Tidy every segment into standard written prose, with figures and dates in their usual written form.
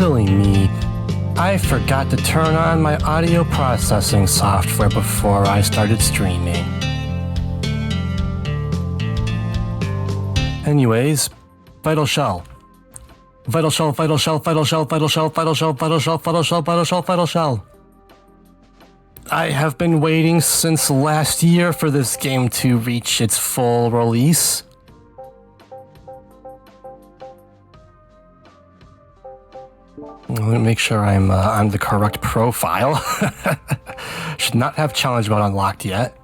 Silly me. I forgot to turn on my audio processing software before I started streaming. Anyways, Vital Shell. Vital Shell, Vital Shell, Vital Shell, Vital Shell, Vital Shell, Vital Shell, Vital Shell, Vital Shell, Vital Shell. I have been waiting since last year for this game to reach its full release. Let me make sure I'm on the correct profile. Should not have challenge mode unlocked yet.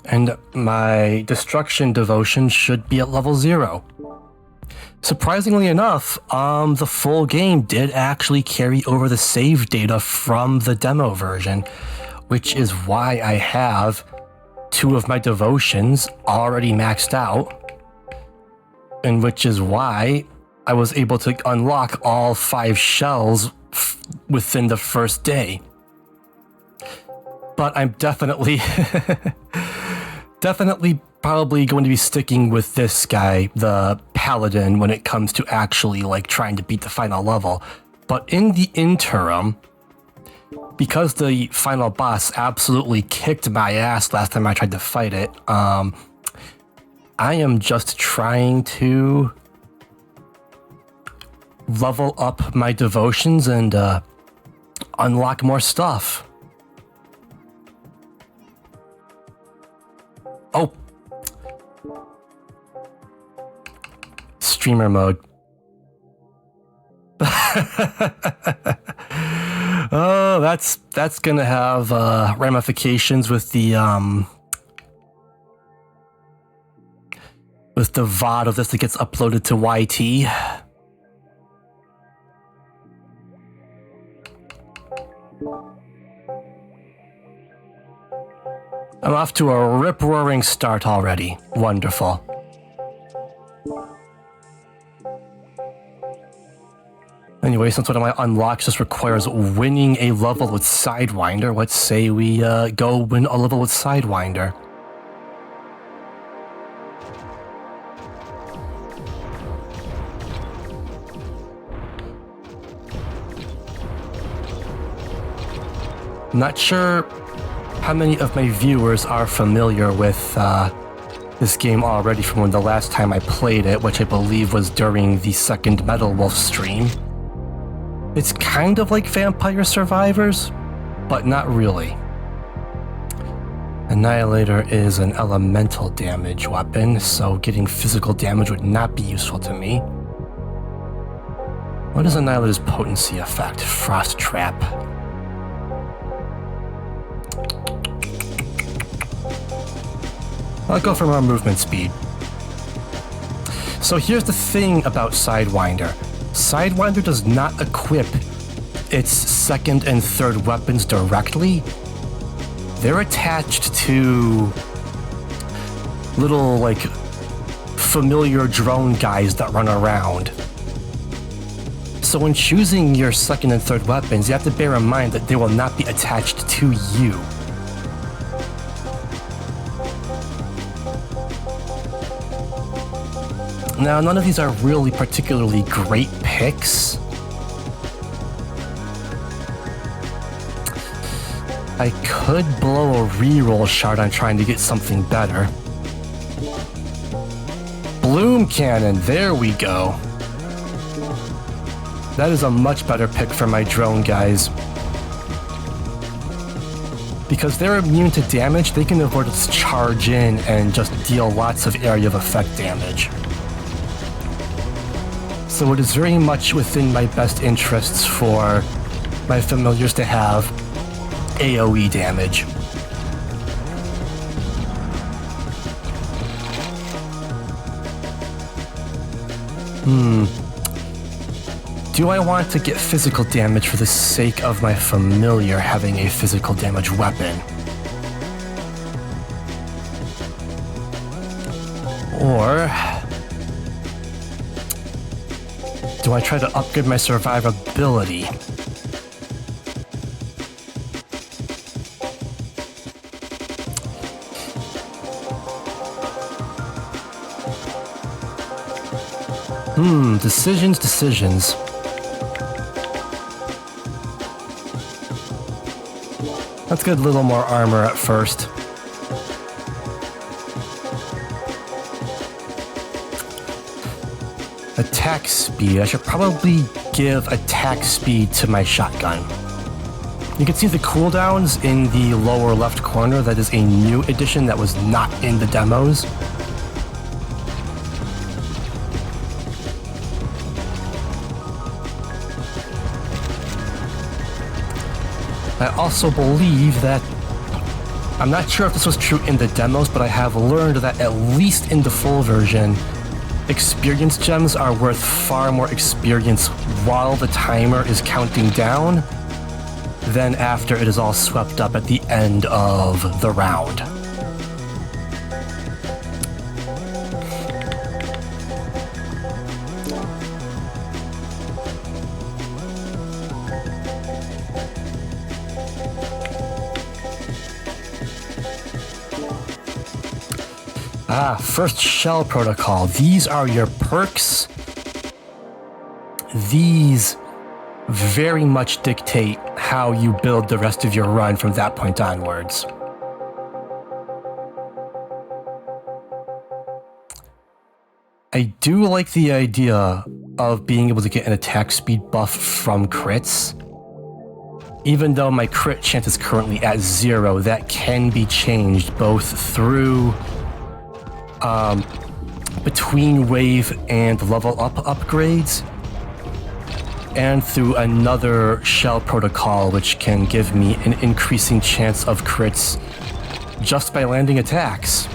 And my destruction devotion should be at level 0. Surprisingly enough, the full game did actually carry over the save data from the demo version, which is why I have 2 of my devotions already maxed out, and which is why I was able to unlock all 5 shells within the first day. But I'm definitely probably going to be sticking with this guy, the Paladin, when it comes to actually like trying to beat the final level. But in the interim, because the final boss absolutely kicked my ass last time I tried to fight it, I am just trying to level up my devotions and unlock more stuff. Oh, streamer mode. Oh, that's gonna have ramifications with the VOD of this that gets uploaded to YT. I'm off to a rip-roaring start already. Wonderful. Anyway, since one of my unlocks just requires winning a level with Sidewinder, let's say we go win a level with Sidewinder. Not sure how many of my viewers are familiar with this game already from when the last time I played it, which I believe was during the second Metal Wolf stream. It's kind of like Vampire Survivors, but not really. Annihilator is an elemental damage weapon, so getting physical damage would not be useful to me. What is Annihilator's potency effect? Frost Trap. I'll go for more movement speed. So here's the thing about Sidewinder. Sidewinder does not equip its second and third weapons directly. They're attached to little, like, familiar drone guys that run around. So when choosing your second and third weapons, you have to bear in mind that they will not be attached to you. Now, none of these are really particularly great picks. I could blow a reroll shard on trying to get something better. Bloom Cannon, there we go. That is a much better pick for my drone guys. Because they're immune to damage, they can avoid its charge in and just deal lots of area of effect damage. So it is very much within my best interests for my familiars to have AoE damage. Do I want to get physical damage for the sake of my familiar having a physical damage weapon? Or do I try to upgrade my survivability? Decisions. Let's get a little more armor at first. Attack speed. I should probably give attack speed to my shotgun. You can see the cooldowns in the lower left corner. That is a new addition that was not in the demos. I also believe that, I'm not sure if this was true in the demos, but I have learned that at least in the full version, experience gems are worth far more experience while the timer is counting down than after it is all swept up at the end of the round. First shell protocol. These are your perks. These very much dictate how you build the rest of your run from that point onwards. I do like the idea of being able to get an attack speed buff from crits. Even though my crit chance is currently at 0, that can be changed both through between wave and level up upgrades, and through another shell protocol which can give me an increasing chance of crits just by landing attacks.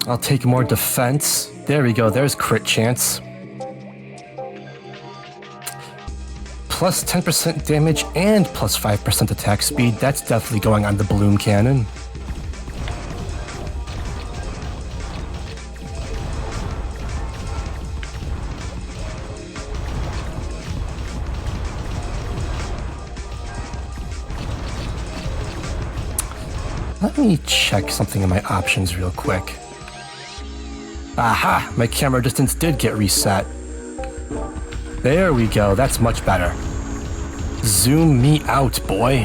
I'll take more defense. There we go, there's crit chance. Plus 10% damage and plus 5% attack speed. That's definitely going on the Bloom Cannon. Let me check something in my options real quick. Aha! My camera distance did get reset. There we go, that's much better. Zoom me out, boy.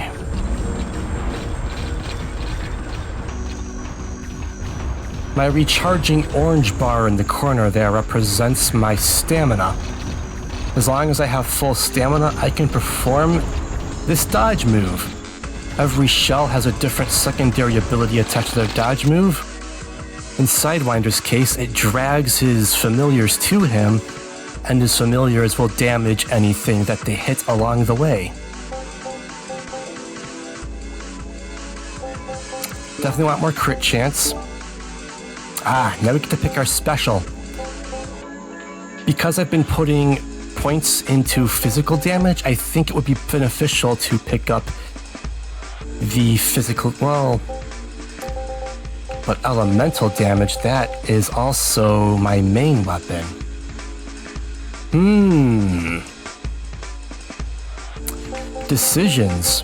My recharging orange bar in the corner there represents my stamina. As long as I have full stamina, I can perform this dodge move. Every shell has a different secondary ability attached to their dodge move. In Sidewinder's case, it drags his familiars to him, and his familiars will damage anything that they hit along the way. Definitely want more crit chance. Now we get to pick our special. Because I've been putting points into physical damage, I think it would be beneficial to pick up the physical, but elemental damage, that is also my main weapon. Decisions.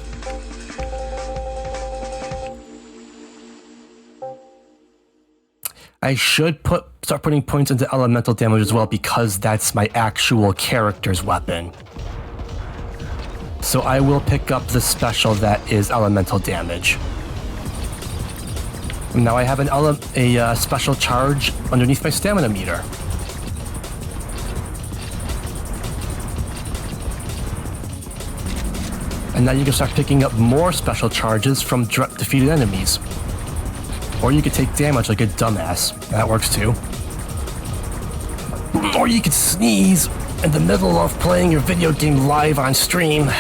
I should start putting points into elemental damage as well, because that's my actual character's weapon. So I will pick up the special that is elemental damage. Now I have a special charge underneath my stamina meter. And now you can start picking up more special charges from defeated enemies. Or you could take damage like a dumbass. That works too. Or you could sneeze in the middle of playing your video game live on stream.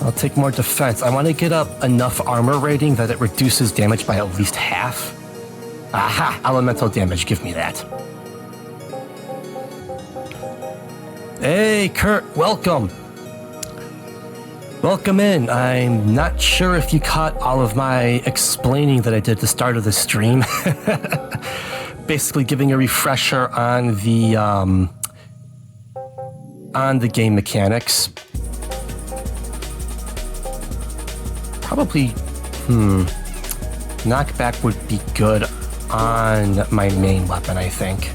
I'll take more defense. I want to get up enough armor rating that it reduces damage by at least half. Aha! Elemental damage, give me that. Hey, Kurt, welcome! Welcome in. I'm not sure if you caught all of my explaining that I did at the start of the stream. Basically giving a refresher on the game mechanics. Probably, knockback would be good on my main weapon, I think.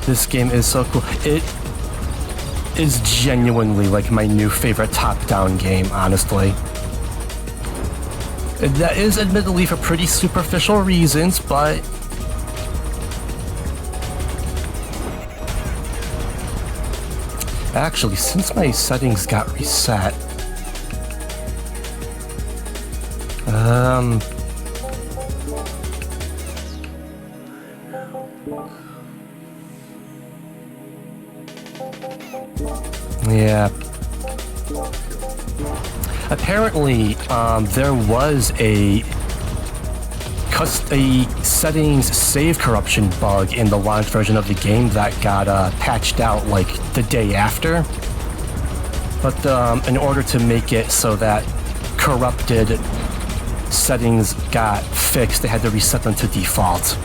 This game is so cool. It is genuinely like my new favorite top-down game, honestly. That is admittedly for pretty superficial reasons, but actually, since my settings got reset, yeah. Apparently, there was a settings save corruption bug in the launch version of the game that got patched out like the day after. But in order to make it so that corrupted settings got fixed, they had to reset them to default.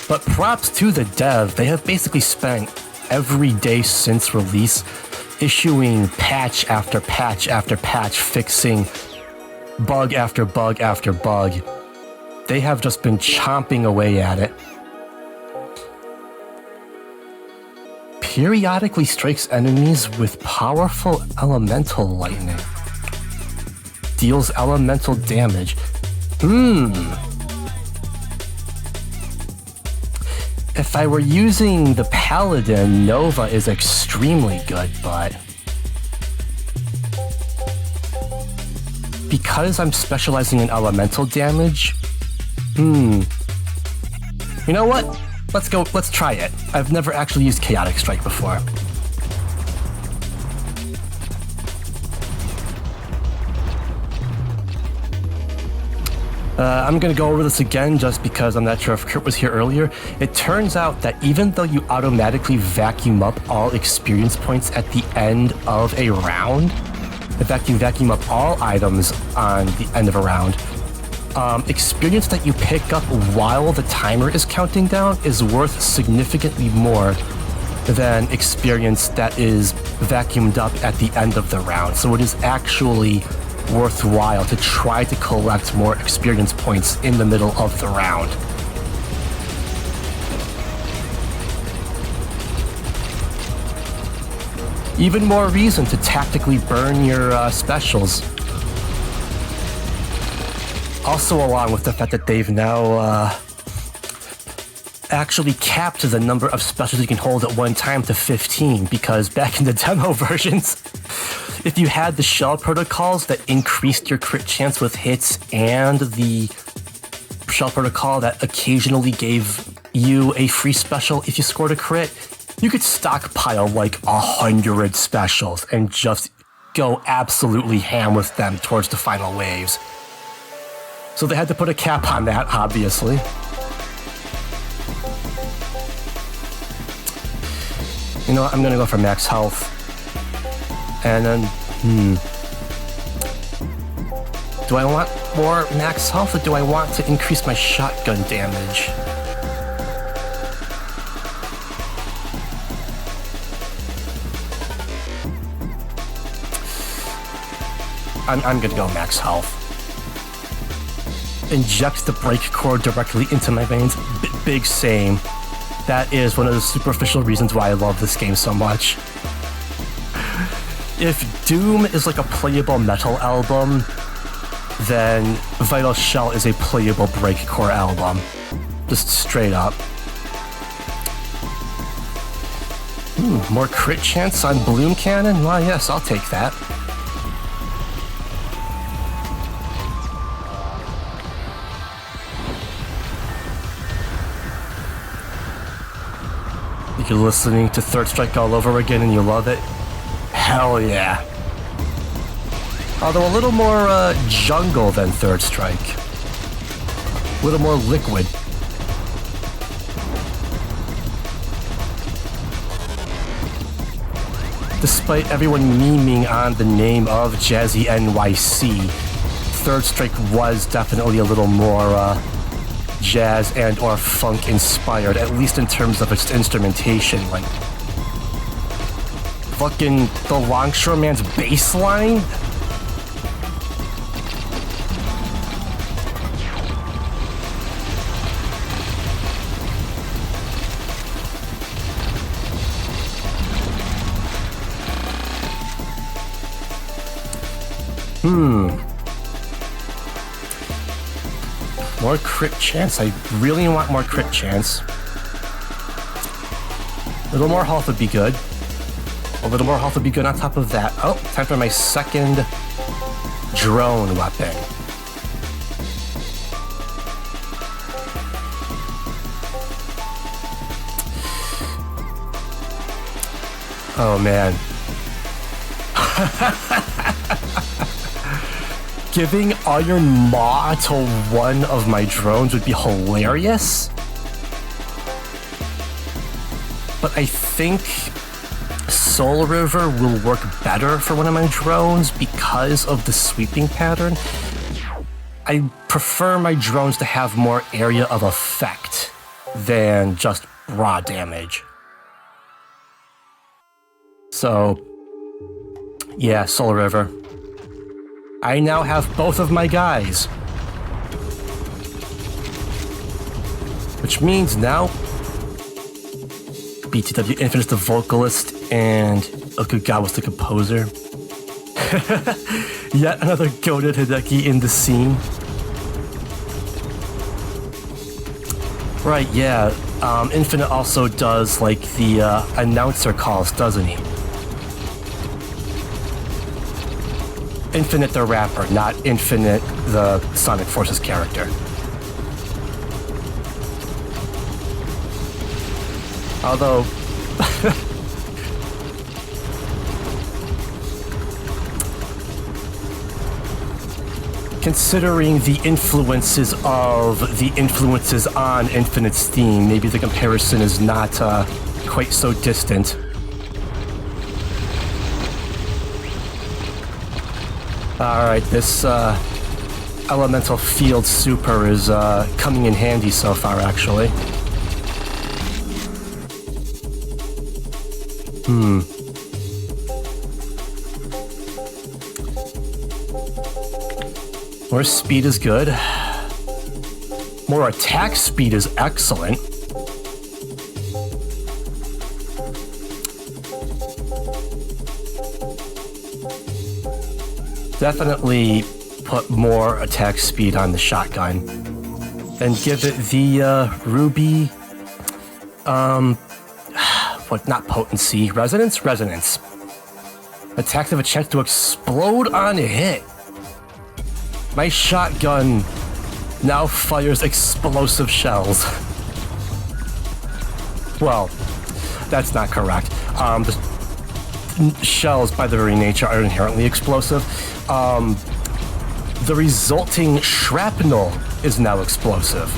But props to the dev, they have basically spent every day since release issuing patch after patch after patch, fixing bug after bug after bug. They have just been chomping away at it. Periodically strikes enemies with powerful elemental lightning. Deals elemental damage. If I were using the Paladin, Nova is extremely good, but because I'm specializing in elemental damage, you know what? Let's try it. I've never actually used Chaotic Strike before. I'm gonna go over this again just because I'm not sure if Kurt was here earlier. It turns out that even though you automatically vacuum up all experience points at the end of a round, in fact you vacuum up all items on the end of a round, experience that you pick up while the timer is counting down is worth significantly more than experience that is vacuumed up at the end of the round. So it is actually worthwhile to try to collect more experience points in the middle of the round. Even more reason to tactically burn your specials. Also, along with the fact that they've now actually capped the number of specials you can hold at one time to 15, because back in the demo versions, if you had the shell protocols that increased your crit chance with hits and the shell protocol that occasionally gave you a free special if you scored a crit, you could stockpile like 100 specials and just go absolutely ham with them towards the final waves. So they had to put a cap on that, obviously. You know what, I'm gonna go for max health. And then, do I want more max health or do I want to increase my shotgun damage? I'm gonna go max health. Inject the break core directly into my veins. Big same. That is one of the superficial reasons why I love this game so much. If Doom is like a playable metal album, then Vital Shell is a playable breakcore album. Just straight up. More crit chance on Bloom Cannon? Well, yes, I'll take that. You're listening to Third Strike all over again and you love it? Hell yeah. Although a little more jungle than Third Strike. A little more liquid. Despite everyone memeing on the name of Jazzy NYC, Third Strike was definitely a little more jazz and or funk inspired, at least in terms of its instrumentation. Like fucking the Longshoreman's bass line. More crit chance. I really want more crit chance. A little more health would be good. A little more health would be good on top of that. Oh, time for my second drone weapon. Oh, man. Giving Iron Maw to one of my drones would be hilarious. But I think Soul River will work better for one of my drones because of the sweeping pattern. I prefer my drones to have more area of effect than just raw damage. So, yeah, Soul River. I now have both of my guys. Which means now BTW Infinite's the vocalist and Okugawa's the composer. Yet another goated Hideki in the scene. Right, yeah. Infinite also does like the announcer calls, doesn't he? Infinite the rapper, not Infinite the Sonic Forces character. Although... considering the influences on Infinite's theme, maybe the comparison is not quite so distant. Alright, this Elemental Field Super is coming in handy so far, actually. More speed is good. More attack speed is excellent. Definitely put more attack speed on the shotgun and give it the Ruby, not potency, resonance? Resonance. Attacks have a chance to explode on hit. My shotgun now fires explosive shells. Well, that's not correct. The shells, by their very nature, are inherently explosive. The resulting shrapnel is now explosive.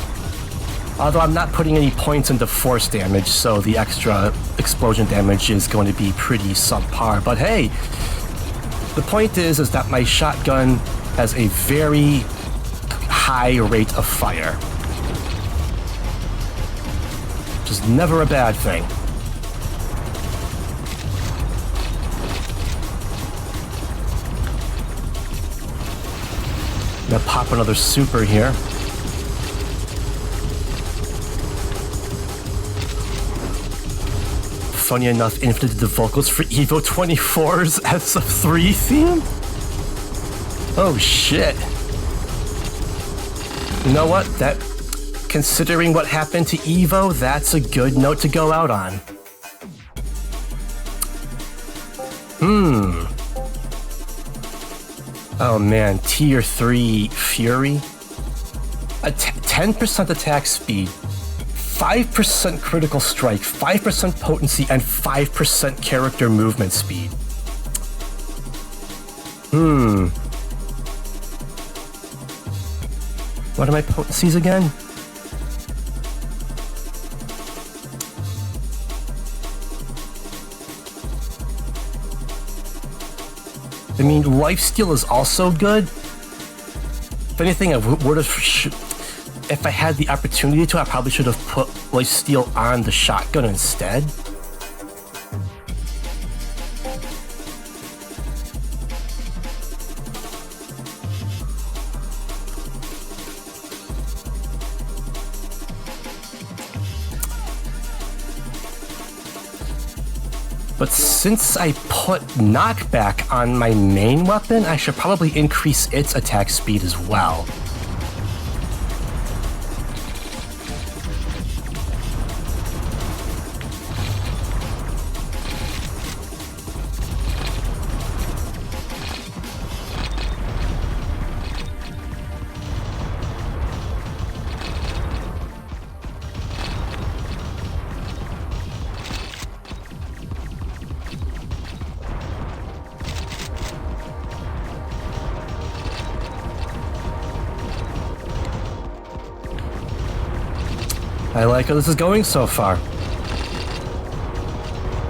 Although I'm not putting any points into force damage, so the extra explosion damage is going to be pretty subpar. But hey, the point is that my shotgun has a very high rate of fire. Which is never a bad thing. Gonna pop another super here. Funny enough, Infinite did the vocals for Evo 24's SF3 theme? Oh shit. You know what? That, considering what happened to Evo, that's a good note to go out on. Oh man, Tier 3 Fury. 10% attack speed, 5% critical strike, 5% potency, and 5% character movement speed. What are my potencies again? I mean, lifesteal is also good. If anything, I would have... If I had the opportunity to, I probably should have put lifesteal on the shotgun instead. But since I put knockback on my main weapon, I should probably increase its attack speed as well. I like how this is going so far.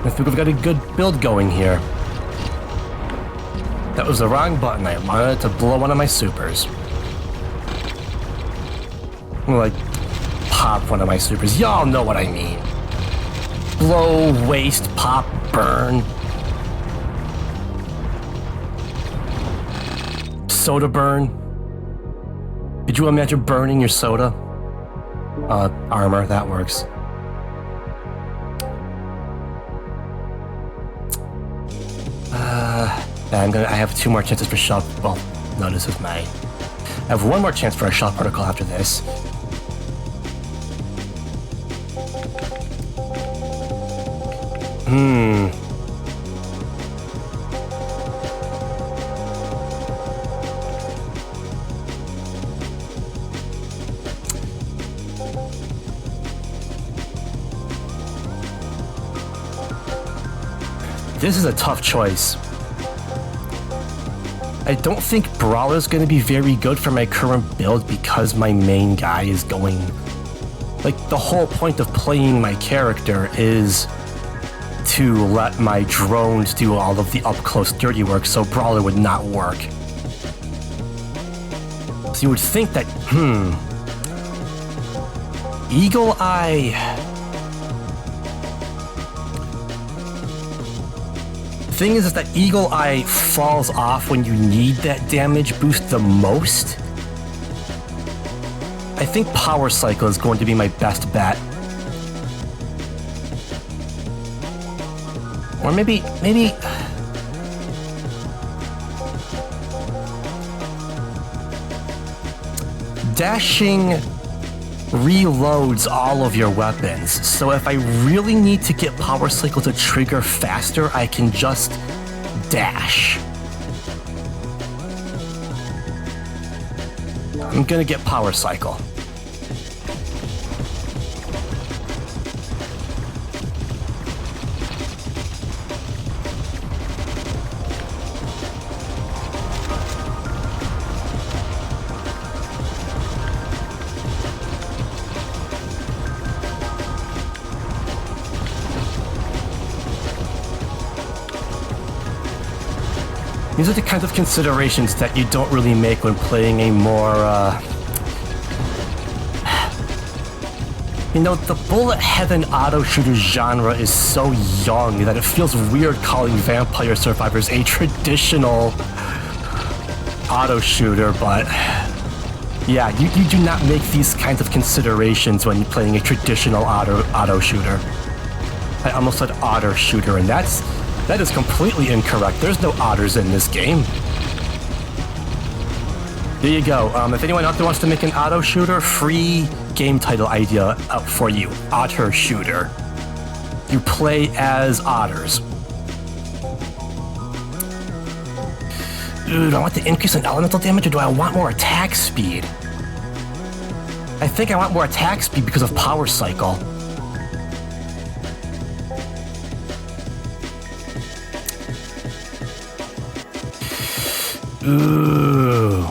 I think we've got a good build going here. That was the wrong button. I wanted to blow one of my supers. Like, pop one of my supers. Y'all know what I mean. Blow, waste, pop, burn. Soda burn. Did you imagine burning your soda? Armor, that works. I have 2 more chances for shell. Well, no, this is my... I have 1 more chance for a shell particle after this. This is a tough choice. I don't think Brawler is going to be very good for my current build because my main guy is going... Like, the whole point of playing my character is to let my drones do all of the up-close dirty work, so Brawler would not work. So you would think that, Eagle Eye... The thing is that Eagle Eye falls off when you need that damage boost the most. I think Power Cycle is going to be my best bet. Or maybe... Dashing reloads all of your weapons, so if I really need to get Power Cycle to trigger faster, I can just dash. I'm gonna get Power Cycle. These are the kinds of considerations that you don't really make when playing a more, You know, the bullet heaven auto shooter genre is so young that it feels weird calling Vampire Survivors a traditional auto shooter, but yeah, you do not make these kinds of considerations when you're playing a traditional auto shooter. I almost said otter shooter, and that is completely incorrect. There's no otters in this game. There you go. If anyone out there wants to make an auto shooter, free game title idea up for you. Otter shooter. You play as otters. Ooh, do I want the increase in elemental damage or do I want more attack speed? I think I want more attack speed because of Power Cycle. Ooh.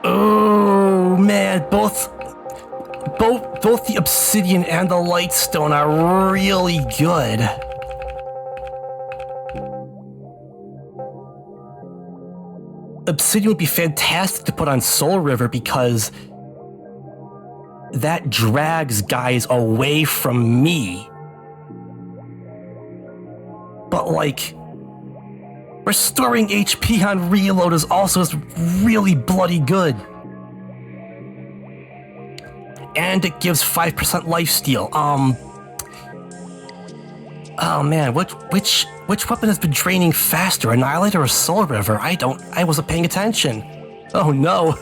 Oh man, both the obsidian and the lightstone are really good. Obsidian would be fantastic to put on Soul River because that drags guys away from me. But like, restoring HP on reload is also really bloody good. And it gives 5% lifesteal. Oh man, which weapon has been draining faster, Annihilator or Soul River? I wasn't paying attention. Oh no.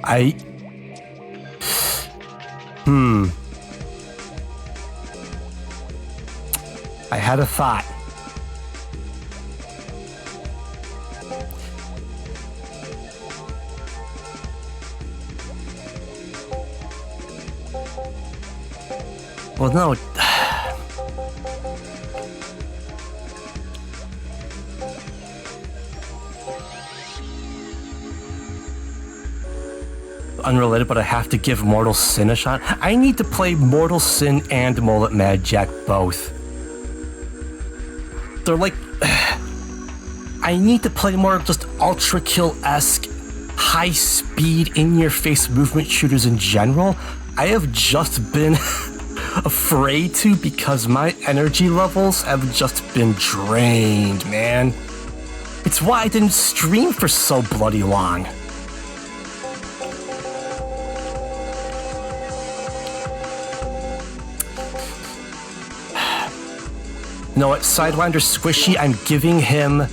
I had a thought. Well, no. Unrelated, but I have to give Mortal Sin a shot. I need to play Mortal Sin and Mullet Mad Jack both. They're like... I need to play more just Ultra Kill-esque, high-speed, in-your-face movement shooters in general. I have just been afraid to because my energy levels have just been drained, man. It's why I didn't stream for so bloody long. You know what, Sidewinder Squishy, I'm giving him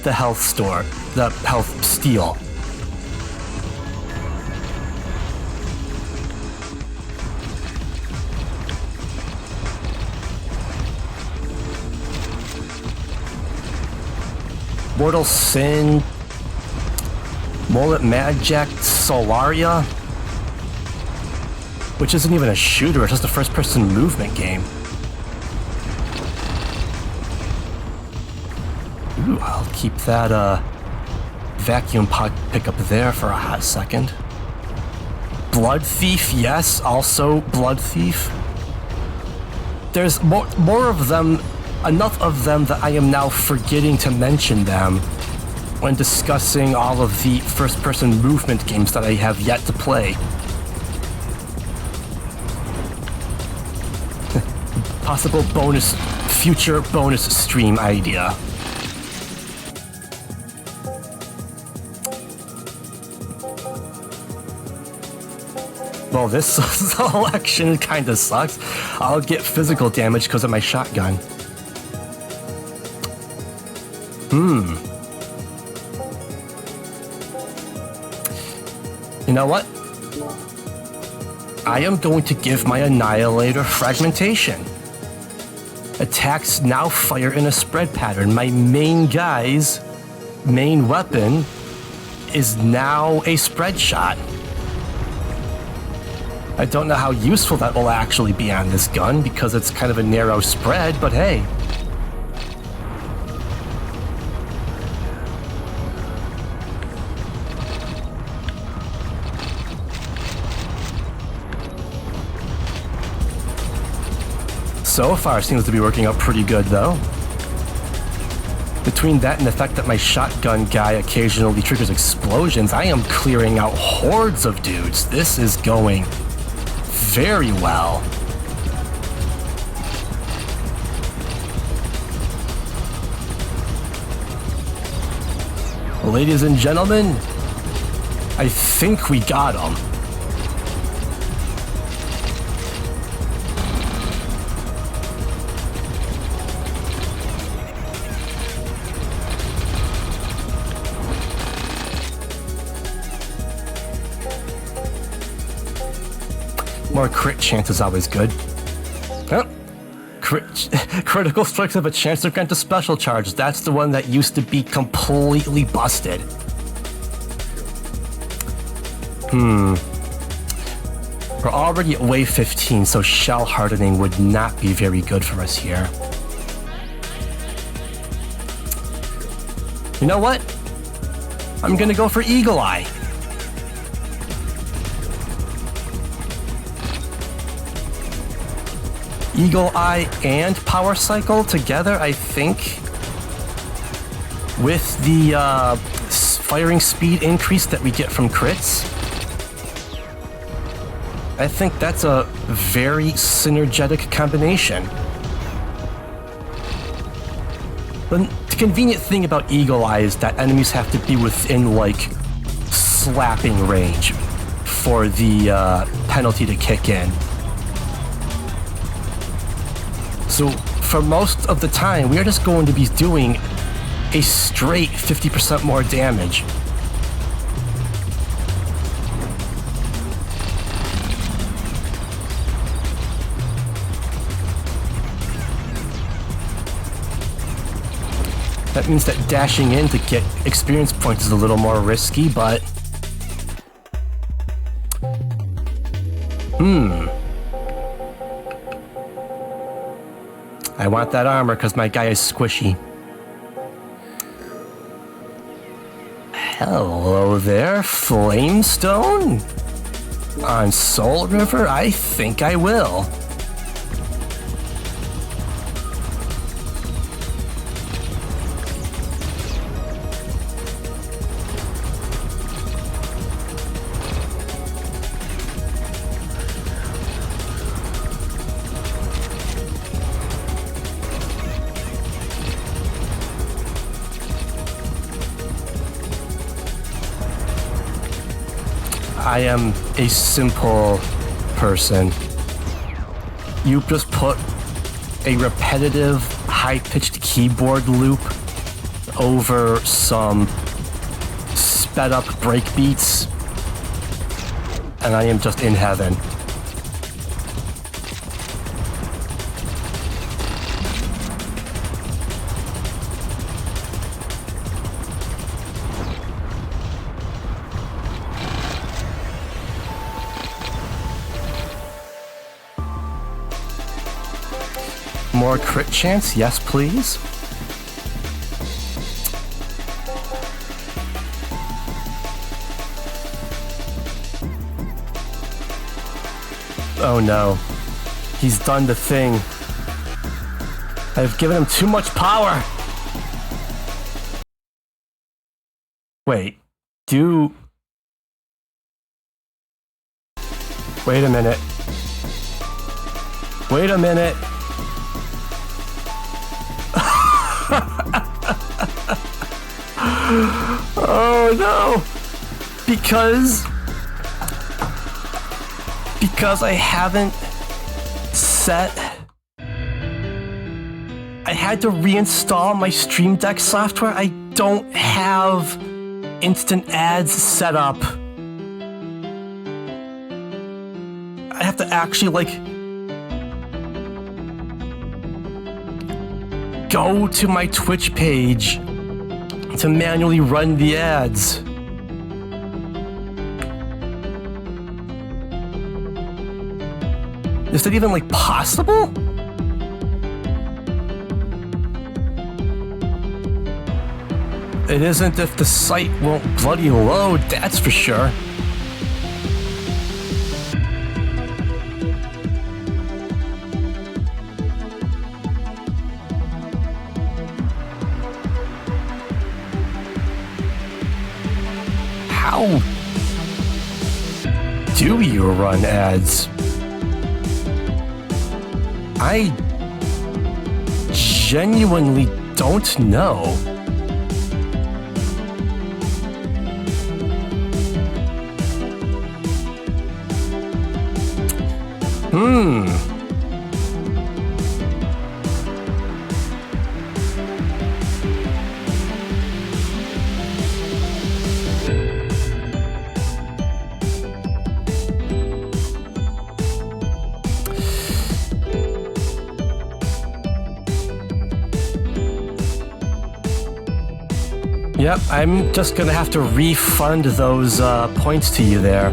the health store, the health steal. Mortal Sin, Mullet Mad Jack, Solaria, which isn't even a shooter, it's just a first-person movement game. Ooh, I'll keep that vacuum pod pickup there for a hot second. Blood Thief, yes, also Blood Thief. There's more of them, enough of them that I am now forgetting to mention them when discussing all of the first-person movement games that I have yet to play. Possible future bonus stream idea. Well, this selection kinda sucks. I'll get physical damage because of my shotgun. You know what? I am going to give my Annihilator Fragmentation. Attacks now fire in a spread pattern. My main guy's main weapon is now a spread shot. I don't know how useful that will actually be on this gun because it's kind of a narrow spread, but hey. So far seems to be working out pretty good though. Between that and the fact that my shotgun guy occasionally triggers explosions, I am clearing out hordes of dudes. This is going very well. Ladies and gentlemen, I think we got him. More crit chance is always good. Oh. Critical strikes have a chance to grant a special charge. That's the one that used to be completely busted. We're already at wave 15, so shell hardening would not be very good for us here. You know what? I'm gonna go for Eagle Eye. Eagle Eye and Power Cycle together, I think, with the firing speed increase that we get from crits, I think that's a very synergetic combination. The convenient thing about Eagle Eye is that enemies have to be within, like, slapping range for the penalty to kick in. So for most of the time, we are just going to be doing a straight 50% more damage. That means that dashing in to get experience points is a little more risky, but... I want that armor because my guy is squishy. Hello there, Flamestone? On Soul River? I think I will. I am a simple person. You just put a repetitive, high-pitched keyboard loop over some sped-up breakbeats, and I am just in heaven. More crit chance? Yes, please. Oh no. He's done the thing. I've given him too much power. Wait. Wait a minute. Wait a minute. Oh no! Because I haven't set... I had to reinstall my Stream Deck software. I don't have instant ads set up. I have to actually, like, go to my Twitch page to manually run the ads. Is that even, like, possible? It isn't if the site won't bloody load, that's for sure. How do you run ads? I genuinely don't know. Yep, I'm just gonna have to refund those points to you there.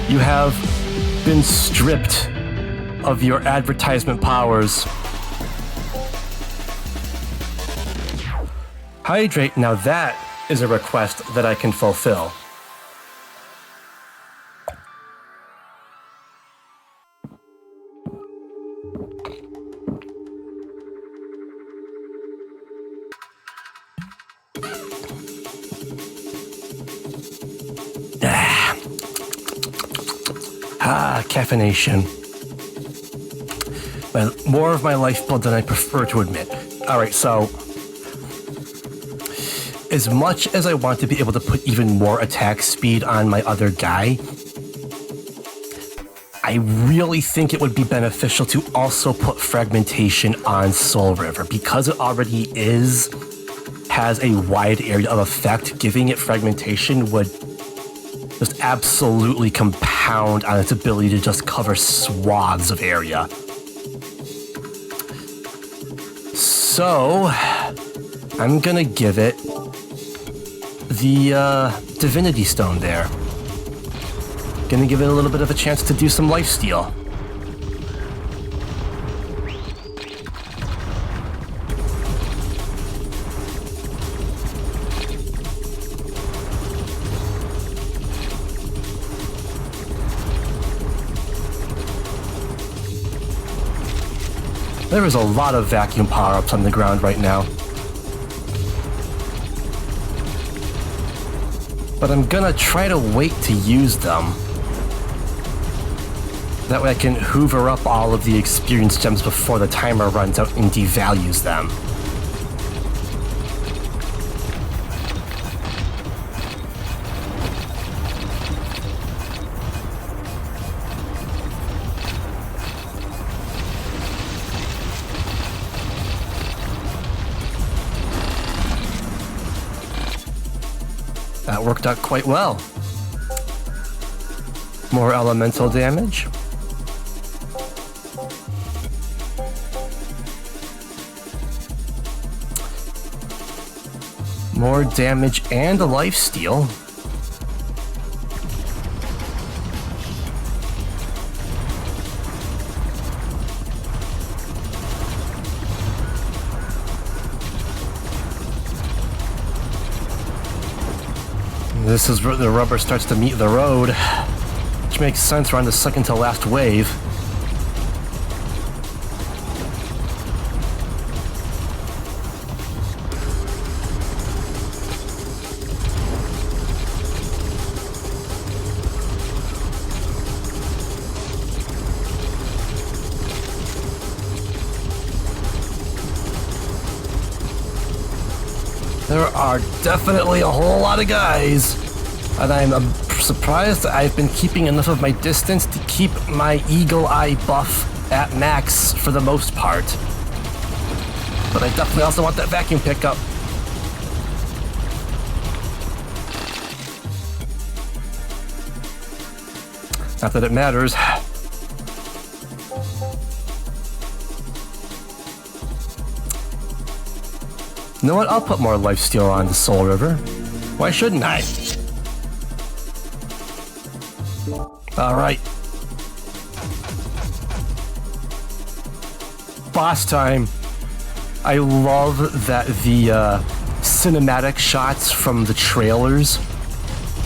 You have been stripped of your advertisement powers. Hydrate, now that is a request that I can fulfill. Caffeination. Well, more of my lifeblood than I prefer to admit. Alright, so as much as I want to be able to put even more attack speed on my other guy, I really think it would be beneficial to also put fragmentation on Soul River. Because it already has a wide area of effect, giving it fragmentation would just absolutely compound on its ability to just cover swaths of area. So, I'm gonna give it the Divinity Stone there. Gonna give it a little bit of a chance to do some lifesteal. There is a lot of vacuum power-ups on the ground right now. But I'm gonna try to wait to use them. That way I can hoover up all of the experience gems before the timer runs out and devalues them. That worked out quite well. More elemental damage. More damage and a lifesteal. This is where the rubber starts to meet the road, which makes sense. We're on the second to last wave. There are definitely a whole lot of guys, and I'm surprised that I've been keeping enough of my distance to keep my Eagle Eye buff at max for the most part. But I definitely also want that vacuum pickup. Not that it matters. You know what? I'll put more lifesteal on the Soul River. Why shouldn't I? Alright. Boss time. I love that the cinematic shots from the trailers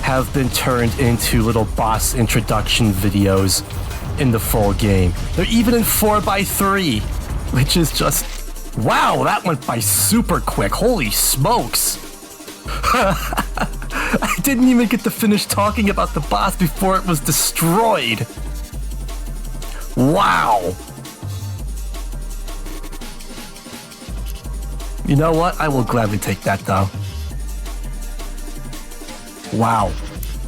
have been turned into little boss introduction videos in the full game. They're even in 4x3, which is just... Wow, that went by super quick. Holy smokes. I didn't even get to finish talking about the boss before it was destroyed. Wow. You know what? I will gladly take that, though. Wow.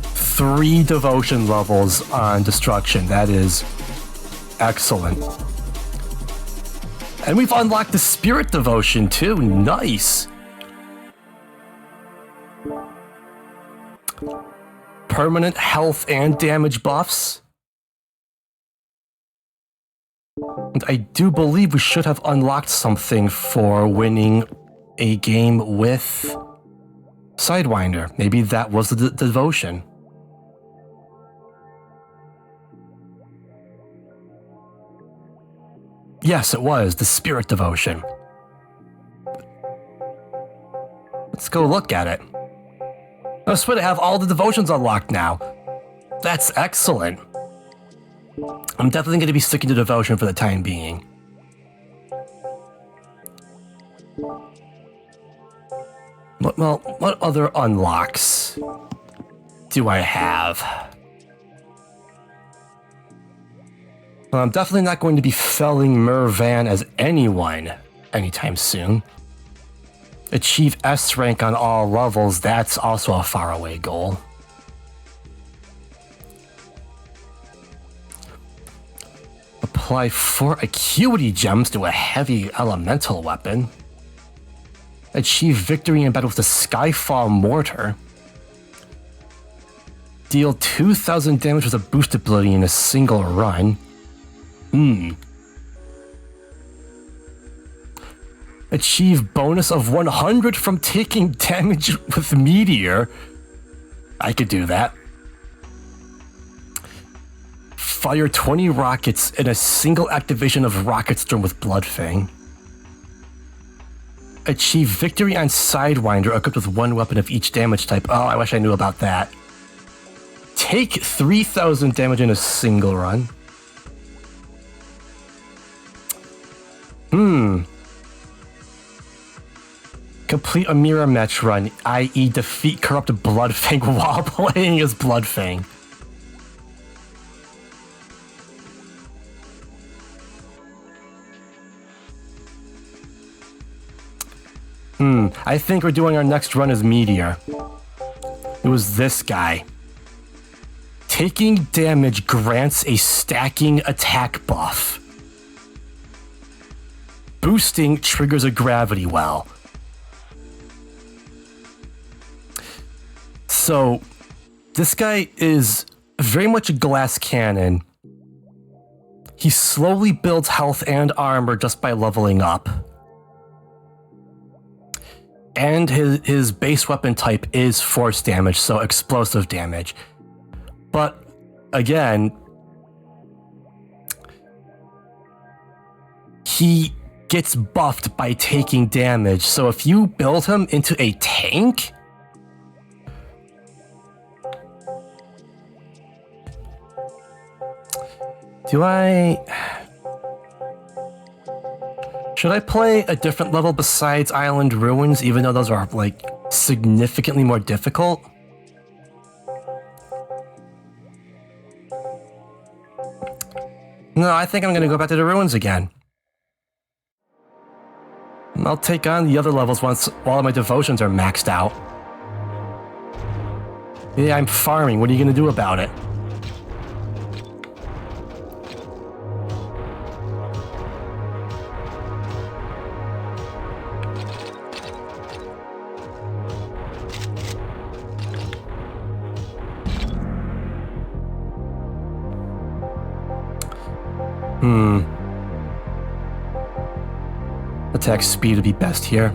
3 devotion levels on destruction. That is excellent. And we've unlocked the spirit devotion too. Nice. Permanent health and damage buffs. And I do believe we should have unlocked something for winning a game with Sidewinder. Maybe that was the devotion. Yes, it was the Spirit Devotion. Let's go look at it. I swear to have all the devotions unlocked now. That's excellent. I'm definitely going to be sticking to devotion for the time being. What other unlocks do I have? Well, I'm definitely not going to be felling Mervan as anyone anytime soon. Achieve S rank on all levels, that's also a faraway goal. Apply 4 Acuity Gems to a heavy elemental weapon. Achieve victory in battle with the Skyfall Mortar. Deal 2,000 damage with a boost ability in a single run. Achieve bonus of 100 from taking damage with Meteor. I could do that. Fire 20 rockets in a single activation of Rocket Storm with Bloodfang. Achieve victory on Sidewinder equipped with one weapon of each damage type. Oh, I wish I knew about that. Take 3,000 damage in a single run. Complete a mirror match run, i.e. defeat corrupt Bloodfang while playing as Bloodfang. I think we're doing our next run as Meteor. It was this guy. Taking damage grants a stacking attack buff. Boosting triggers a gravity well. So, this guy is very much a glass cannon. He slowly builds health and armor just by leveling up. And his base weapon type is force damage, so explosive damage. But, again, he gets buffed by taking damage, so if you build him into a tank, should I play a different level besides Island Ruins, even though those are, like, significantly more difficult? No, I think I'm gonna go back to the Ruins again. I'll take on the other levels once all of my devotions are maxed out. Yeah, I'm farming. What are you gonna do about it? Attack speed would be best here.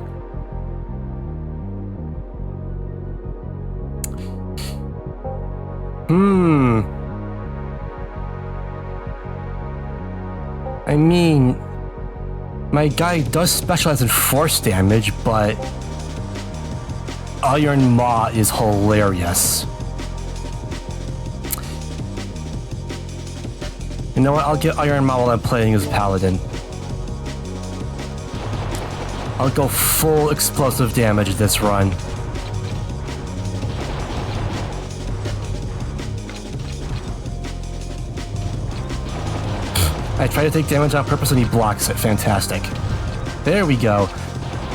I mean, my guy does specialize in force damage, but Iron Maw is hilarious. You know what? I'll get Iron Maw while I'm playing as Paladin. I'll go full explosive damage this run. I try to take damage on purpose and he blocks it. Fantastic. There we go.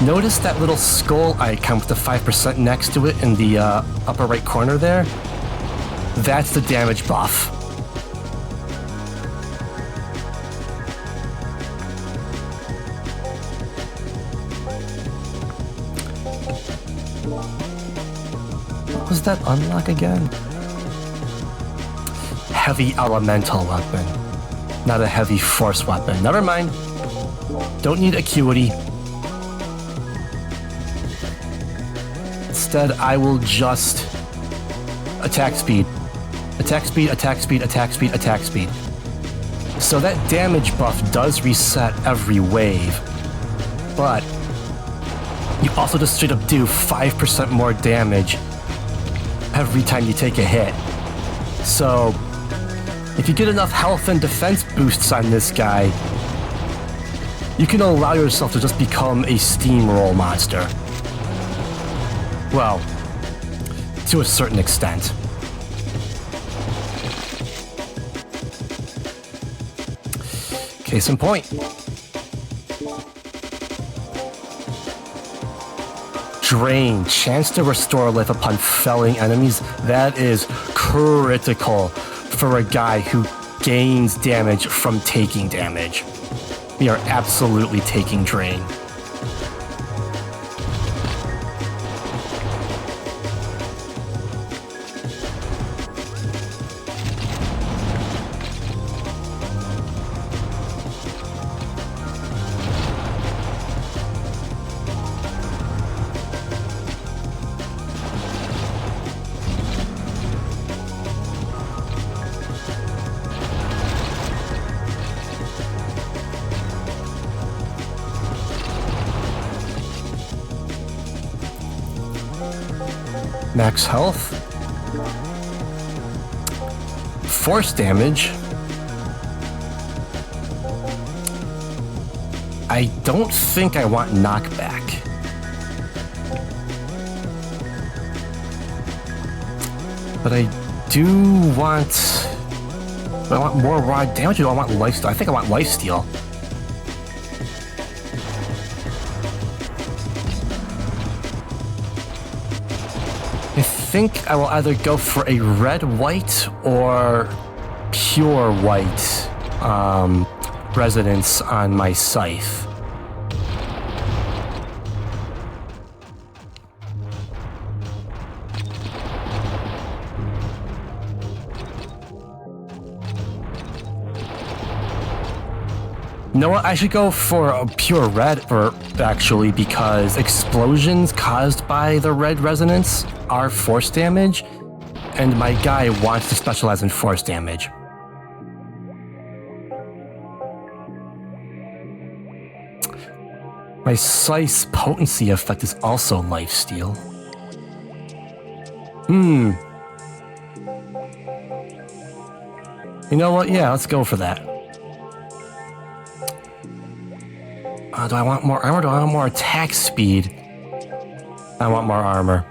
Notice that little skull icon with the 5% next to it in the upper right corner there? That's the damage buff. What was that unlock again? Heavy elemental weapon. Not a heavy force weapon. Never mind. Don't need acuity. Instead, I will just attack speed. Attack speed, attack speed, attack speed, attack speed. So that damage buff does reset every wave, but you also just straight up do 5% more damage every time you take a hit. So if you get enough health and defense boosts on this guy, you can allow yourself to just become a steamroll monster. Well, to a certain extent. Case in point. Drain. Chance to restore life upon felling enemies. That is critical for a guy who gains damage from taking damage. We are absolutely taking Drain. Max health. Force damage. I don't think I want knockback. But I do want... Do I want more raw damage or do I want lifesteal? I think I want lifesteal. I think I will either go for a red-white or pure white resonance on my scythe. You know what? I should go for a pure red, actually, because explosions caused by the red resonance are force damage, and my guy wants to specialize in force damage. My slice potency effect is also lifesteal. You know what? Yeah, let's go for that. Do I want more armor? Do I want more attack speed? I want more armor.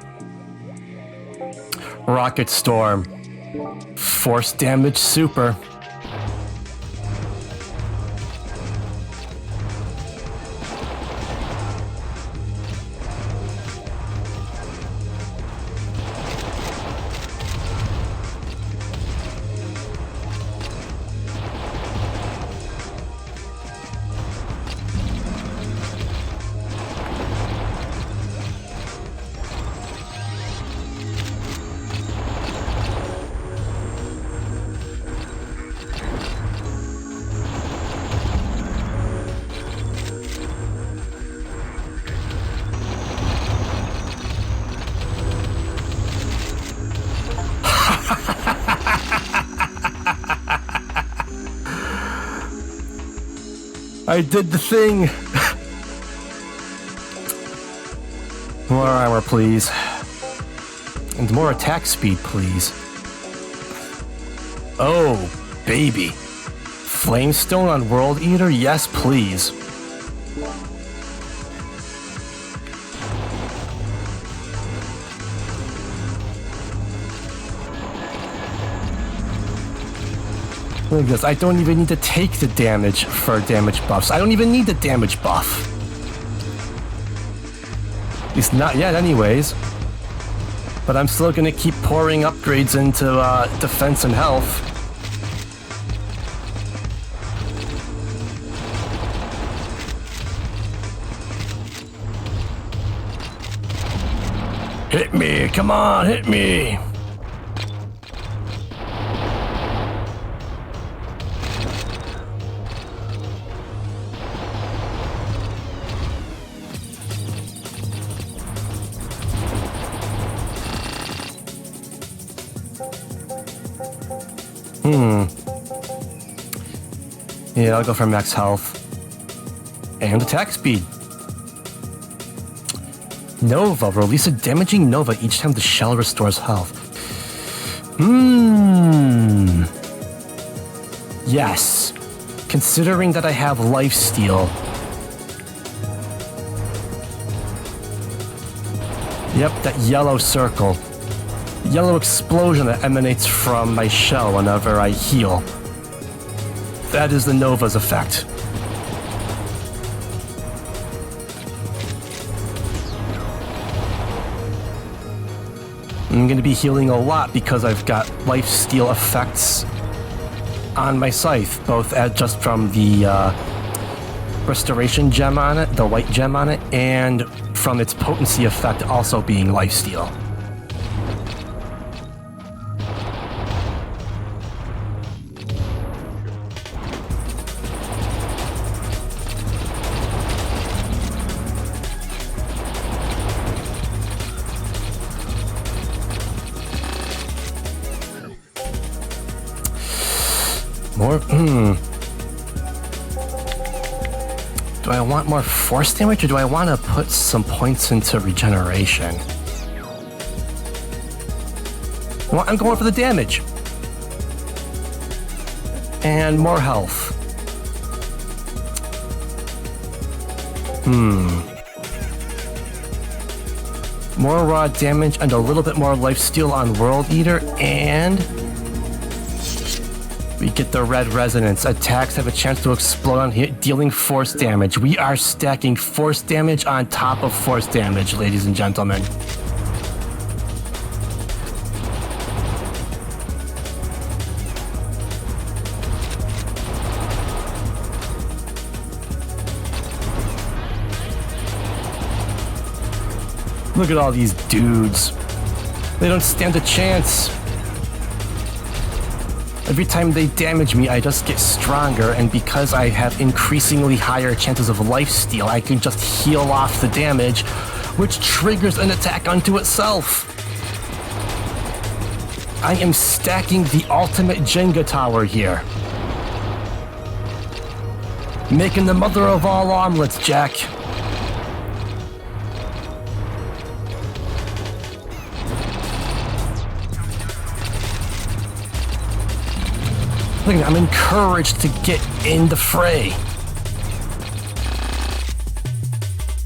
Rocket Storm. Force damage super. I did the thing! More armor, please. And more attack speed, please. Oh, baby. Flamestone on World Eater? Yes, please. Look at this, I don't even need to take the damage for damage buffs. I don't even need the damage buff. At least not yet anyways. But I'm still gonna keep pouring upgrades into defense and health. Hit me, come on, hit me! Yeah, I'll go for max health. And attack speed. Nova. Release a damaging Nova each time the shell restores health. Yes. Considering that I have lifesteal. Yep, that yellow circle. Yellow explosion that emanates from my shell whenever I heal. That is the Nova's effect. I'm going to be healing a lot because I've got lifesteal effects on my scythe, both just from the restoration gem on it, the white gem on it, and from its potency effect also being lifesteal. More, Do I want more force damage, or do I want to put some points into regeneration? Well, I'm going for the damage. And more health. More raw damage and a little bit more lifesteal on World Eater, and we get the red resonance. Attacks have a chance to explode on hit, dealing force damage. We are stacking force damage on top of force damage, ladies and gentlemen. Look at all these dudes. They don't stand a chance. Every time they damage me, I just get stronger, and because I have increasingly higher chances of lifesteal, I can just heal off the damage, which triggers an attack unto itself. I am stacking the ultimate Jenga tower here. Making the mother of all omelets, Jack. Look, I'm encouraged to get in the fray.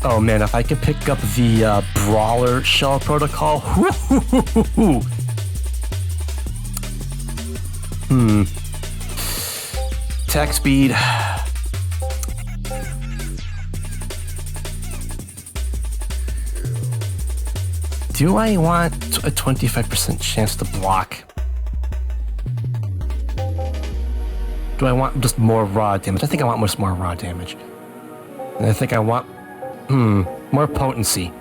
Oh man, if I could pick up the Brawler Shell Protocol. Attack speed. Do I want a 25% chance to block? Do I want just more raw damage? I think I want more raw damage. And I think I want, more potency.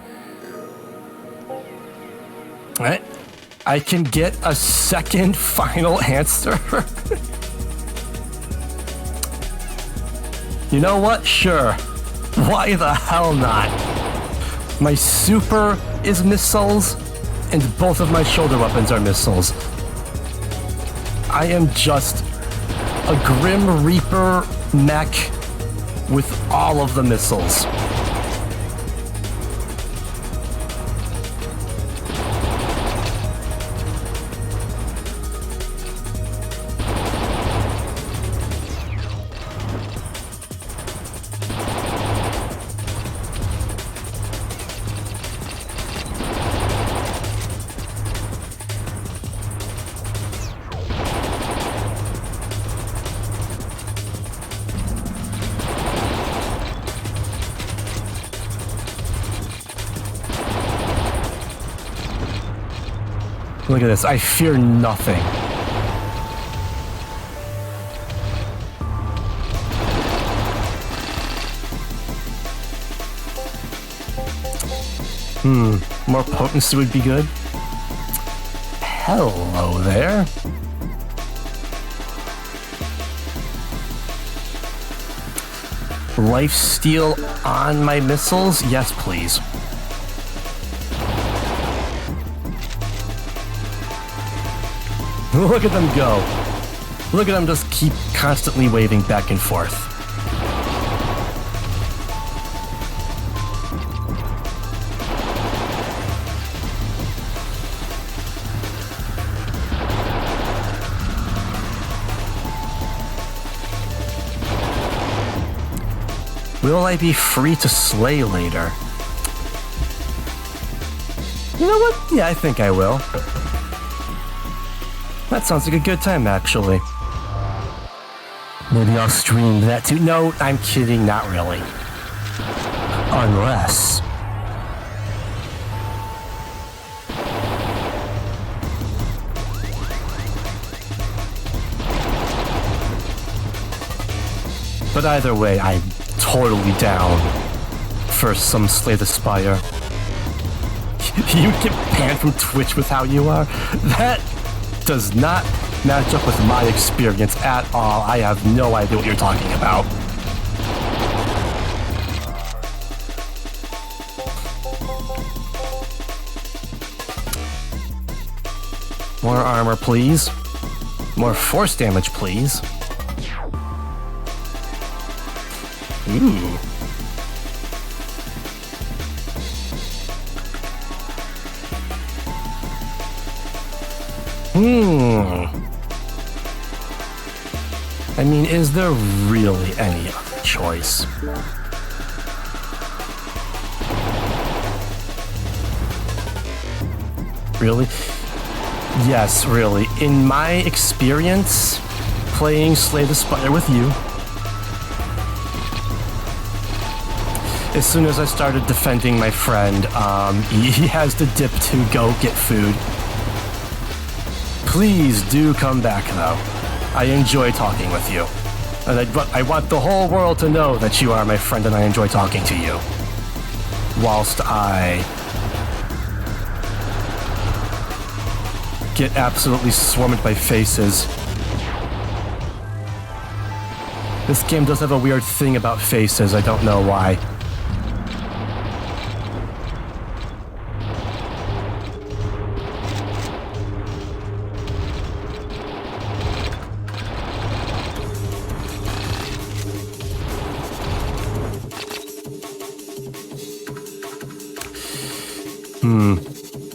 Alright. I can get a second final answer. You know what? Sure. Why the hell not? My super is missiles, and both of my shoulder weapons are missiles. I am just a Grim Reaper mech with all of the missiles. Look at this, I fear nothing. More potency would be good. Hello there. Lifesteal on my missiles? Yes, please. Look at them go. Look at him just keep constantly waving back and forth. Will I be free to slay later? You know what? Yeah, I think I will. That sounds like a good time, actually. Maybe I'll stream that too. No, I'm kidding, not really. Unless... But either way, I'm totally down for some Slay the Spire. You get banned from Twitch with how you are? That does not match up with my experience at all. I have no idea what you're talking about. More armor, please. More force damage, please. Ooh. I mean, is there really any other choice? Really? Yes, really. In my experience, playing Slay the Spire with you, as soon as I started defending my friend, he has to dip to go get food. Please do come back, though. I enjoy talking with you. And I want the whole world to know that you are my friend and I enjoy talking to you. Whilst I get absolutely swarmed by faces. This game does have a weird thing about faces, I don't know why.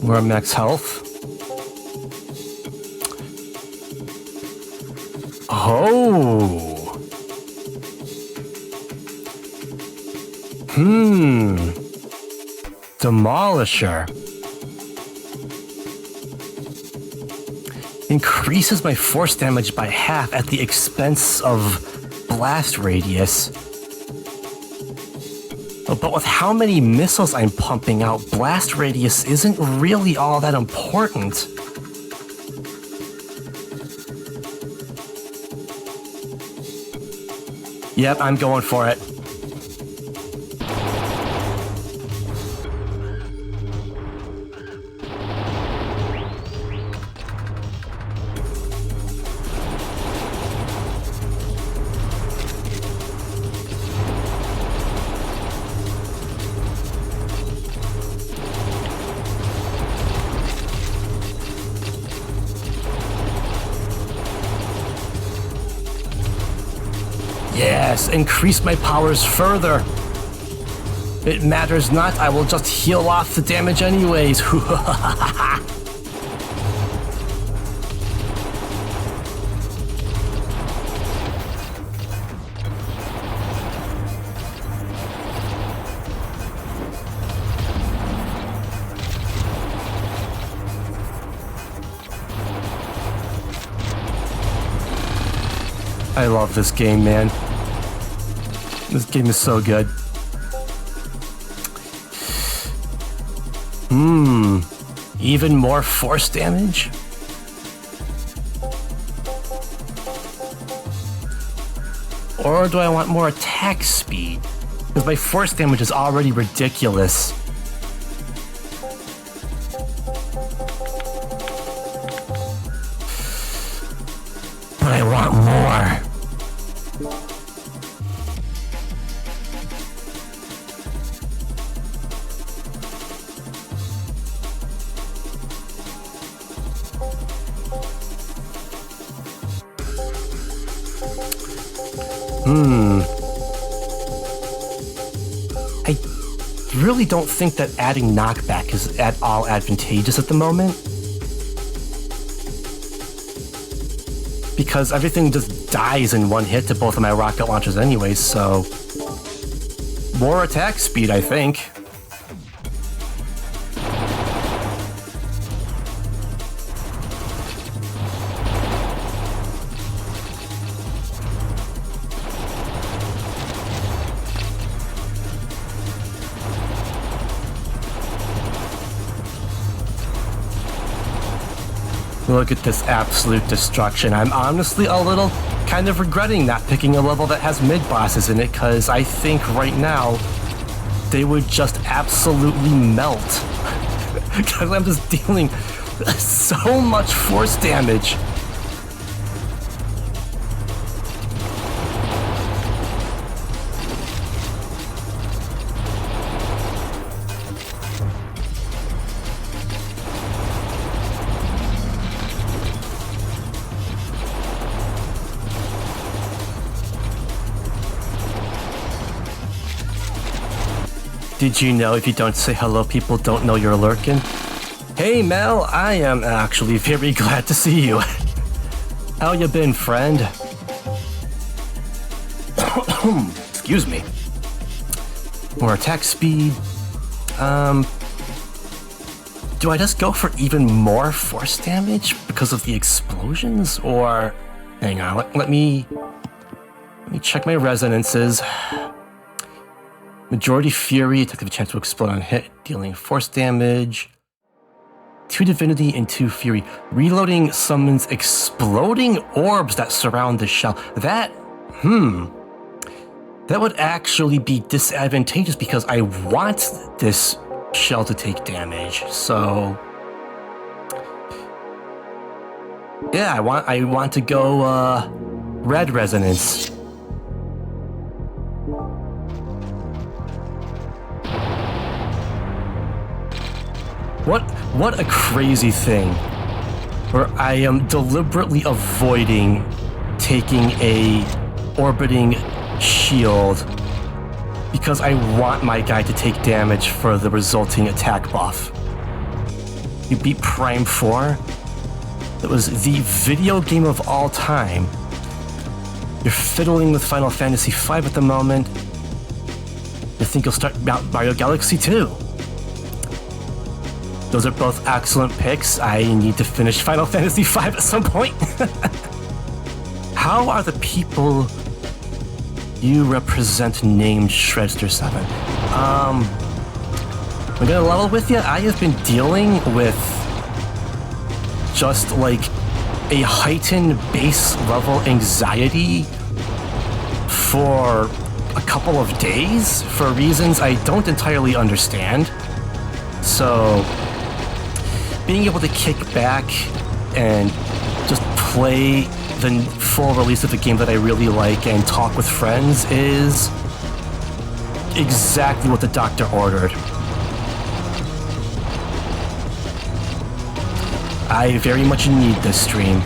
We're at max health. Oh. Demolisher. Increases my force damage by half at the expense of blast radius. But with how many missiles I'm pumping out, blast radius isn't really all that important. Yep, I'm going for it. Yes, increase my powers further. It matters not, I will just heal off the damage anyways. I love this game, man. This game is so good. Even more force damage? Or do I want more attack speed? Because my force damage is already ridiculous. But I want more. really don't think that adding knockback is at all advantageous at the moment. Because everything just dies in one hit to both of my rocket launchers anyways, so... more attack speed, I think. Look at this absolute destruction. I'm honestly a little kind of regretting not picking a level that has mid-bosses in it, because I think right now they would just absolutely melt. Because I'm just dealing so much force damage. Did you know if you don't say hello, people don't know you're lurking? Hey Mel, I am actually very glad to see you. How you been, friend? Excuse me. More attack speed. Do I just go for even more force damage because of the explosions? Or, hang on, let me check my resonances. Majority Fury, attack have a chance to explode on hit, dealing force damage. 2 Divinity and 2 Fury. Reloading summons exploding orbs that surround the shell. That would actually be disadvantageous because I want this shell to take damage. So, yeah, I want to go red resonance. What a crazy thing, where I am deliberately avoiding taking a orbiting shield because I want my guy to take damage for the resulting attack buff. You beat Prime 4? That was the video game of all time. You're fiddling with Final Fantasy V at the moment. You think you'll start Mario Galaxy 2? Those are both excellent picks. I need to finish Final Fantasy V at some point. How are the people you represent named Shredster7? I'm gonna level with you. I have been dealing with just like a heightened base level anxiety for a couple of days for reasons I don't entirely understand. So, being able to kick back and just play the full release of the game that I really like and talk with friends is exactly what the doctor ordered. I very much need this stream.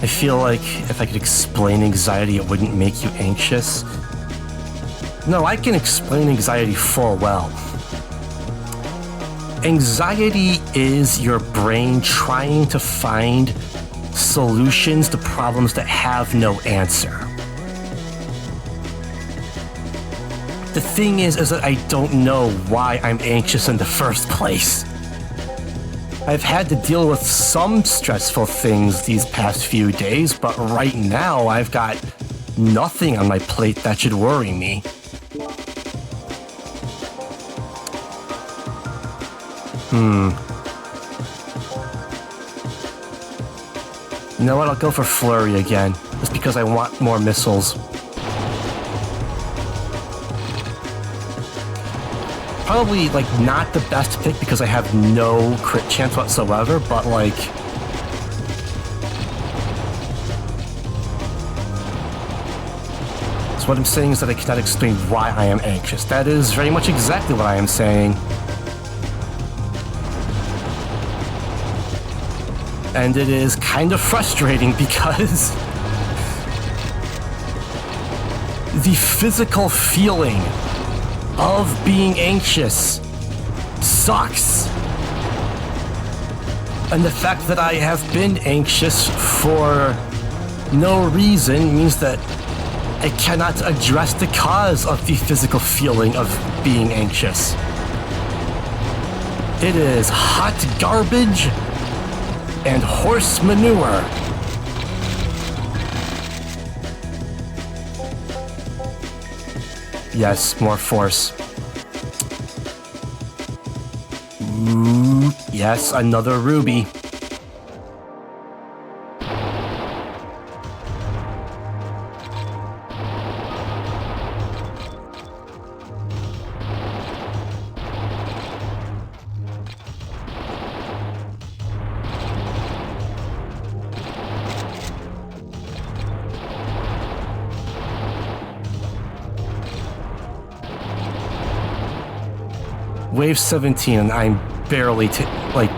I feel like if I could explain anxiety, it wouldn't make you anxious. No, I can explain anxiety full well. Anxiety is your brain trying to find solutions to problems that have no answer. The thing is that I don't know why I'm anxious in the first place. I've had to deal with some stressful things these past few days, but right now I've got nothing on my plate that should worry me. You know what? I'll go for Flurry again, just because I want more missiles. Probably, like, not the best pick because I have no crit chance whatsoever, but, like... So what I'm saying is that I cannot explain why I am anxious. That is very much exactly what I am saying. And it is kind of frustrating because the physical feeling of being anxious sucks. And the fact that I have been anxious for no reason means that I cannot address the cause of the physical feeling of being anxious. It is hot garbage and horse manure. Yes, more force. Ooh, yes, another ruby. Wave 17, and I'm barely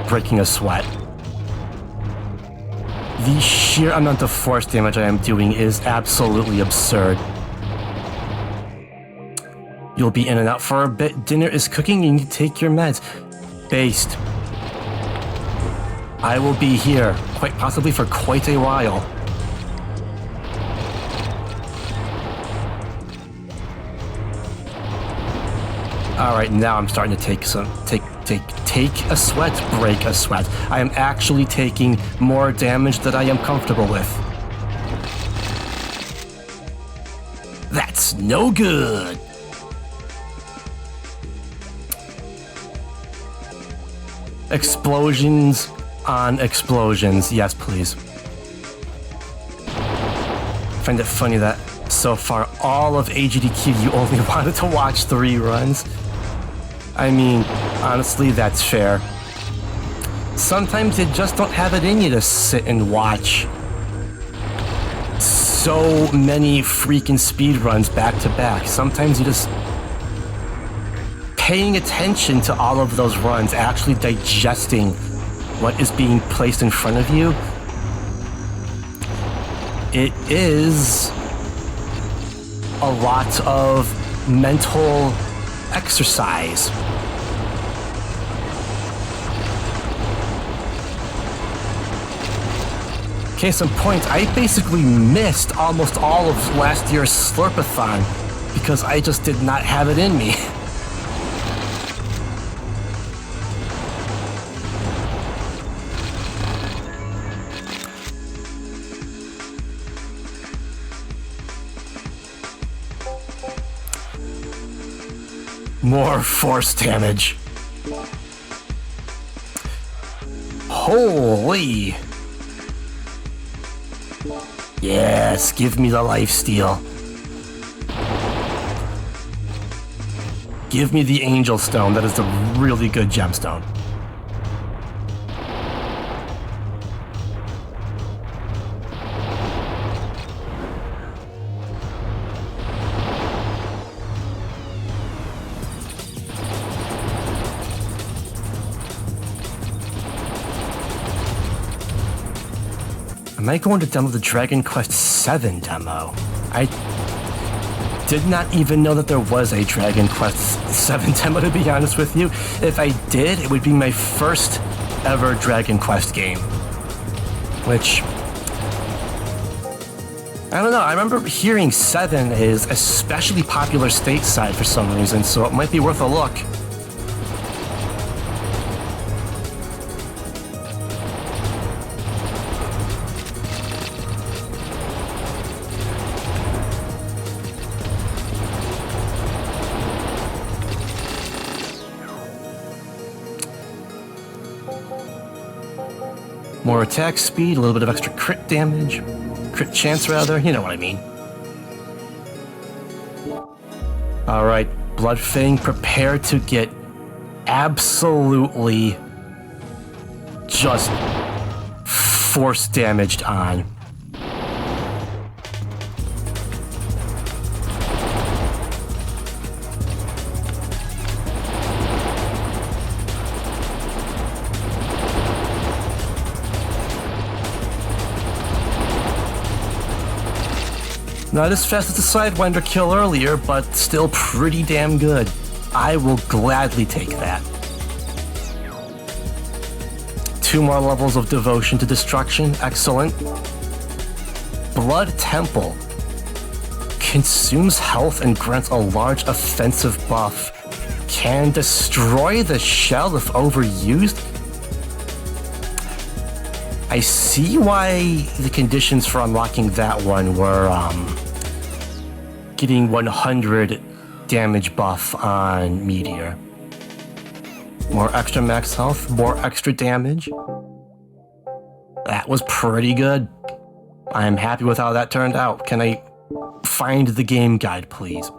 breaking a sweat. The sheer amount of force damage I am doing is absolutely absurd. You'll be in and out for a bit. Dinner is cooking, you need to take your meds. Based. I will be here, quite possibly for quite a while. All right, now I'm starting to take a sweat, break a sweat. I am actually taking more damage than I am comfortable with. That's no good. Explosions on explosions. Yes, please. I find it funny that so far all of AGDQ you only wanted to watch 3 runs. I mean, honestly, that's fair. Sometimes you just don't have it in you to sit and watch so many freaking speedruns back to back. Sometimes you just paying attention to all of those runs, actually digesting what is being placed in front of you. It is a lot of mental exercise. Case in point, I basically missed almost all of last year's Slurpathon because I just did not have it in me. More force damage. Holy. Yes, give me the lifesteal. Give me the Angel Stone. That is a really good gemstone. Am I going to demo the Dragon Quest VII demo? I did not even know that there was a Dragon Quest VII demo, to be honest with you. If I did, it would be my first ever Dragon Quest game. Which, I don't know, I remember hearing 7 is especially popular stateside for some reason, so it might be worth a look. More attack speed, a little bit of extra crit damage. Crit chance, rather. You know what I mean. Alright, Bloodfang, prepare to get absolutely just force damaged on. Not as fast as the Sidewinder kill earlier, but still pretty damn good. I will gladly take that. 2 more levels of devotion to destruction. Excellent. Blood Temple. Consumes health and grants a large offensive buff. Can destroy the shell if overused. I see why the conditions for unlocking that one were getting 100 damage buff on Meteor. More extra max health, more extra damage. That was pretty good. I am happy with how that turned out. Can I find the game guide, please?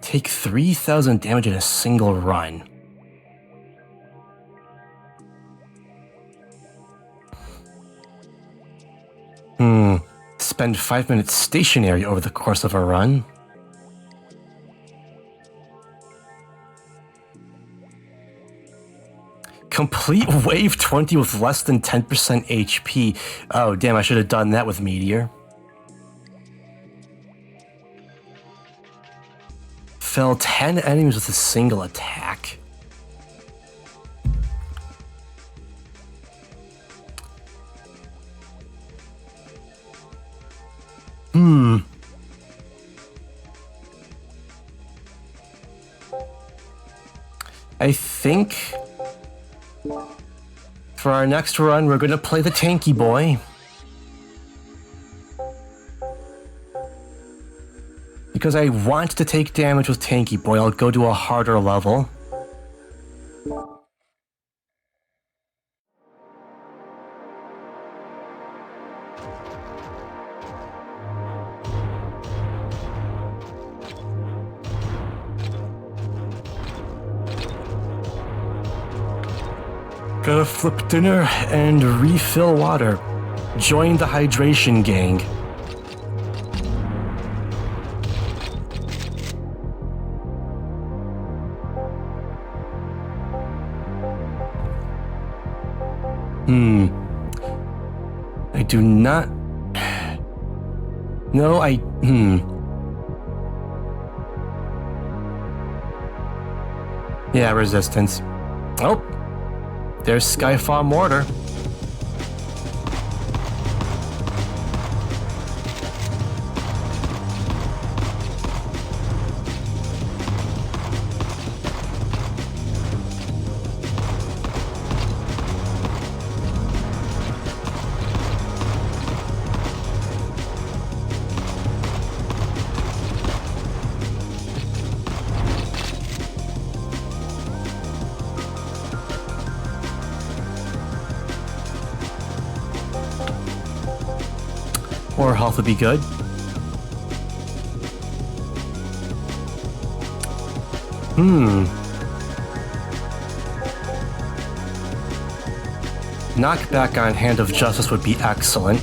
Take 3,000 damage in a single run. Spend 5 minutes stationary over the course of a run. Complete wave 20 with less than 10% HP. Oh, damn, I should have done that with Meteor. Fell 10 enemies with a single attack. I think for our next run, we're gonna play the tanky boy. Because I want to take damage with tanky boy, I'll go to a harder level. Gotta flip dinner and refill water. Join the hydration gang. I do not... No, Yeah, resistance. Oh! There's Skyfall Mortar. More health would be good. Knockback on Hand of Justice would be excellent.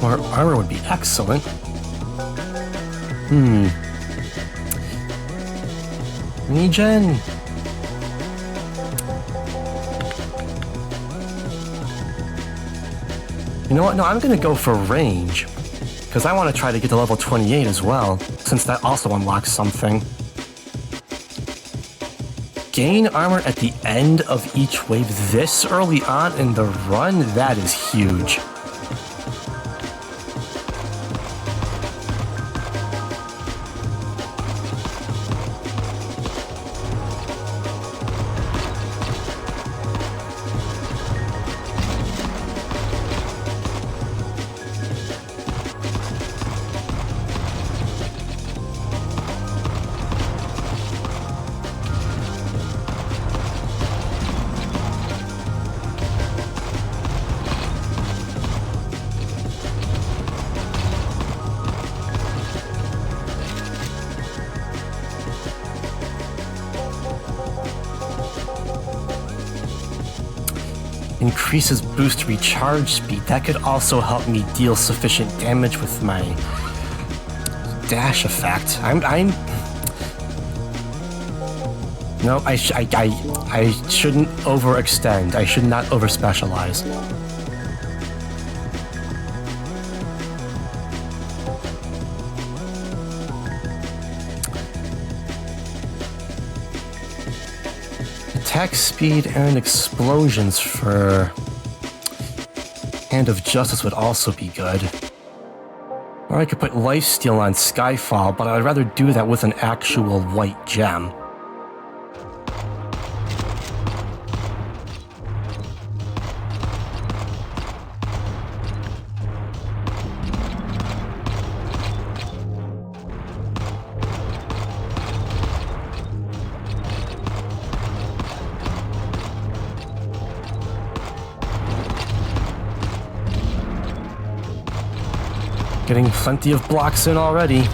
More armor would be excellent. Regen. You know what? No, I'm gonna go for range. Because I want to try to get to level 28 as well, since that also unlocks something. Gain armor at the end of each wave this early on in the run? That is huge. Increases boost recharge speed. That could also help me deal sufficient damage with my dash effect. No, I shouldn't overextend. I should not overspecialize. Attack speed and explosions for Hand of Justice would also be good. Or I could put Lifesteal on Skyfall, but I'd rather do that with an actual white gem. Getting plenty of blocks in already.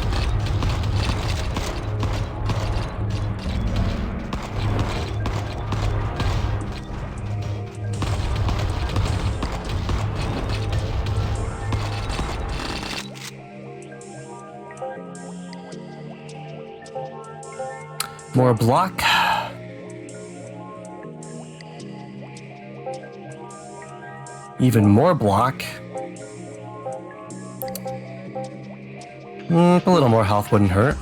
More block. Even more block. A little more health wouldn't hurt.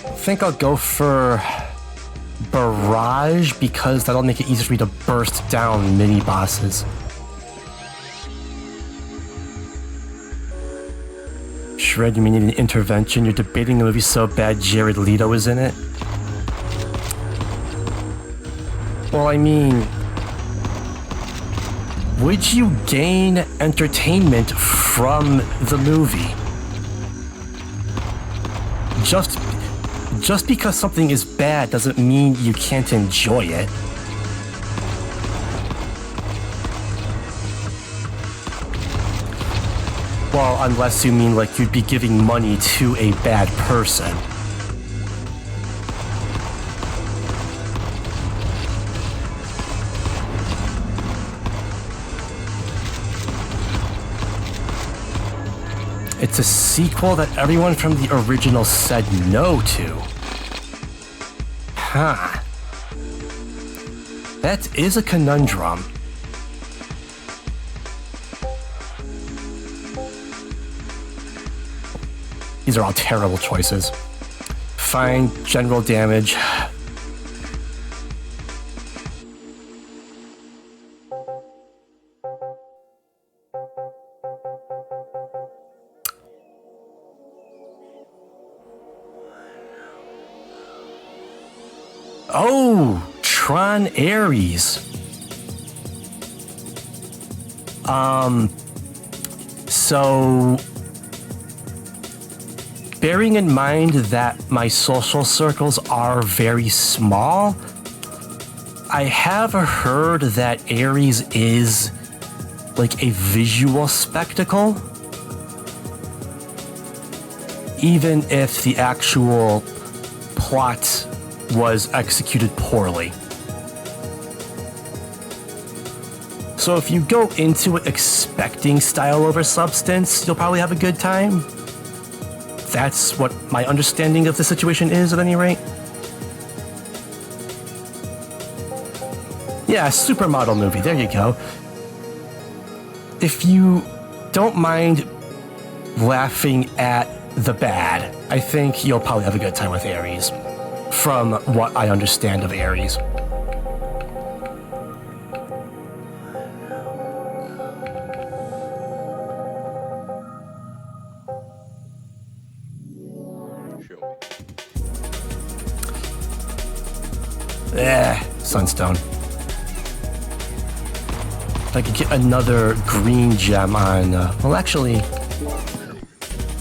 I think I'll go for Barrage because that'll make it easier for me to burst down mini bosses. Shred, you mean you need an intervention? You're debating the movie so bad Jared Leto is in it? Well, I mean, would you gain entertainment from the movie? Just because something is bad doesn't mean you can't enjoy it. Well, unless you mean like you'd be giving money to a bad person. It's a sequel that everyone from the original said no to. Huh. That is a conundrum. These are all terrible choices. Fine, general damage. Oh, Tron Ares. So bearing in mind that my social circles are very small, I have heard that Ares is like a visual spectacle, even if the actual plot was executed poorly. So if you go into it expecting style over substance, you'll probably have a good time. That's what my understanding of the situation is, at any rate. Yeah, supermodel movie, there you go. If you don't mind laughing at the bad, I think you'll probably have a good time with Ares, from what I understand of Ares. Sunstone. If I could get another green gem on... well, actually,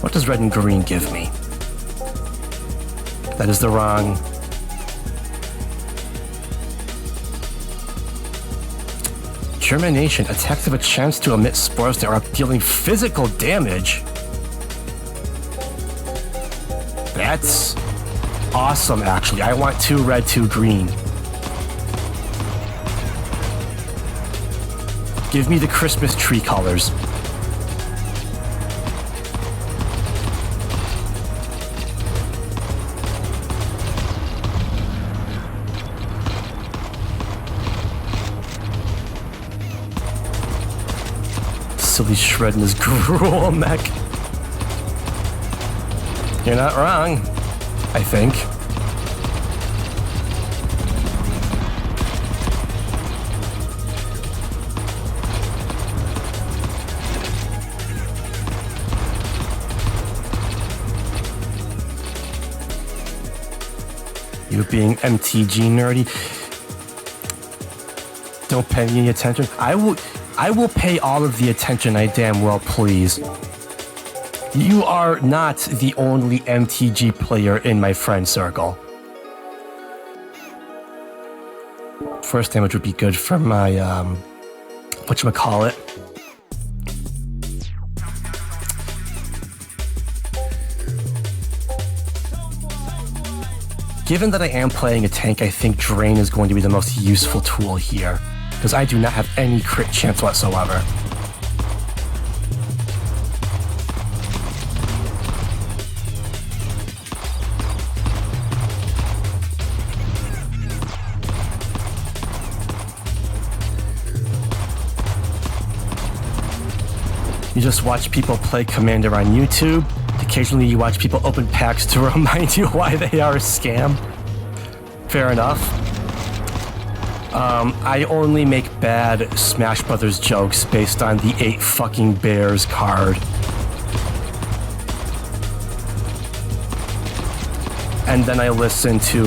what does red and green give me? That is the wrong... Germination. Attacks have a chance to emit spores that are dealing physical damage. That's awesome, actually. I want 2 red, 2 green. Give me the Christmas tree colors. Silly shredding his gruel mech. You're not wrong, I think. You being MTG nerdy. Don't pay any attention. I will pay all of the attention I damn well please. You are not the only MTG player in my friend circle. First damage would be good for my, whatchamacallit. Given that I am playing a tank, I think Drain is going to be the most useful tool here, because I do not have any crit chance whatsoever. You just watch people play Commander on YouTube. Occasionally you watch people open packs to remind you why they are a scam. Fair enough. I only make bad Smash Brothers jokes based on the 8 fucking bears card. And then I listen to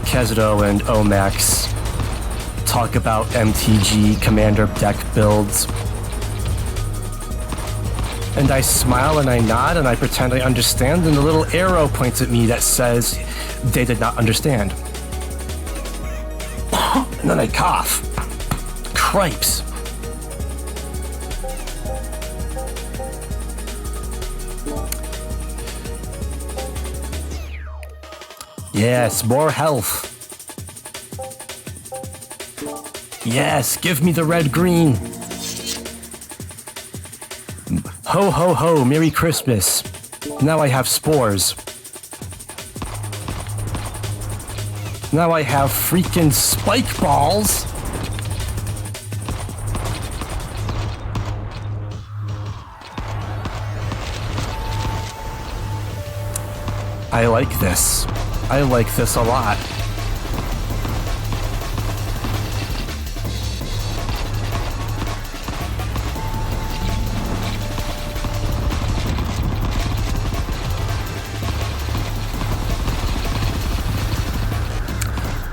Kezudo and Omax talk about MTG Commander deck builds. And I smile and I nod and I pretend I understand, and the little arrow points at me that says they did not understand. And then I cough. Cripes. Yes, more health. Yes, give me the red-green. Ho, ho, ho, Merry Christmas. Now I have spores. Now I have freaking spike balls. I like this. I like this a lot.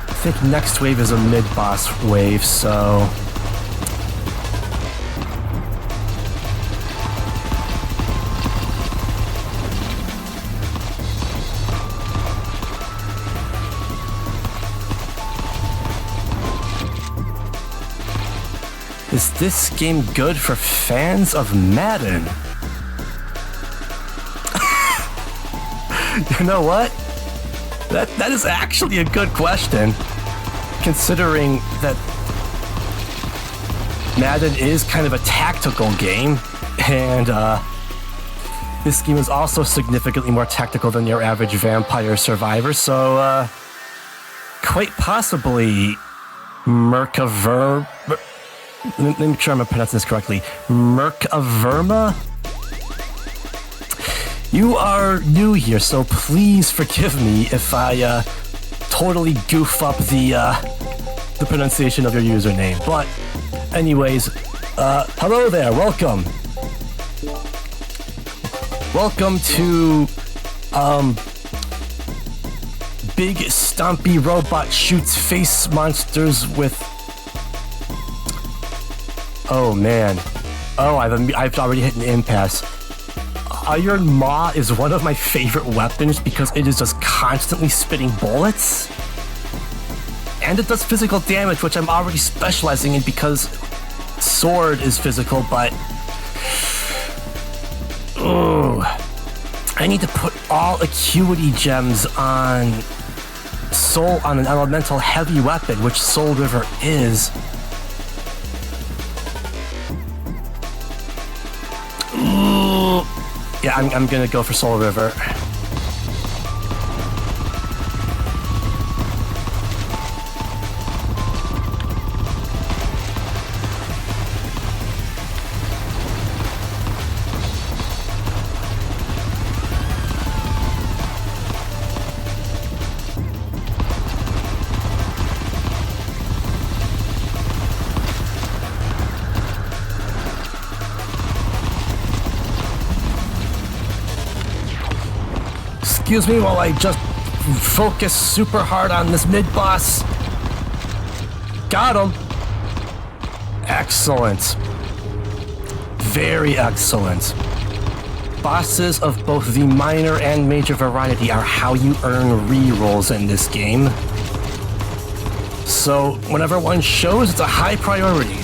I think next wave is a mid-boss wave, so... Is this game good for fans of Madden? You know what? That is actually a good question, considering that Madden is kind of a tactical game, and this game is also significantly more tactical than your average Vampire Survivor, so quite possibly Mercaverma. Let me make sure I'm pronouncing this correctly. Mercaverma? You are new here, so please forgive me if I totally goof up the pronunciation of your username. But anyways, hello there, welcome. Welcome to Big Stompy Robot Shoots Face Monsters with... Oh man. Oh, I've already hit an impasse. Iron Maw is one of my favorite weapons because it is just constantly spitting bullets. And it does physical damage, which I'm already specializing in because sword is physical, but... Ooh. I need to put all Acuity gems on an elemental heavy weapon, which Soul River is. Ooh. Yeah, I'm gonna go for Soul River. Excuse me while I just focus super hard on this mid-boss. Got him. Excellent. Very excellent. Bosses of both the minor and major variety are how you earn rerolls in this game. So whenever one shows, it's a high priority.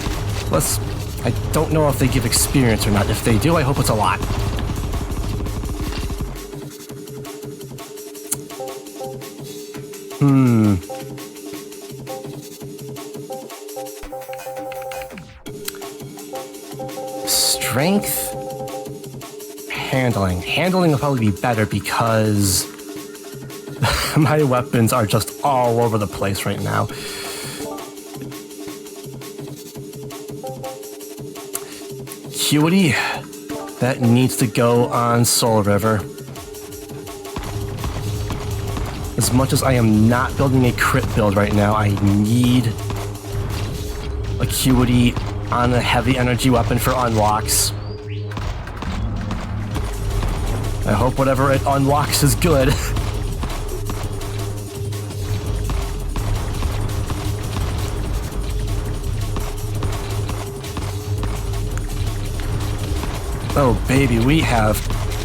I don't know if they give experience or not. If they do, I hope it's a lot. Strength? Handling. Handling will probably be better because my weapons are just all over the place right now. Acuity? That needs to go on Soul River. As much as I am not building a crit build right now, I need Acuity on a heavy energy weapon for unlocks. I hope whatever it unlocks is good. Oh baby, we have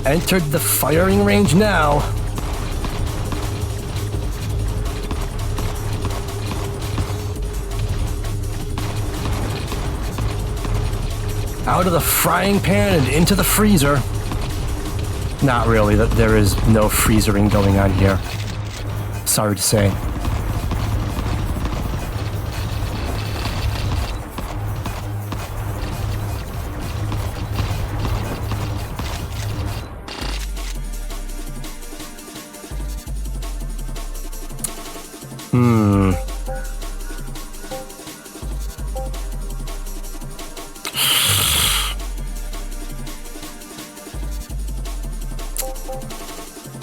entered the firing range now. Out of the frying pan and into the freezer. Not really, there is no freezering going on here. Sorry to say.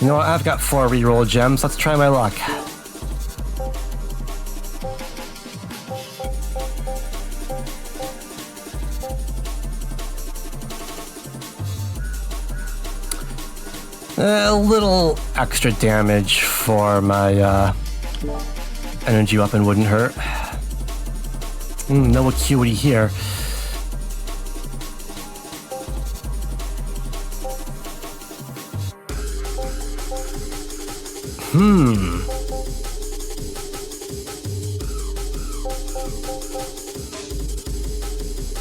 You know what? I've got 4 reroll gems. Let's try my luck. A little extra damage for my energy weapon wouldn't hurt. No Acuity here.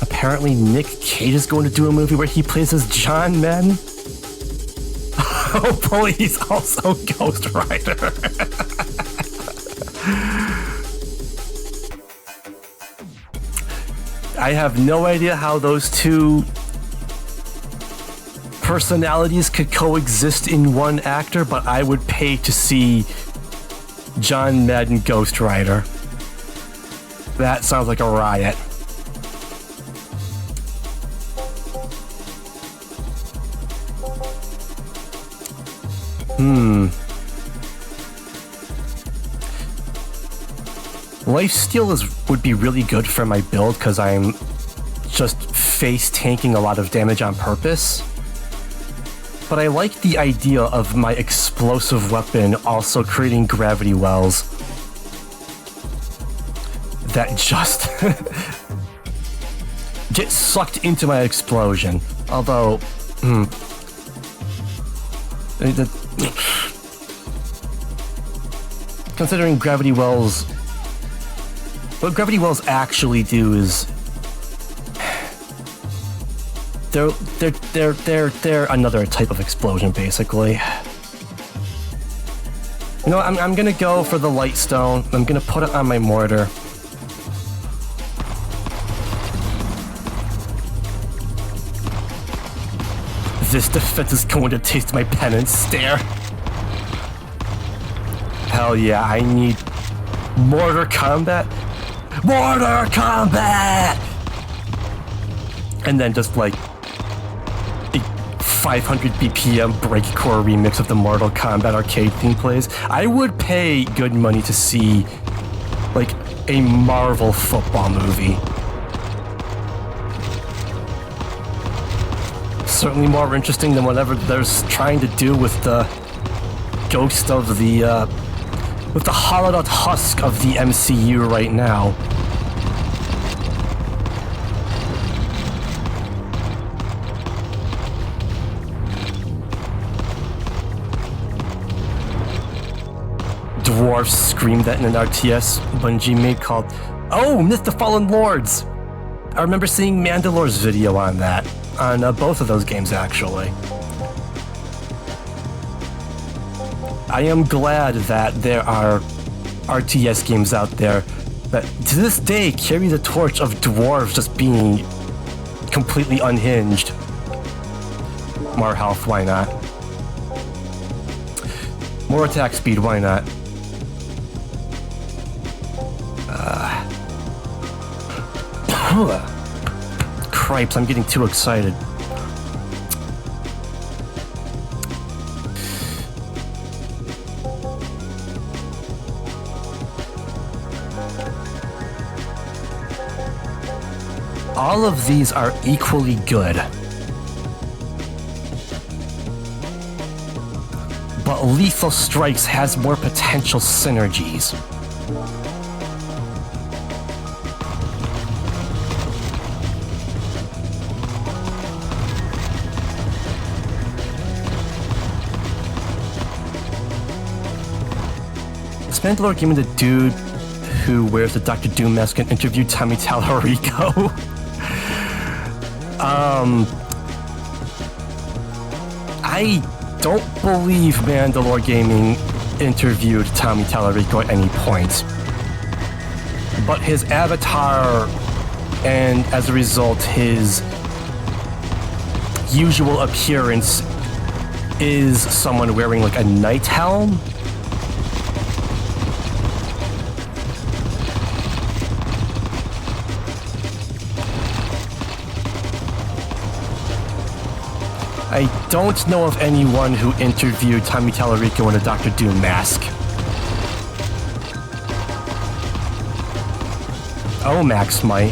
Apparently Nick Cage is going to do a movie where he plays as John Madden. Oh boy, he's also Ghost Rider. I have no idea how those two personalities could coexist in one actor, but I would pay to see John Madden Ghost Rider. That sounds like a riot. Lifesteal would be really good for my build because I'm just face tanking a lot of damage on purpose. But I like the idea of my explosive weapon also creating gravity wells that just get sucked into my explosion. Although, considering gravity wells, what gravity wells actually do is they're another type of explosion, basically. You know, I'm gonna go for the light stone. I'm gonna put it on my mortar. This defense is going to taste my penance stare. Hell yeah, I need mortar combat. Mortar combat! And then just like a 500 BPM breakcore remix of the Mortal Kombat arcade theme plays. I would pay good money to see like a Marvel football movie. Certainly more interesting than whatever they're trying to do with the ghost of the with the hollowed out husk of the MCU right now. Dwarves screamed that in an RTS Bungie made called Oh, Myth the Fallen Lords! I remember seeing Mandalore's video on that. On both of those games, actually. I am glad that there are RTS games out there that to this day carry the torch of dwarves just being completely unhinged. More health, why not? More attack speed, why not? Cripes, I'm getting too excited. All of these are equally good. But Lethal Strikes has more potential synergies. Mandalore Gaming, the dude who wears the Dr. Doom mask and interviewed Tommy Tallarico. I don't believe Mandalore Gaming interviewed Tommy Tallarico at any point. But his avatar, and as a result, his usual appearance is someone wearing like a knight helm. I don't know of anyone who interviewed Tommy Tallarico in a Dr. Doom mask. Omax might.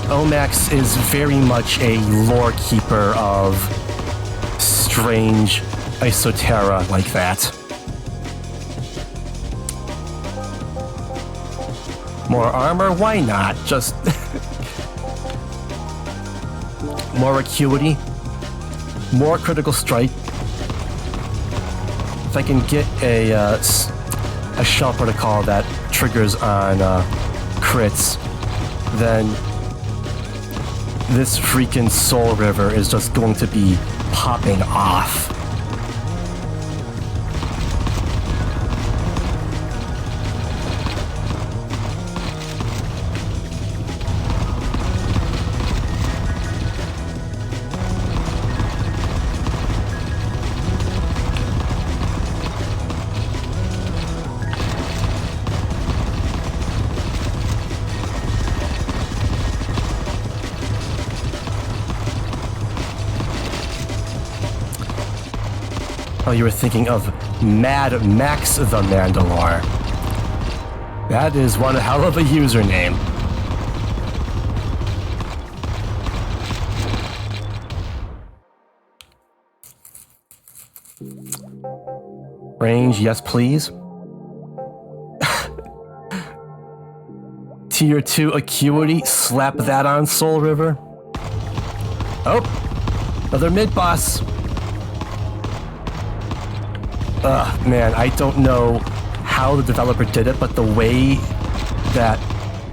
Omax is very much a lore keeper of strange Isotera like that. More armor? Why not? Just... more acuity, more critical strike. If I can get a shell protocol that triggers on crits, then this freaking Soul River is just going to be popping off. Oh, you were thinking of Mad Max the Mandalore. That is one hell of a username. Range, yes please. Tier 2 acuity, slap that on Soul River. Oh, another mid-boss. Man, I don't know how the developer did it, but the way that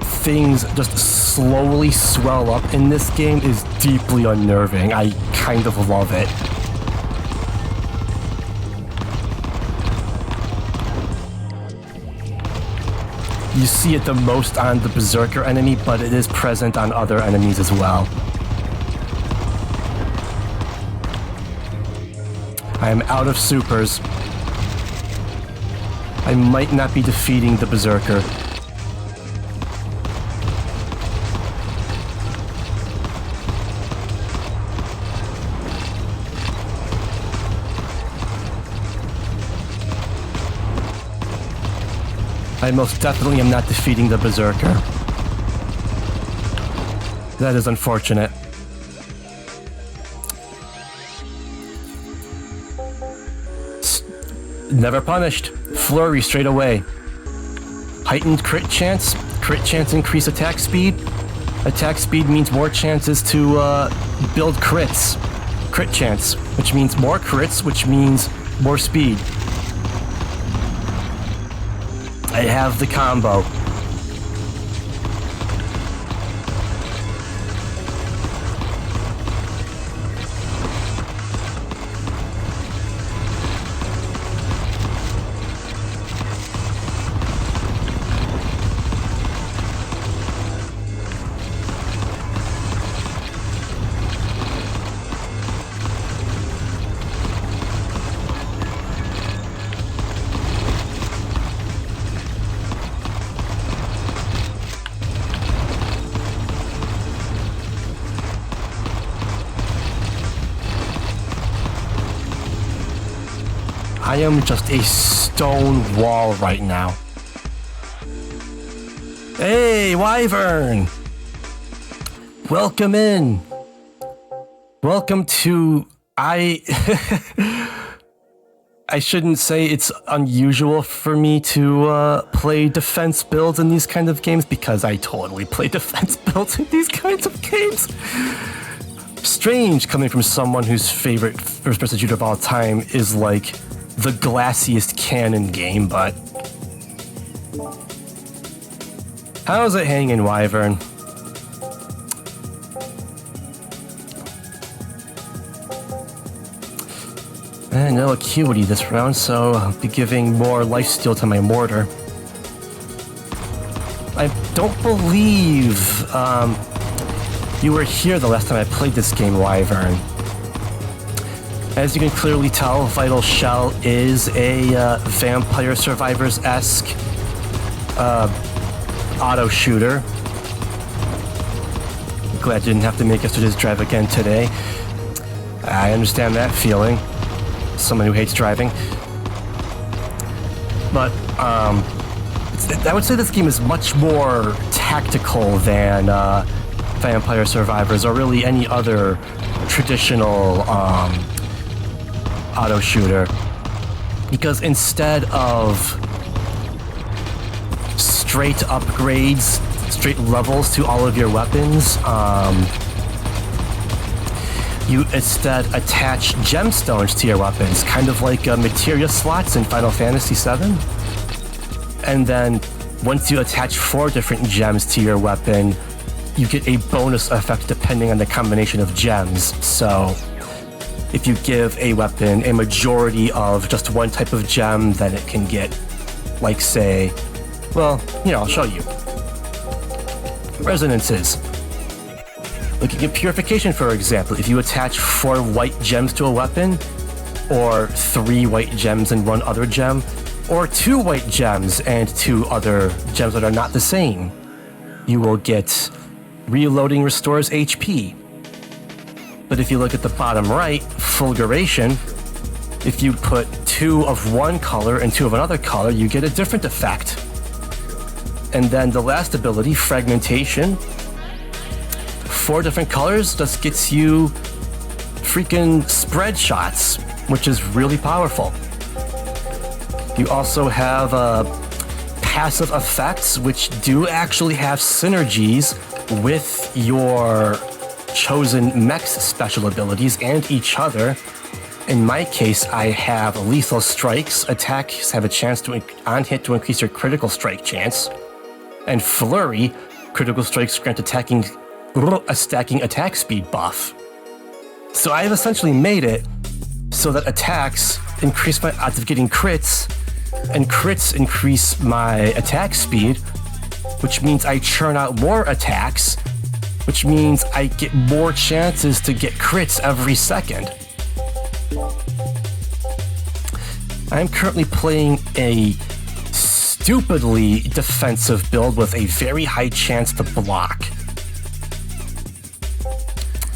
things just slowly swell up in this game is deeply unnerving. I kind of love it. You see it the most on the Berserker enemy, but it is present on other enemies as well. I am out of supers. I might not be defeating the Berserker. I most definitely am not defeating the Berserker. That is unfortunate. Never punished. Flurry straight away. Heightened crit chance. Crit chance increase attack speed. Attack speed means more chances to build crits. Crit chance, which means more crits, which means more speed. I have the combo. I am just a stone wall right now. Hey, Wyvern! Welcome in. Welcome to... I shouldn't say it's unusual for me to play defense builds in these kind of games, because I totally play defense builds in these kinds of games. Strange coming from someone whose favorite first-person shooter of all time is like the glassiest cannon game, but... How's it hanging, Wyvern? No acuity this round, so I'll be giving more lifesteal to my mortar. I don't believe you were here the last time I played this game, Wyvern. As you can clearly tell, Vital Shell is a Vampire Survivors-esque auto shooter. Glad you didn't have to make us do this drive again today. I understand that feeling. Someone who hates driving. But I would say this game is much more tactical than Vampire Survivors or really any other traditional auto shooter, because instead of straight upgrades, straight levels to all of your weapons, you instead attach gemstones to your weapons, kind of like materia slots in Final Fantasy VII. And then once you attach 4 different gems to your weapon, you get a bonus effect depending on the combination of gems. So if you give a weapon a majority of just one type of gem, then it can get, like, say, well, I'll show you. Resonances. Looking at purification, for example, if you attach 4 white gems to a weapon, or 3 white gems and 1 other gem, or 2 white gems and 2 other gems that are not the same, you will get reloading restores HP. But if you look at the bottom right, fulguration, if you put 2 of one color and 2 of another color, you get a different effect. And then the last ability, fragmentation, 4 different colors just gets you freaking spread shots, which is really powerful. You also have passive effects, which do actually have synergies with your chosen mech's special abilities and each other. In my case, I have lethal strikes. Attacks have a chance to on hit to increase your critical strike chance. And flurry critical strikes grant a stacking attack speed buff. So I have essentially made it so that attacks increase my odds of getting crits, and crits increase my attack speed, which means I churn out more attacks, which means I get more chances to get crits every second. I'm currently playing a stupidly defensive build with a very high chance to block.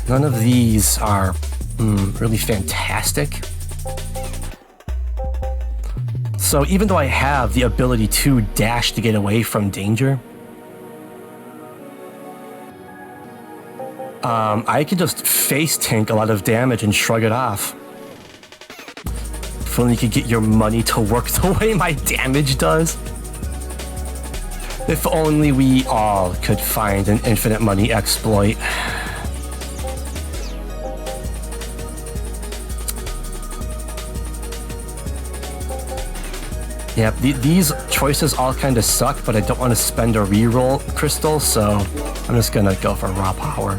None of these are really fantastic. So even though I have the ability to dash to get away from danger, I can just face tank a lot of damage and shrug it off. If only you could get your money to work the way my damage does. If only we all could find an infinite money exploit. Yep, these choices all kind of suck, but I don't want to spend a reroll crystal, so I'm just gonna go for raw power.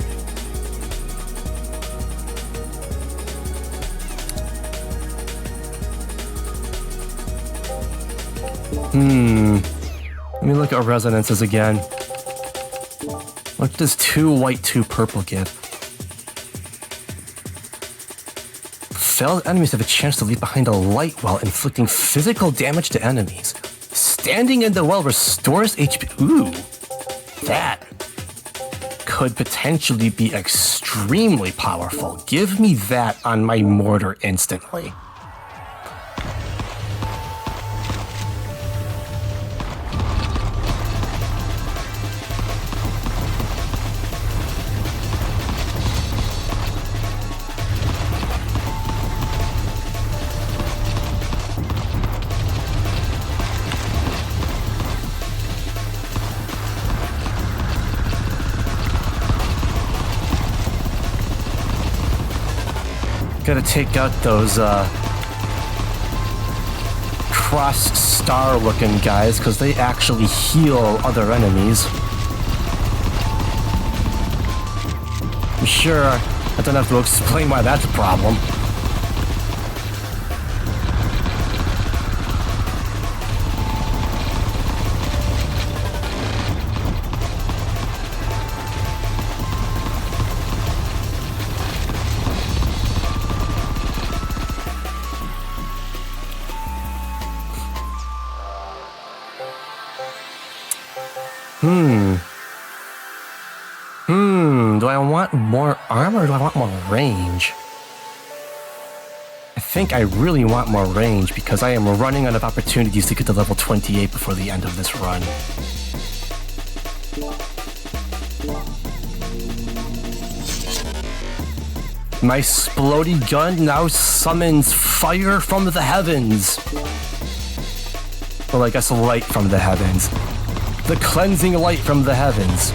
Let me look at resonances again. What does 2 white, 2 purple give? Felled enemies have a chance to leave behind a light well, inflicting physical damage to enemies. Standing in the well restores HP. Ooh, that could potentially be extremely powerful. Give me that on my mortar instantly. Gotta take out those cross-star looking guys, because they actually heal other enemies. I'm sure I don't have to explain why that's a problem. Do I want more armor or do I want more range? I think I really want more range because I am running out of opportunities to get to level 28 before the end of this run. My Splody gun now summons fire from the heavens. Well, I guess light from the heavens. The cleansing light from the heavens.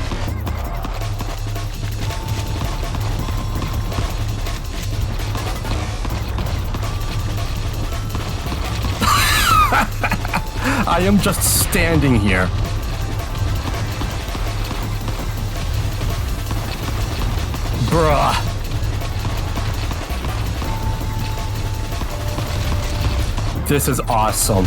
I am just standing here. Bruh. This is awesome.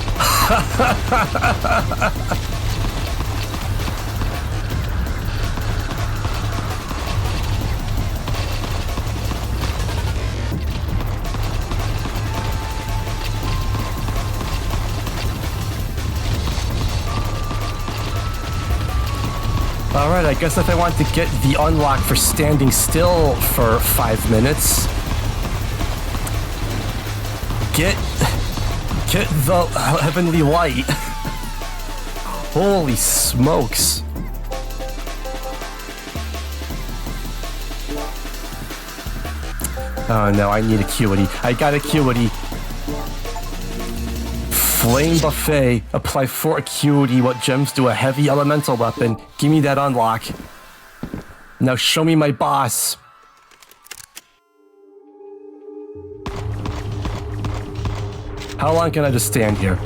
Alright, I guess if I want to get the unlock for standing still for 5 minutes, get the heavenly light. Holy smokes. Oh no, I need acuity. I got acuity. Flame Buffet. Apply 4 acuity. What gems do a heavy elemental weapon? Give me that unlock. Now show me my boss. How long can I just stand here?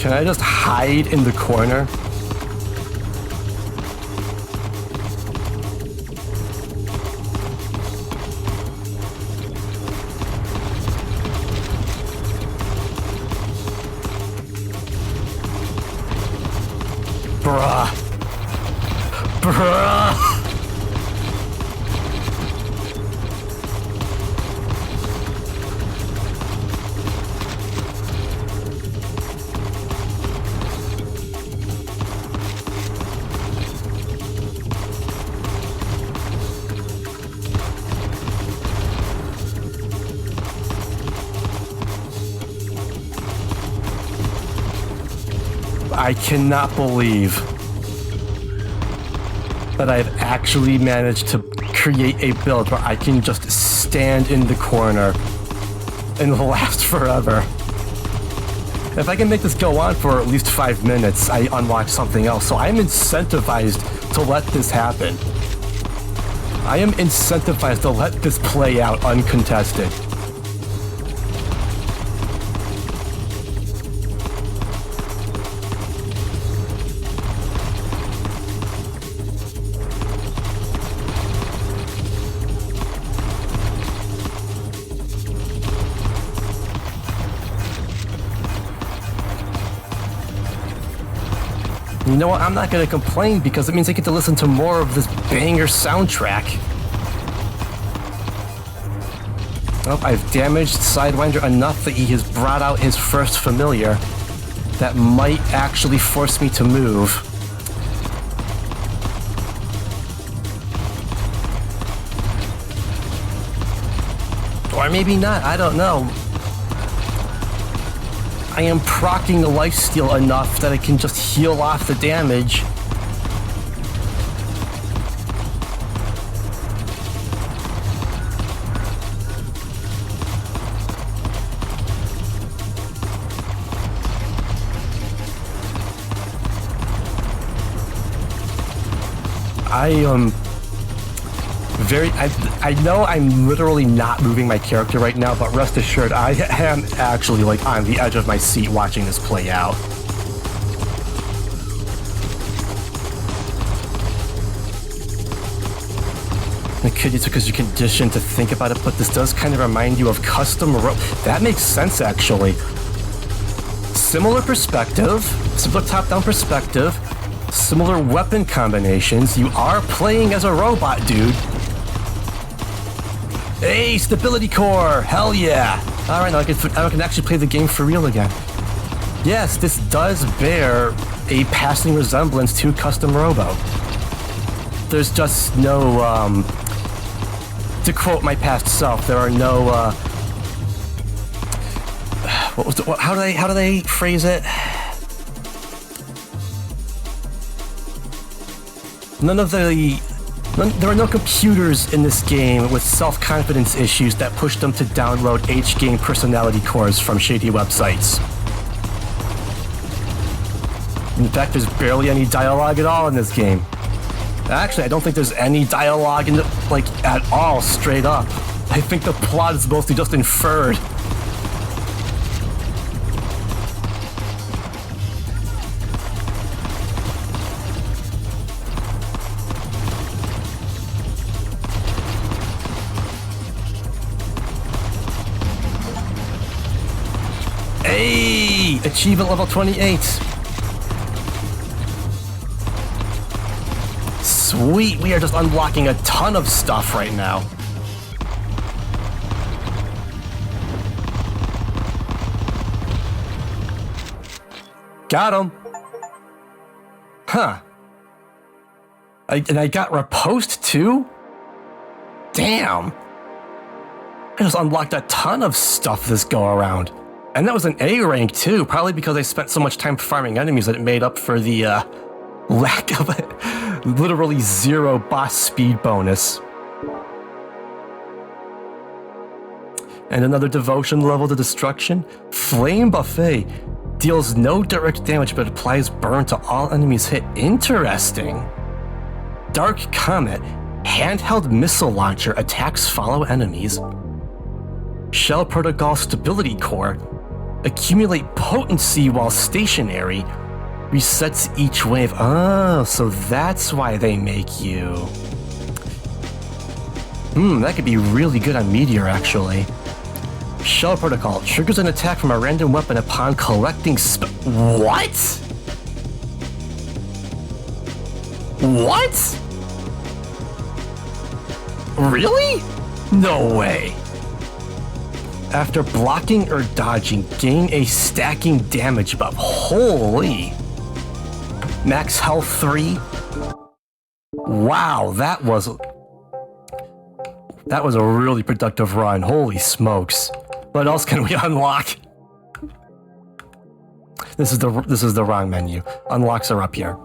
Can I just hide in the corner? Bruh. Bruh. I cannot believe that I've actually managed to create a build where I can just stand in the corner and last forever. If I can make this go on for at least 5 minutes, I unlock something else. So I'm incentivized to let this happen. I am incentivized to let this play out uncontested. You know what? I'm not going to complain because it means I get to listen to more of this banger soundtrack. Oh, I've damaged Sidewinder enough that he has brought out his first familiar that might actually force me to move. Or maybe not, I don't know. I am proccing the lifesteal enough that I can just heal off the damage. I know I'm literally not moving my character right now, but rest assured, I am actually like on the edge of my seat watching this play out. It could be because you're conditioned to think about it, but this does kind of remind you of custom that makes sense, actually. Similar perspective, similar top-down perspective, similar weapon combinations. You are playing as a robot, dude. Hey, stability core! Hell yeah! Alright, now I can actually play the game for real again. Yes, this does bear a passing resemblance to Custom Robo. There's just no, to quote my past self, there are no, how do they phrase it? There are no computers in this game with self-confidence issues that push them to download H-game personality cores from shady websites. In fact, there's barely any dialogue at all in this game. Actually, I don't think there's any dialogue in at all, straight up. I think the plot is mostly just inferred. Hey! Achievement level 28. Sweet, we are just unlocking a ton of stuff right now. Got him. Huh. And I got riposte too? Damn. I just unlocked a ton of stuff this go around. And that was an A rank too, probably because I spent so much time farming enemies that it made up for the lack of a literally 0 boss speed bonus. And another devotion level to destruction. Flame Buffet deals no direct damage but applies burn to all enemies hit. Interesting. Dark Comet, handheld missile launcher, attacks follow enemies. Shell Protocol Stability Core, Accumulate potency while stationary. Resets each wave. Oh, so that's why they make you. That could be really good on Meteor, actually. Shell Protocol. Triggers an attack from a random weapon upon collecting What? What? Really? No way. After blocking or dodging, gain a stacking damage buff. Holy. Max health 3. Wow, that was a really productive run. Holy smokes. What else can we unlock? This is the wrong menu. Unlocks are up here.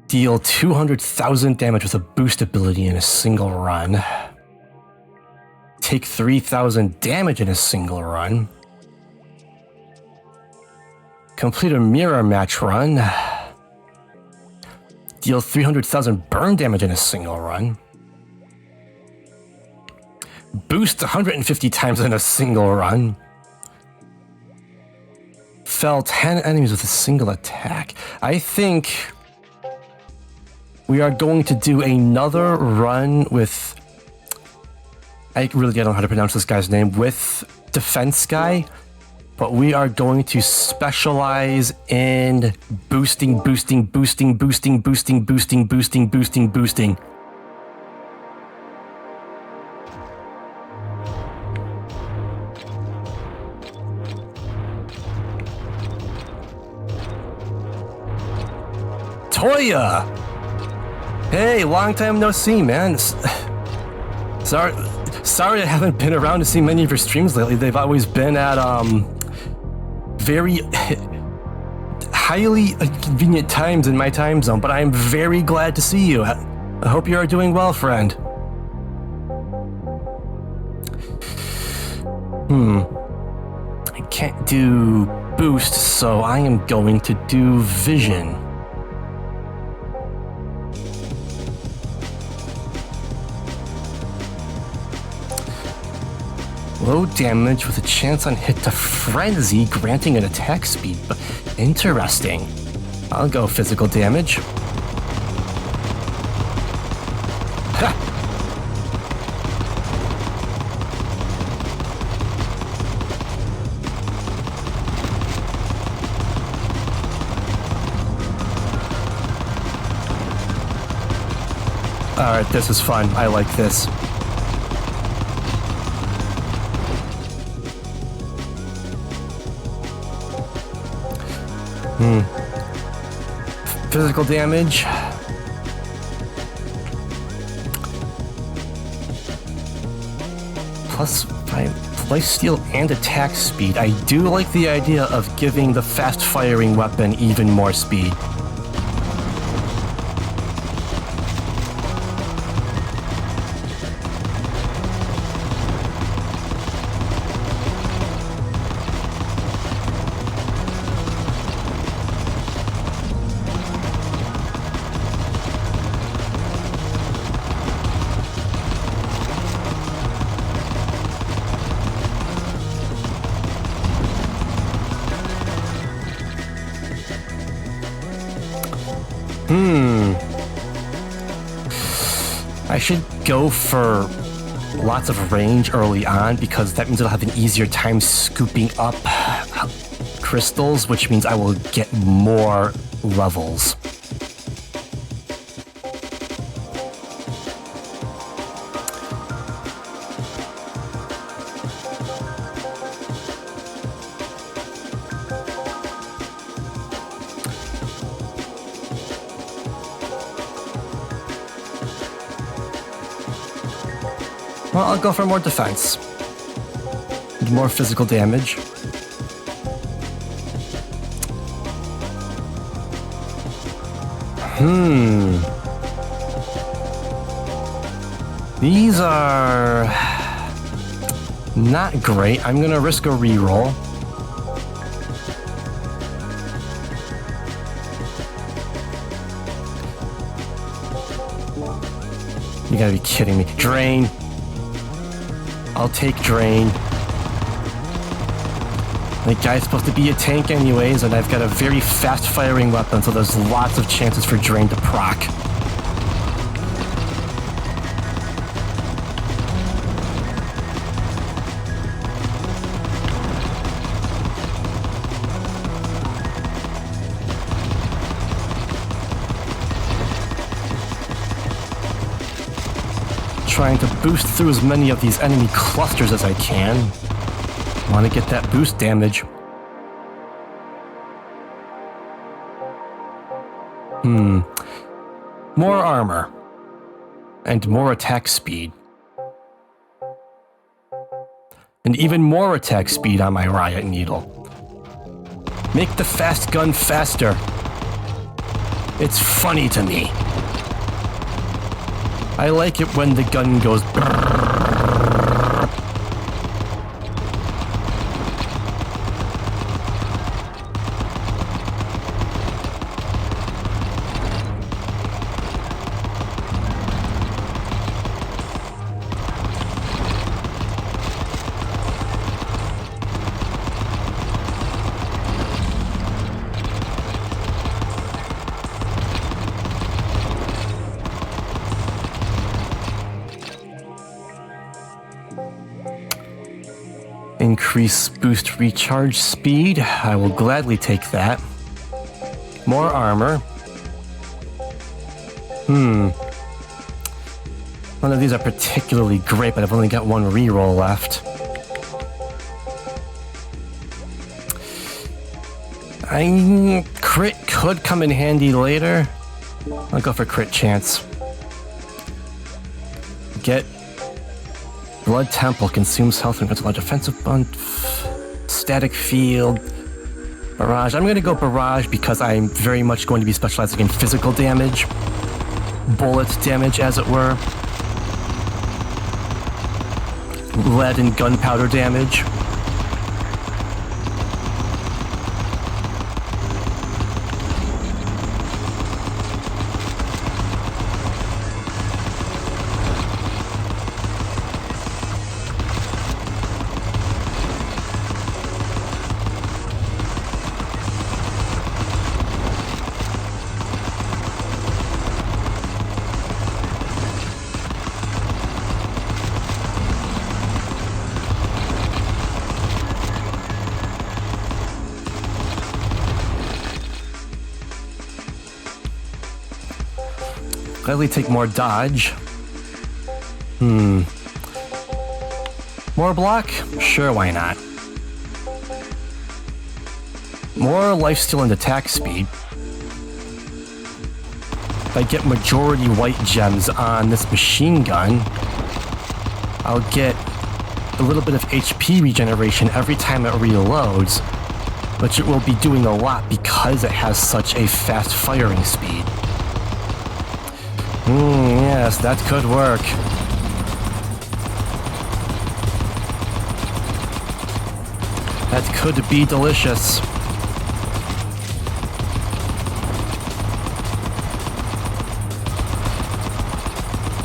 Deal 200,000 damage with a boost ability in a single run. Take 3,000 damage in a single run. Complete a mirror match run. Deal 300,000 burn damage in a single run. Boost 150 times in a single run. Fell 10 enemies with a single attack. I think we are going to do another run with... I really don't know how to pronounce this guy's name. With Defense Guy. But we are going to specialize in boosting. Toya! Hey, long time no see, man. Sorry I haven't been around to see many of your streams lately. They've always been at, very highly inconvenient times in my time zone, but I'm very glad to see you. I hope you are doing well, friend. I can't do boost, so I am going to do vision. Low damage with a chance on hit to frenzy, granting an attack speed. Interesting. I'll go physical damage. Ha! Alright, this is fun. I like this. Physical damage. Plus 5 lifesteal and attack speed. I do like the idea of giving the fast firing weapon even more speed. I should go for lots of range early on because that means I'll have an easier time scooping up crystals, which means I will get more levels. Well, I'll go for more defense. And more physical damage. These are not great. I'm gonna risk a reroll. You gotta be kidding me. Drain. I'll take Drain. The guy's supposed to be a tank anyways, and I've got a very fast-firing weapon, so there's lots of chances for Drain to proc. Trying to boost through as many of these enemy clusters as I can. Want to get that boost damage. More armor. And more attack speed. And even more attack speed on my Riot Needle. Make the fast gun faster. It's funny to me. I like it when the gun goes brrrr. Increase boost recharge speed. I will gladly take that. More armor. None of these are particularly great, but I've only got one reroll left. Crit could come in handy later. I'll go for crit chance. Get Blood Temple, consumes health and grants a large defensive buff. Static Field. Barrage. I'm going to go Barrage because I'm very much going to be specializing in physical damage. Bullet damage, as it were. Lead and gunpowder damage. Gladly take more dodge. More block? Sure, why not? More lifesteal and attack speed. If I get majority white gems on this machine gun, I'll get a little bit of HP regeneration every time it reloads, but it will be doing a lot because it has such a fast firing speed. Yes, that could work. That could be delicious.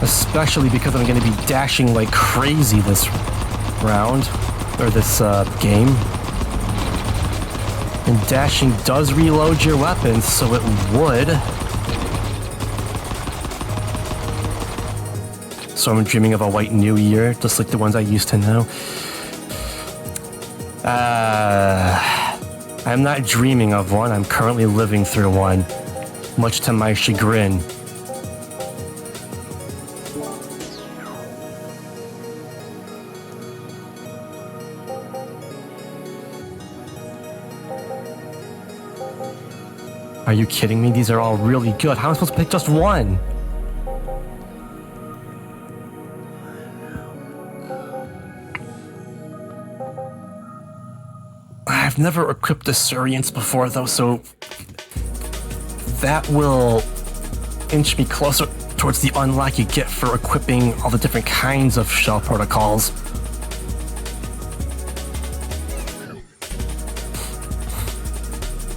Especially because I'm going to be dashing like crazy this round, or this game. And dashing does reload your weapons, so it would. So I'm dreaming of a white new year, just like the ones I used to know. I'm not dreaming of one, I'm currently living through one, much to my chagrin. Are you kidding me? These are all really good. How am I supposed to pick just one? I've never equipped the Surians before, though, so that will inch me closer towards the unlock you get for equipping all the different kinds of shell protocols.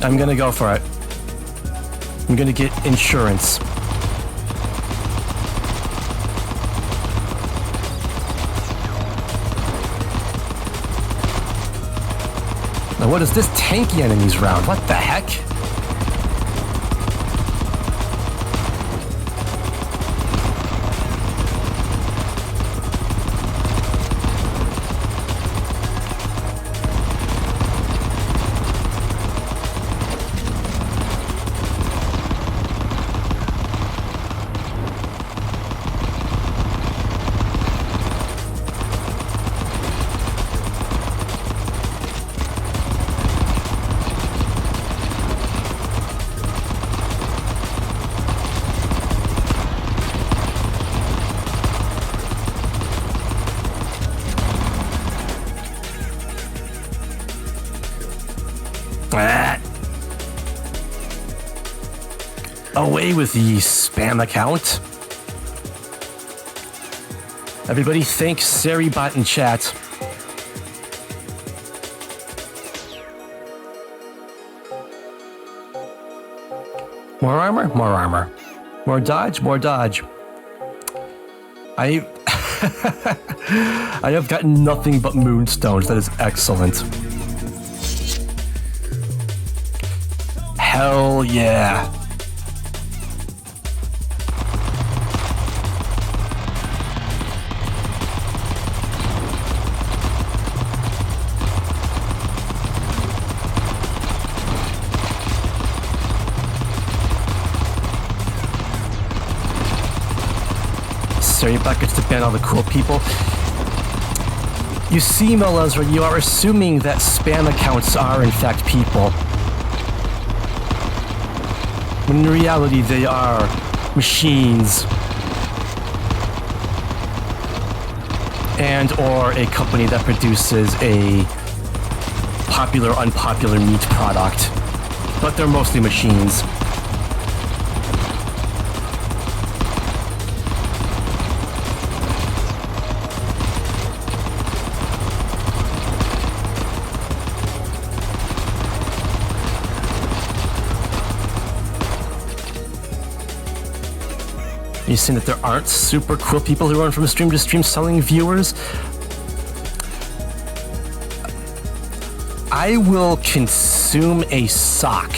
I'm gonna go for it. I'm gonna get insurance. Now what is this tanky enemies round? What the heck? Away with the spam account. Everybody thank Seribot in chat. More armor? More armor. More dodge? More dodge. I have gotten nothing but moonstones. That is excellent. Hell yeah. Sorry, buckets to ban all the cool people. You see, Melezra, you are assuming that spam accounts are in fact people. When in reality, they are machines. And or a company that produces a popular, unpopular meat product. But they're mostly machines. Are you saying that there aren't super cool people who run from stream to stream selling viewers? I will consume a sock,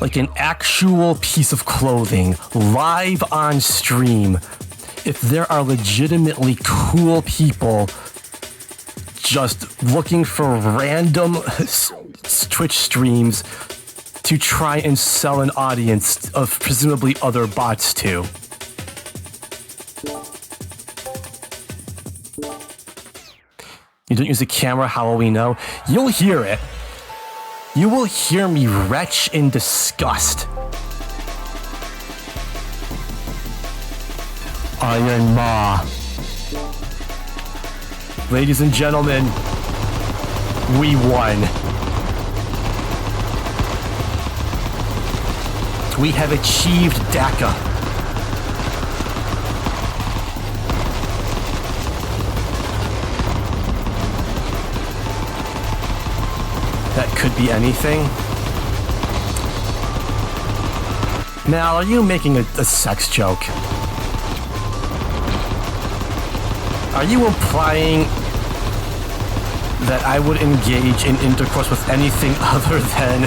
like an actual piece of clothing, live on stream, if there are legitimately cool people just looking for random Twitch streams to try and sell an audience of presumably other bots to. You don't use a camera, how will we know? You'll hear it. You will hear me retch in disgust. Iron Ma. Ladies and gentlemen, we won. We have achieved DACA. That could be anything. Mal, are you making a sex joke? Are you implying that I would engage in intercourse with anything other than...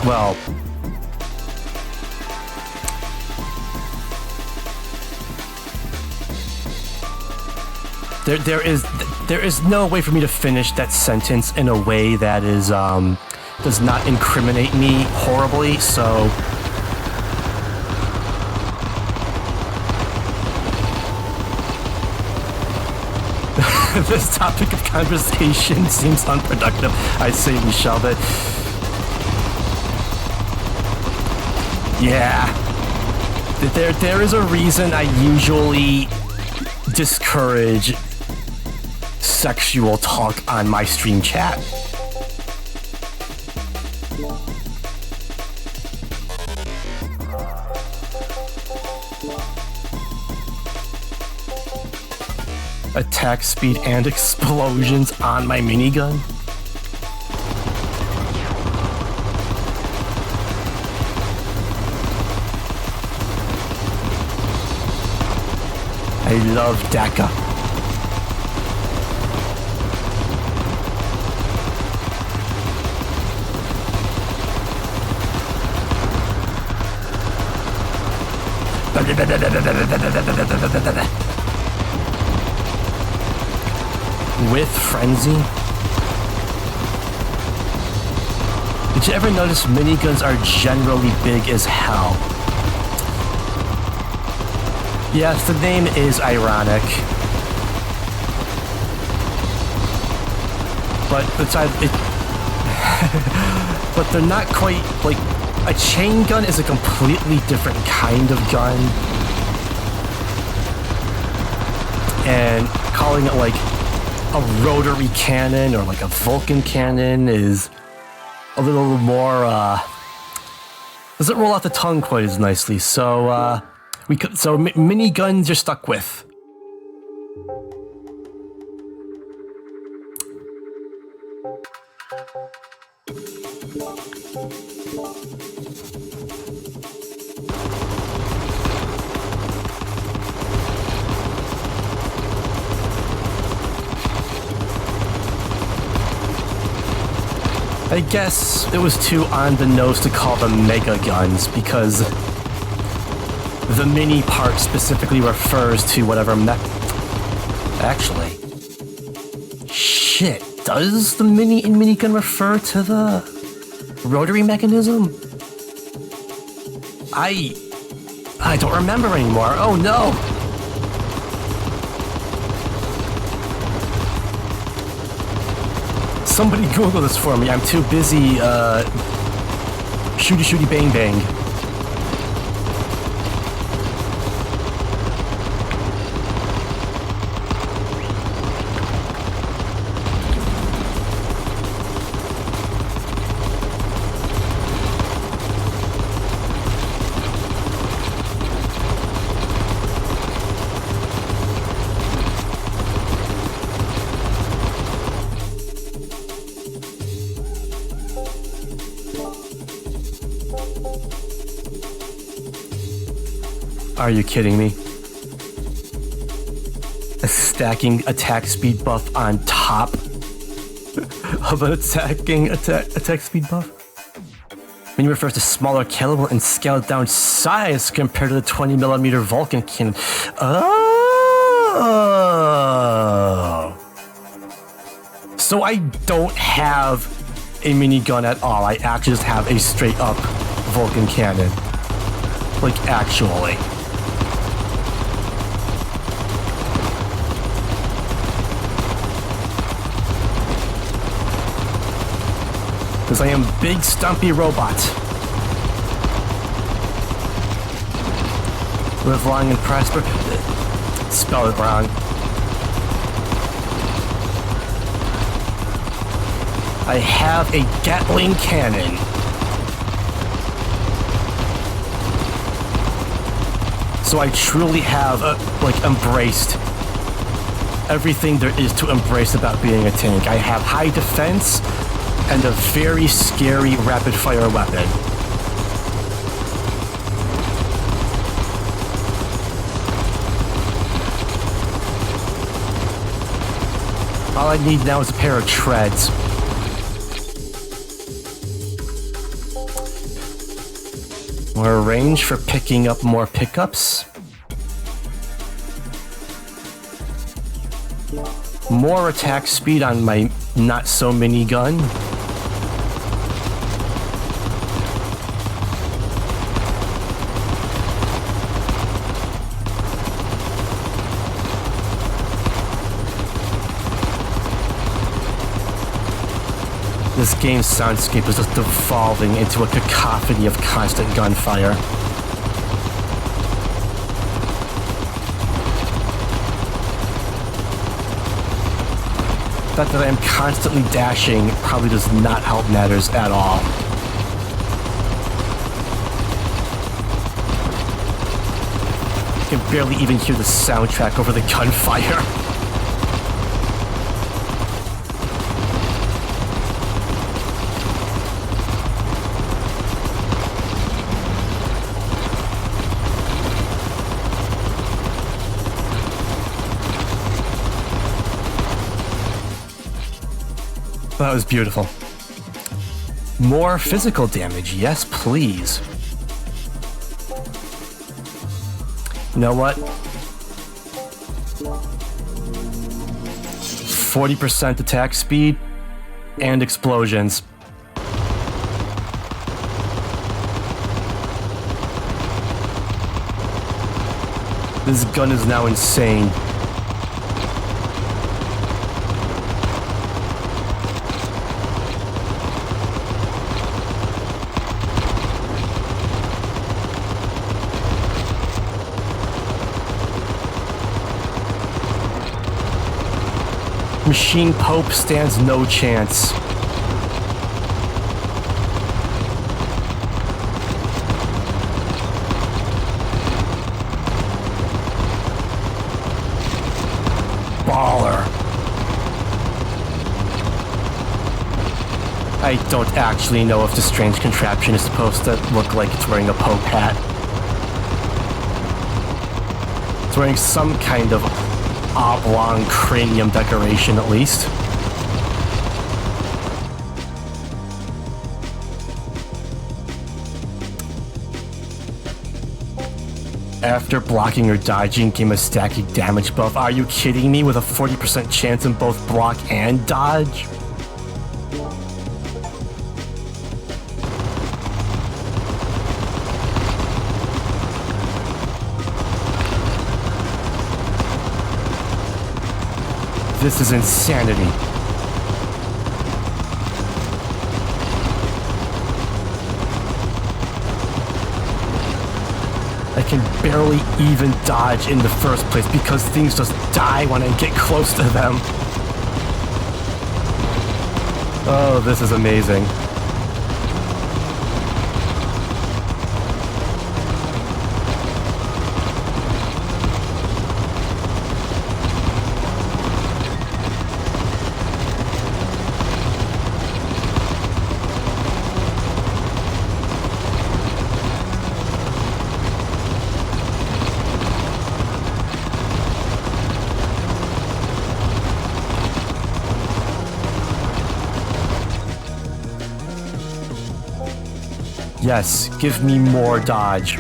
well... There is no way for me to finish that sentence in a way that is does not incriminate me horribly, so this topic of conversation seems unproductive. I say we shall, but yeah, there is a reason I usually discourage sexual talk on my stream chat. Attack speed and explosions on my minigun. I love DACA. With frenzy? Did you ever notice miniguns are generally big as hell? Yes, the name is ironic. But besides it, but they're not quite like a chain gun is a completely different kind of gun, and calling it like a rotary cannon or like a Vulcan cannon is a little more doesn't roll off the tongue quite as nicely. So miniguns you're stuck with. I guess it was too on the nose to call them mega guns because the mini part specifically refers to whatever Actually, shit, does the mini in minigun refer to the rotary mechanism? I don't remember anymore. Oh no! Somebody Google this for me. I'm too busy, shooty shooty bang bang. Are you kidding me? A stacking attack speed buff on top of an attack speed buff? Mini refers to smaller caliber and scaled down size compared to the 20mm Vulcan cannon. Oh! So I don't have a minigun at all. I actually just have a straight up Vulcan cannon. Like, actually. Because I am big stumpy robot. Live long and prosper. Spell it wrong. I have a Gatling cannon. So I truly have embraced everything there is to embrace about being a tank. I have high defense and a very scary rapid-fire weapon. All I need now is a pair of treads. More range for picking up more pickups. More attack speed on my not-so-mini gun. This game's soundscape is just devolving into a cacophony of constant gunfire. The fact that I am constantly dashing probably does not help matters at all. I can barely even hear the soundtrack over the gunfire. That was beautiful. More physical damage, yes please. You know what? 40% attack speed and explosions. This gun is now insane. Machine Pope stands no chance. Baller. I don't actually know if the strange contraption is supposed to look like it's wearing a Pope hat. It's wearing some kind of oblong cranium decoration, at least. After blocking or dodging, gain a stacking damage buff. Are you kidding me? With a 40% chance in both block and dodge? This is insanity. I can barely even dodge in the first place because things just die when I get close to them. Oh, this is amazing. Yes, give me more dodge.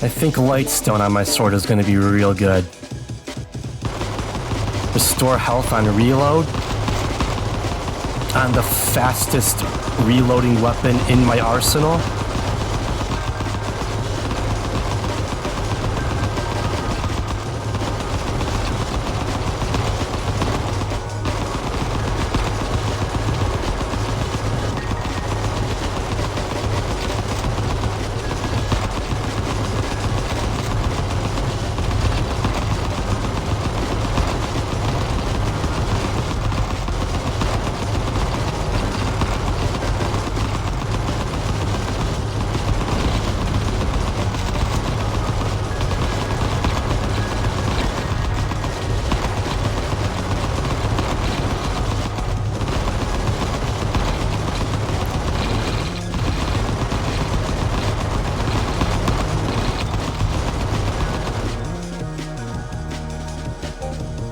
I think Lightstone on my sword is going to be real good. Restore health on reload. On the fastest reloading weapon in my arsenal.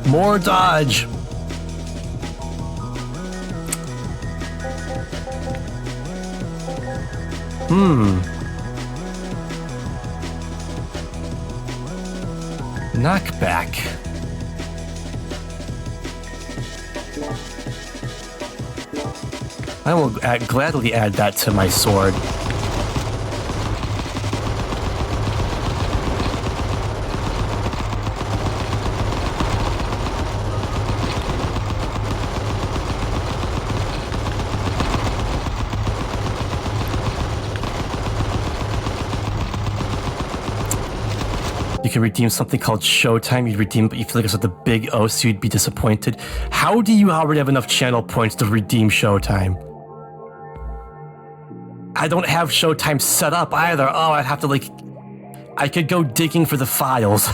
More dodge. Knockback. I will gladly add that to my sword. You can redeem something called Showtime. You redeem, but you feel like it's at the big O, so you'd be disappointed. How do you already have enough channel points to redeem Showtime? I don't have Showtime set up either. Oh, I'd have to like... I could go digging for the files.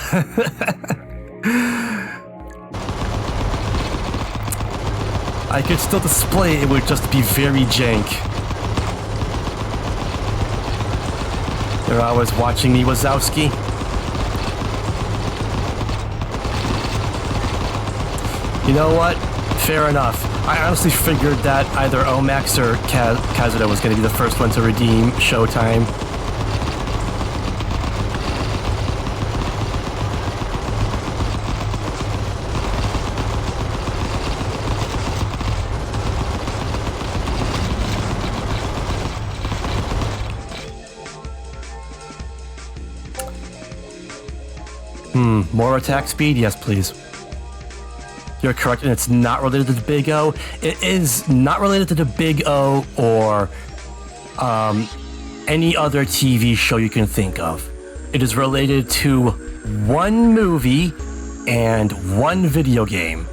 I could still display it, it would just be very jank. You're always watching me, Wazowski. You know what? Fair enough. I honestly figured that either Omax or Kazuto was going to be the first one to redeem Showtime. More attack speed? Yes, please. You're correct, and it's not related to the Big O. It is not related to the Big O or any other TV show you can think of. It is related to one movie and one video game.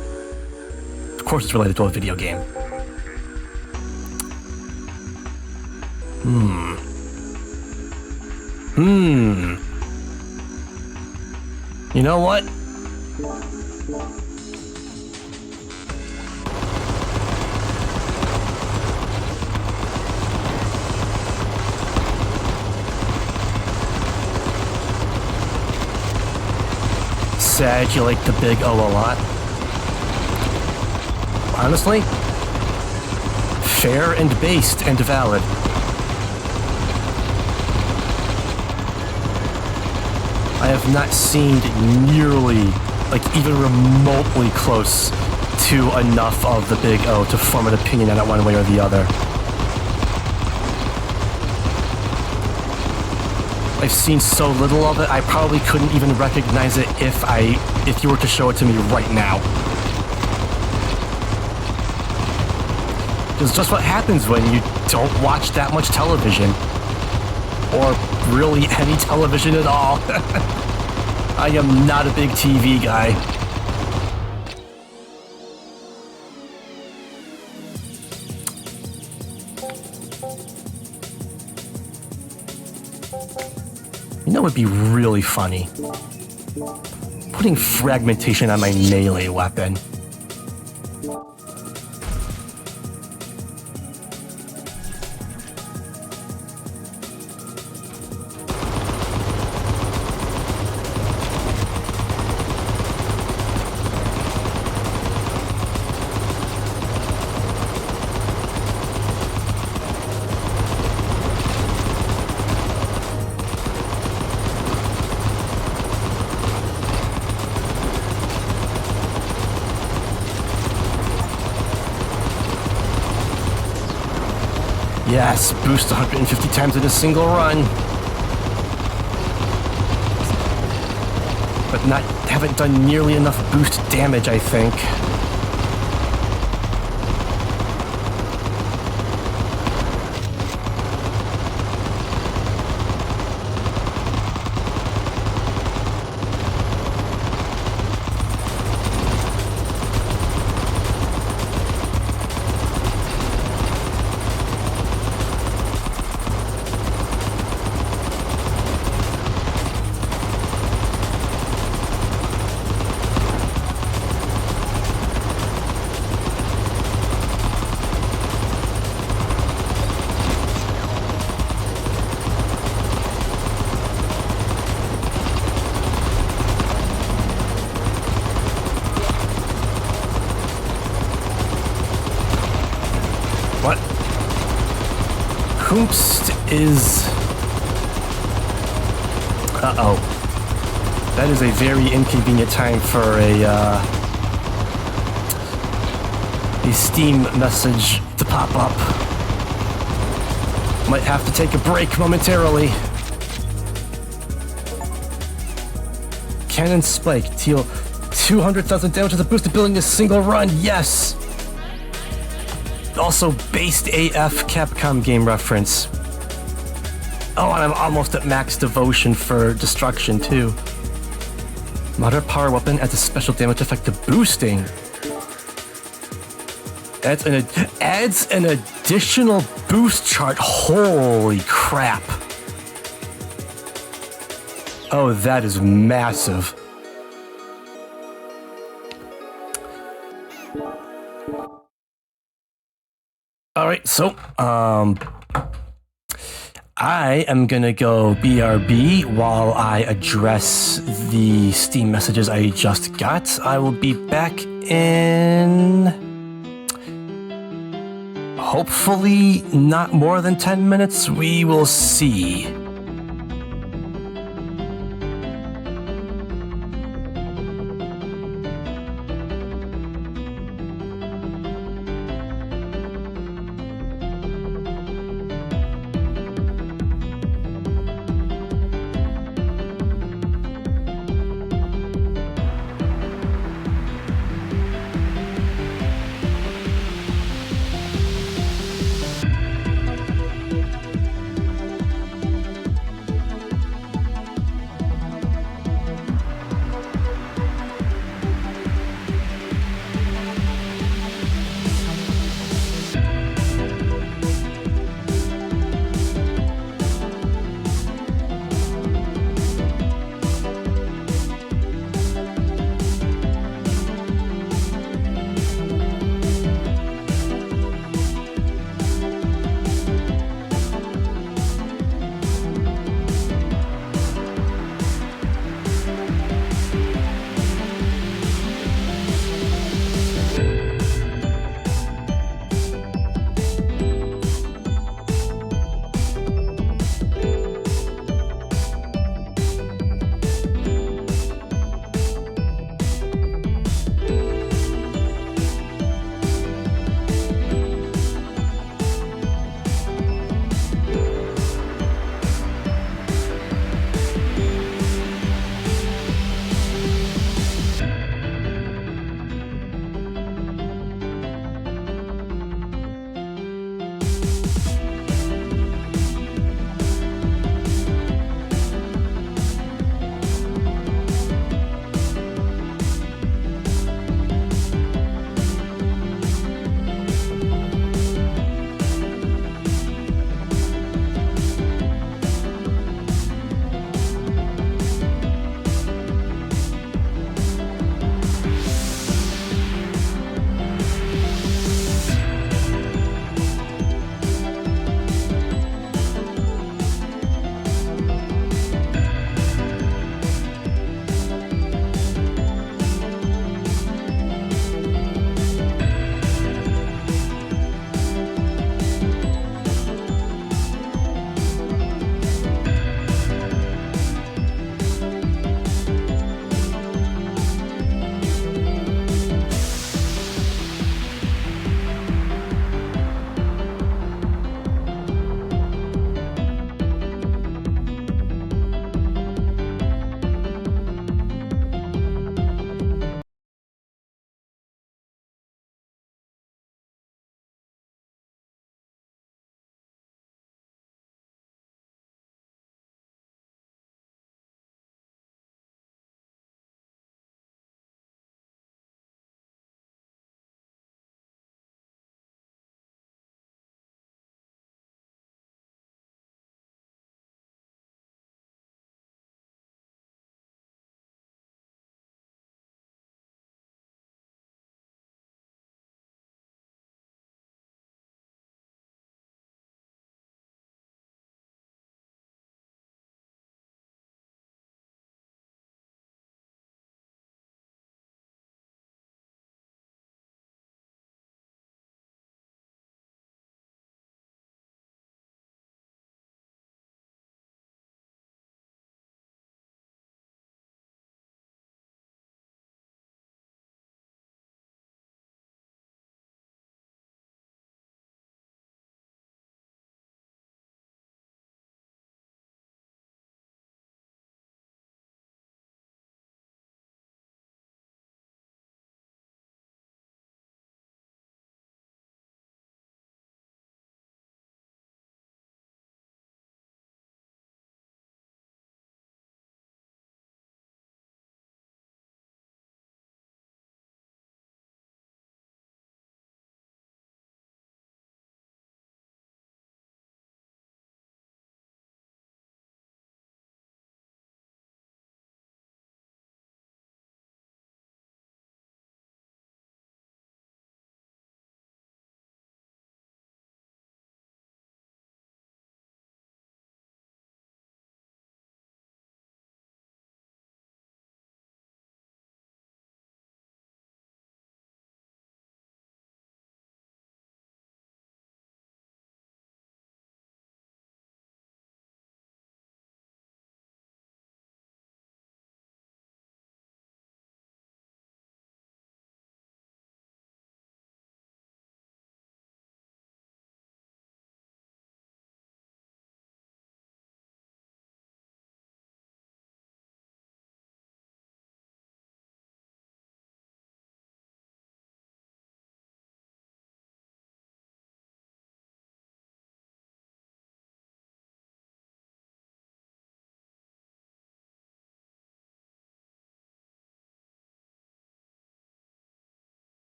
Of course, it's related to a video game. You know what? Sad you like the Big O a lot. Honestly, fair and based and valid. I have not seen nearly, like even remotely close to enough of the Big O to form an opinion on it one way or the other. I've seen so little of it, I probably couldn't even recognize it if you were to show it to me right now. It's just what happens when you don't watch that much television. Or really any television at all. I am not a big TV guy. You know what would be really funny? Putting fragmentation on my melee weapon. Yes, boost 150 times in a single run. But haven't done nearly enough boost damage, I think. What? Hoopst is... Uh-oh. That is a very inconvenient time for a Steam message to pop up. Might have to take a break momentarily. Cannon Spike, deal 200,000 damage with a boosted building in a single run, yes! Also, based AF Capcom game reference. Oh, and I'm almost at max devotion for destruction, too. Moderate power weapon adds a special damage effect to boosting. Adds an additional boost chart. Holy crap. Oh, that is massive. All right, so I am gonna go BRB while I address the Steam messages I just got. I will be back in hopefully not more than 10 minutes. We will see.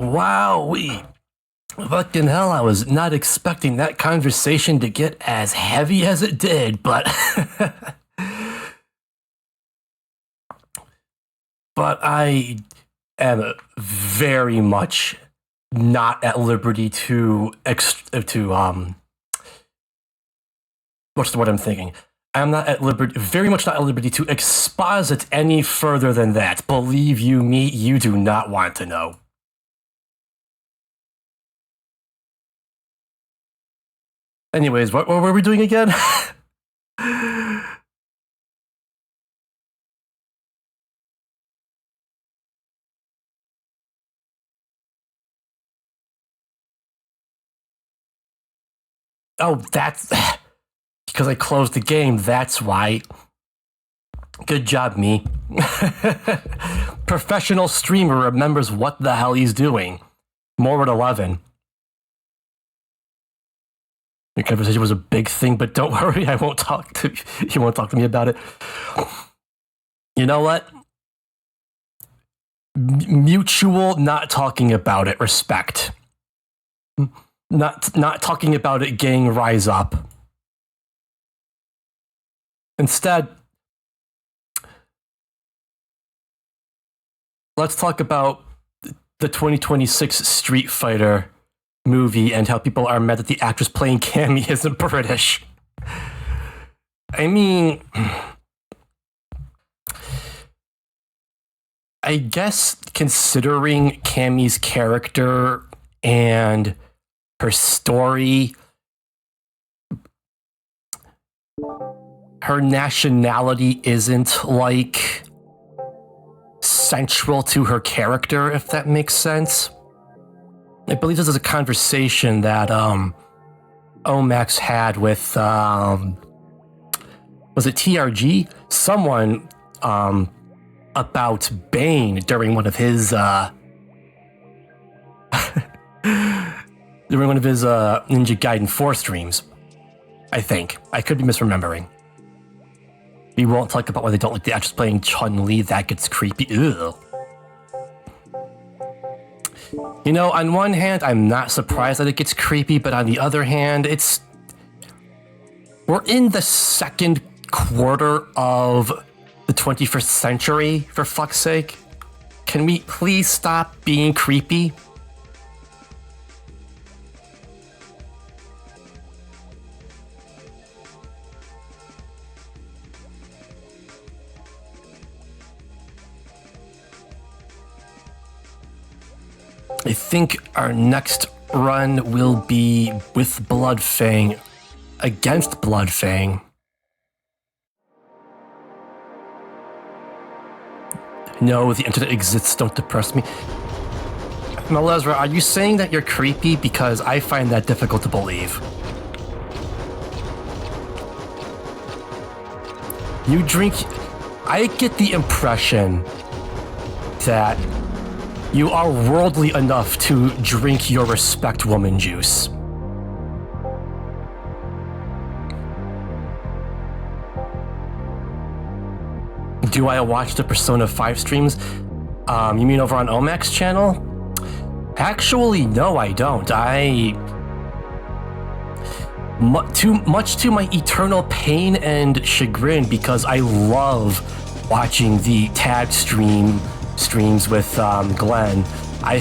Wowee. Fucking hell, I was not expecting that conversation to get as heavy as it did, but... but I am very much not at liberty to what's the word I'm thinking? I'm not at liberty, very much not at liberty to exposit any further than that. Believe you me, you do not want to know. Anyways, what were we doing again? Oh, that's because I closed the game. That's why. Good job, me. Professional streamer remembers what the hell he's doing. More at 11. Your conversation was a big thing, but don't worry, I won't talk to you. You won't talk to me about it. You know what? Mutual not talking about it. Respect. Not talking about it, gang, rise up. Instead, let's talk about the 2026 Street Fighter movie and how people are mad that the actress playing Cammy isn't British. I mean, I guess considering Cammy's character and her story, her nationality isn't like central to her character, if that makes sense. I believe this is a conversation that Omax had with was it TRG? Someone about Bane during one of his Ninja Gaiden 4 streams. I think. I could be misremembering. We won't talk about why they don't like the actress playing Chun-Li. That gets creepy. Ugh. You know, on one hand, I'm not surprised that it gets creepy, but on the other hand, we're in the second quarter of the 21st century, for fuck's sake. Can we please stop being creepy? I think our next run will be with Bloodfang against Bloodfang. No, the internet exists, don't depress me. Malezra, are you saying that you're creepy? Because I find that difficult to believe. You drink... I get the impression that you are worldly enough to drink your respect woman juice. Do I watch the Persona 5 streams? You mean over on Omax channel? Actually, no, I don't. Too much to my eternal pain and chagrin, because I love watching the tag streams with Glenn. I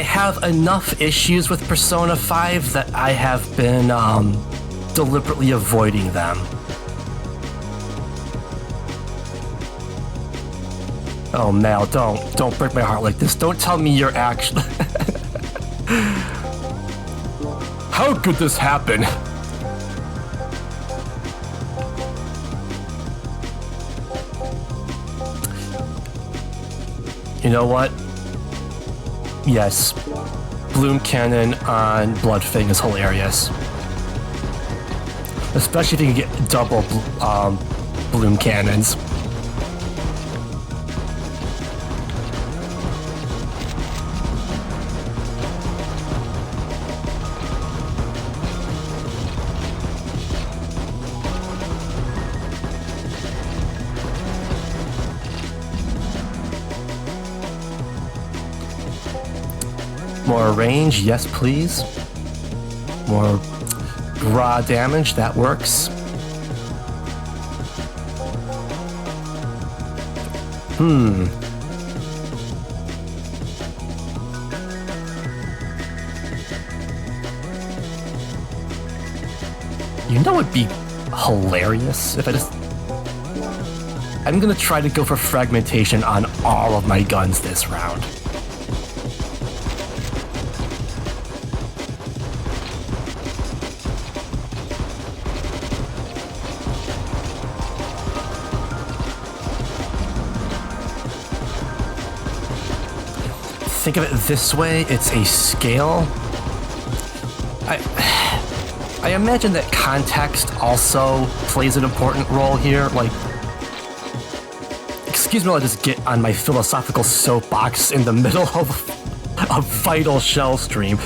have enough issues with Persona 5 that I have been deliberately avoiding them. Oh, Mal, don't break my heart like this. Don't tell me you're actually... How could this happen? You know what? Yes. Bloom Cannon on Bloodfang is hilarious. Especially if you can get double Bloom Cannons. More range, yes please. More raw damage, that works. You know it'd be hilarious if I just... I'm gonna try to go for fragmentation on all of my guns this round. Think of it this way, it's a scale. I imagine that context also plays an important role here. Like, excuse me while I just get on my philosophical soapbox in the middle of a vital shell stream.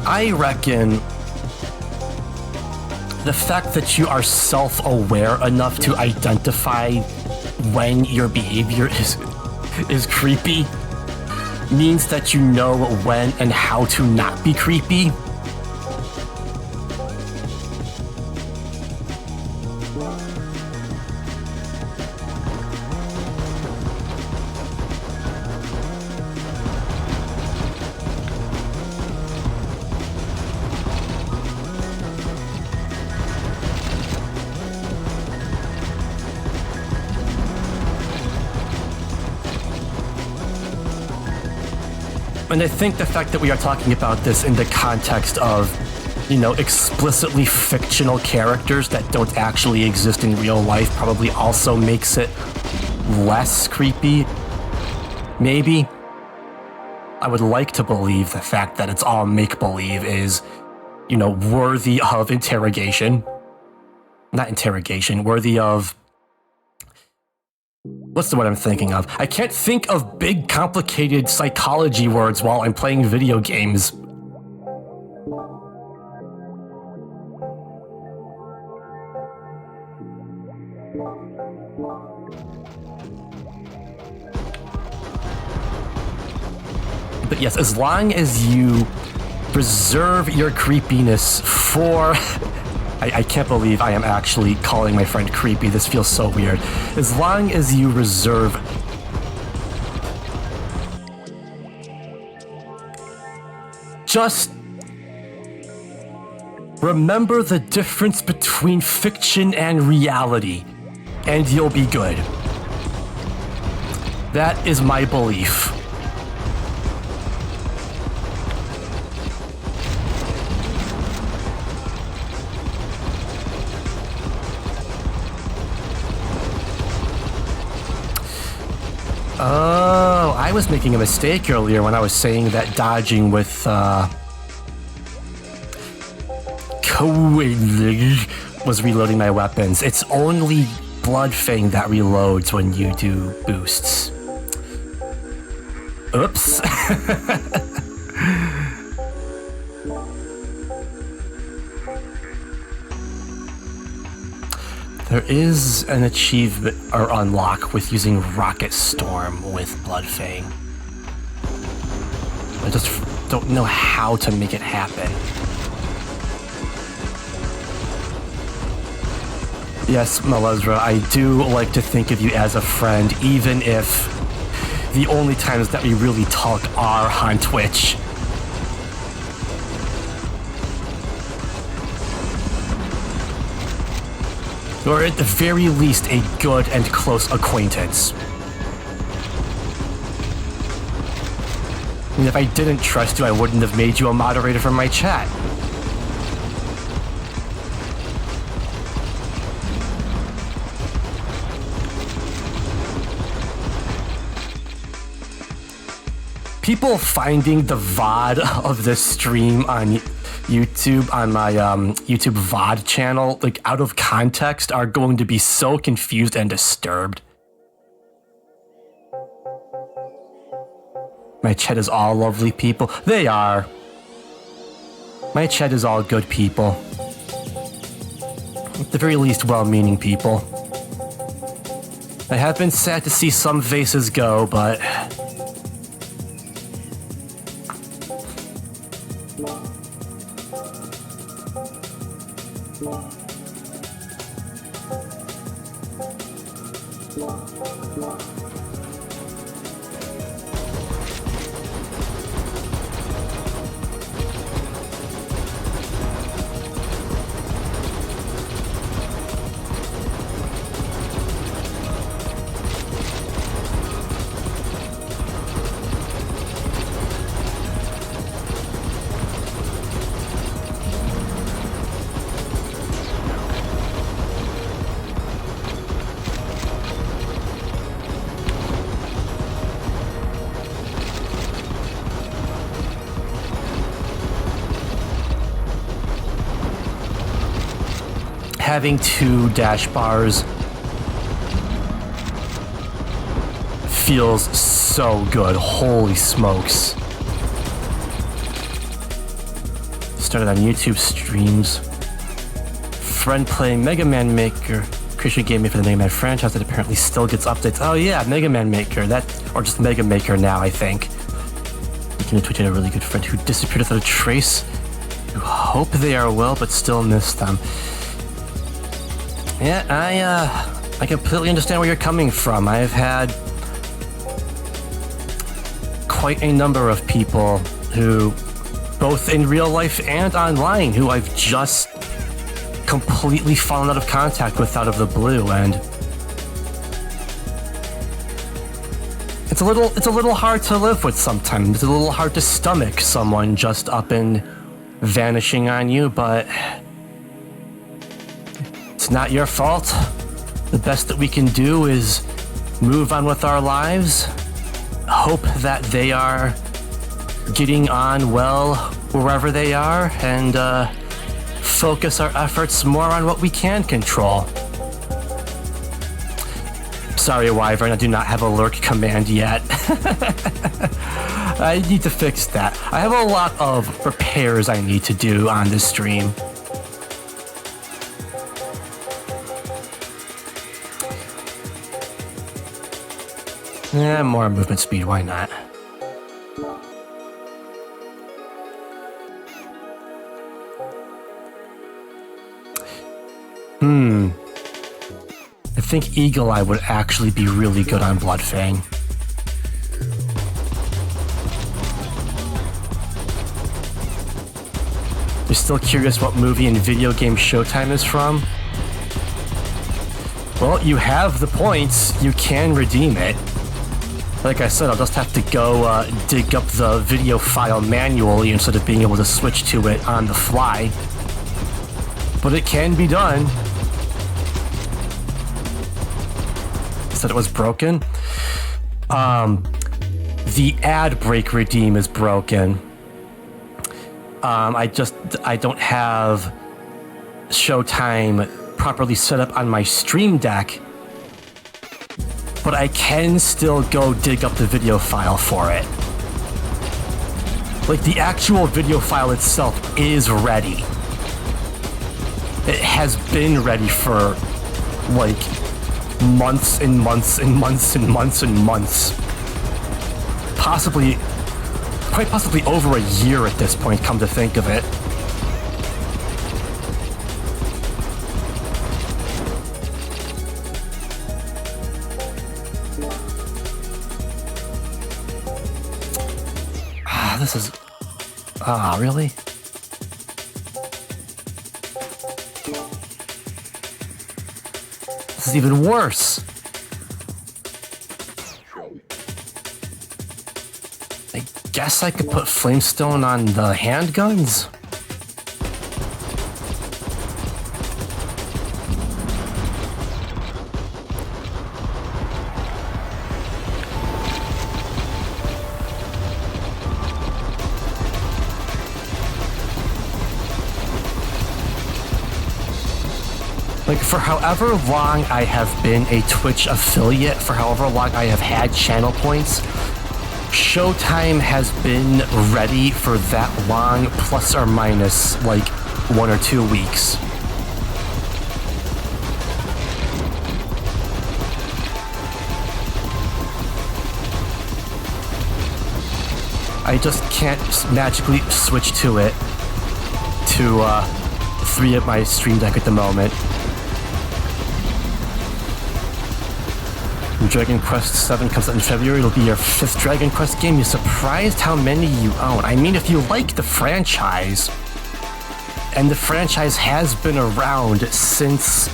I reckon the fact that you are self-aware enough to identify when your behavior is creepy means that you know when and how to not be creepy. And I think the fact that we are talking about this in the context of, you know, explicitly fictional characters that don't actually exist in real life probably also makes it less creepy. Maybe. I would like to believe the fact that it's all make-believe is, you know, worthy of interrogation. Not interrogation, worthy of... What's the word I'm thinking of? I can't think of big, complicated psychology words while I'm playing video games. But yes, as long as you preserve your creepiness for... I can't believe I am actually calling my friend creepy. This feels so weird. As long as you reserve... Just... remember the difference between fiction and reality, and you'll be good. That is my belief. Oh, I was making a mistake earlier when I was saying that dodging with, was reloading my weapons. It's only Bloodfang that reloads when you do boosts. Oops. There is an achievement or unlock with using Rocket Storm with Bloodfang. I just don't know how to make it happen. Yes, Melezra, I do like to think of you as a friend, even if the only times that we really talk are on Twitch. Or at the very least, a good and close acquaintance. And if I didn't trust you, I wouldn't have made you a moderator for my chat. People finding the VOD of this stream on YouTube, on my YouTube VOD channel, like out of context, are going to be so confused and disturbed. My chat is all lovely people. They are. My chat is all good people. At the very least, well-meaning people. I have been sad to see some faces go, but Having 2 dash bars feels so good. Holy smokes. Started on YouTube streams. Friend playing Mega Man Maker. Christian gave me for the Mega Man franchise that apparently still gets updates. Oh yeah, Mega Man Maker. Or just Mega Maker now, I think. Looking at Twitch, had a really good friend who disappeared without a trace. You hope they are well, but still miss them. Yeah, I completely understand where you're coming from. I've had quite a number of people who, both in real life and online, who I've just completely fallen out of contact with out of the blue, and it's a little hard to live with sometimes. It's a little hard to stomach someone just up and vanishing on you, but it's not your fault. The best that we can do is move on with our lives, hope that they are getting on well wherever they are, and focus our efforts more on what we can control. Sorry, Wyvern, I do not have a lurk command yet. I need to fix that. I have a lot of repairs I need to do on this stream. Yeah, more movement speed, why not? I think Eagle Eye would actually be really good on Bloodfang. You're still curious what movie and video game Showtime is from? Well, you have the points. You can redeem it. Like I said, I'll just have to go dig up the video file manually instead of being able to switch to it on the fly. But it can be done. Said it was broken. The ad break redeem is broken. I don't have Showtime properly set up on my Stream Deck, but I can still go dig up the video file for it. Like, the actual video file itself is ready. It has been ready for, like, months and months and months and months and months. Quite possibly over a year at this point, come to think of it. This is... really? This is even worse. I guess I could put Flamestone on the handguns? Like, for however long I have been a Twitch affiliate, for however long I have had channel points, Showtime has been ready for that long, plus or minus, like, 1 or 2 weeks. I just can't magically switch to it to free up my Stream Deck at the moment. When Dragon Quest VII comes out in February, it'll be your 5th Dragon Quest game. You're surprised how many you own. I mean, if you like the franchise, and the franchise has been around since,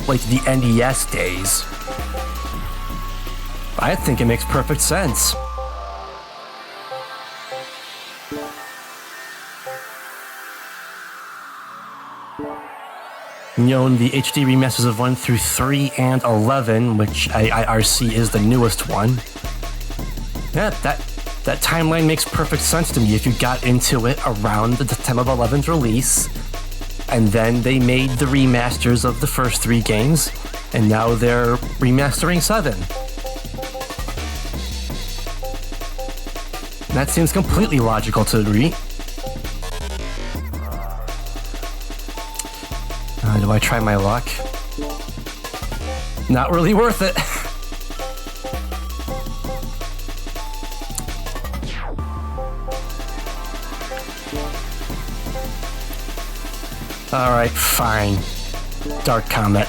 like, the NES days, I think it makes perfect sense. You own the HD remasters of 1 through 3 and 11, which IRC is the newest one. Yeah, that timeline makes perfect sense to me if you got into it around the time of 11's release, and then they made the remasters of the first 3 games, and now they're remastering 7. That seems completely logical to me. Do I try my luck? Not really worth it. Alright, fine. Dark Comet.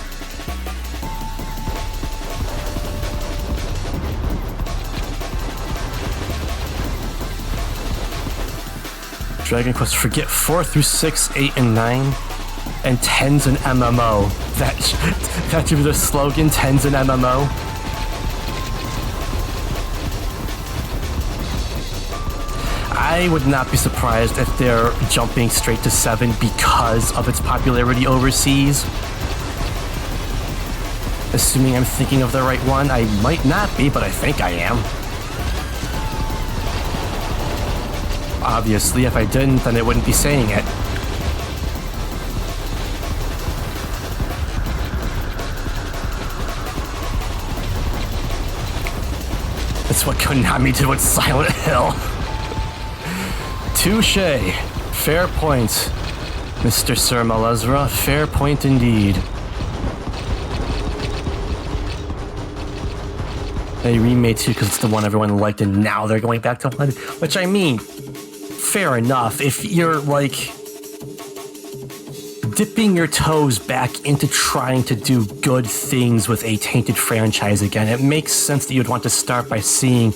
Dragon Quest, forget 4 through 6, 8, and 9. And 10's an MMO. That should be the slogan, 10's an MMO. I would not be surprised if they're jumping straight to 7 because of its popularity overseas. Assuming I'm thinking of the right one, I might not be, but I think I am. Obviously, if I didn't, then I wouldn't be saying it. That's what Konami did with Silent Hill. Touché. Fair point, Mr. Sir Malezra. Fair point indeed. They remade 2 because it's the one everyone liked, and now they're going back to 1. Which, I mean, fair enough. If you're, like, dipping your toes back into trying to do good things with a tainted franchise again, it makes sense that you'd want to start by seeing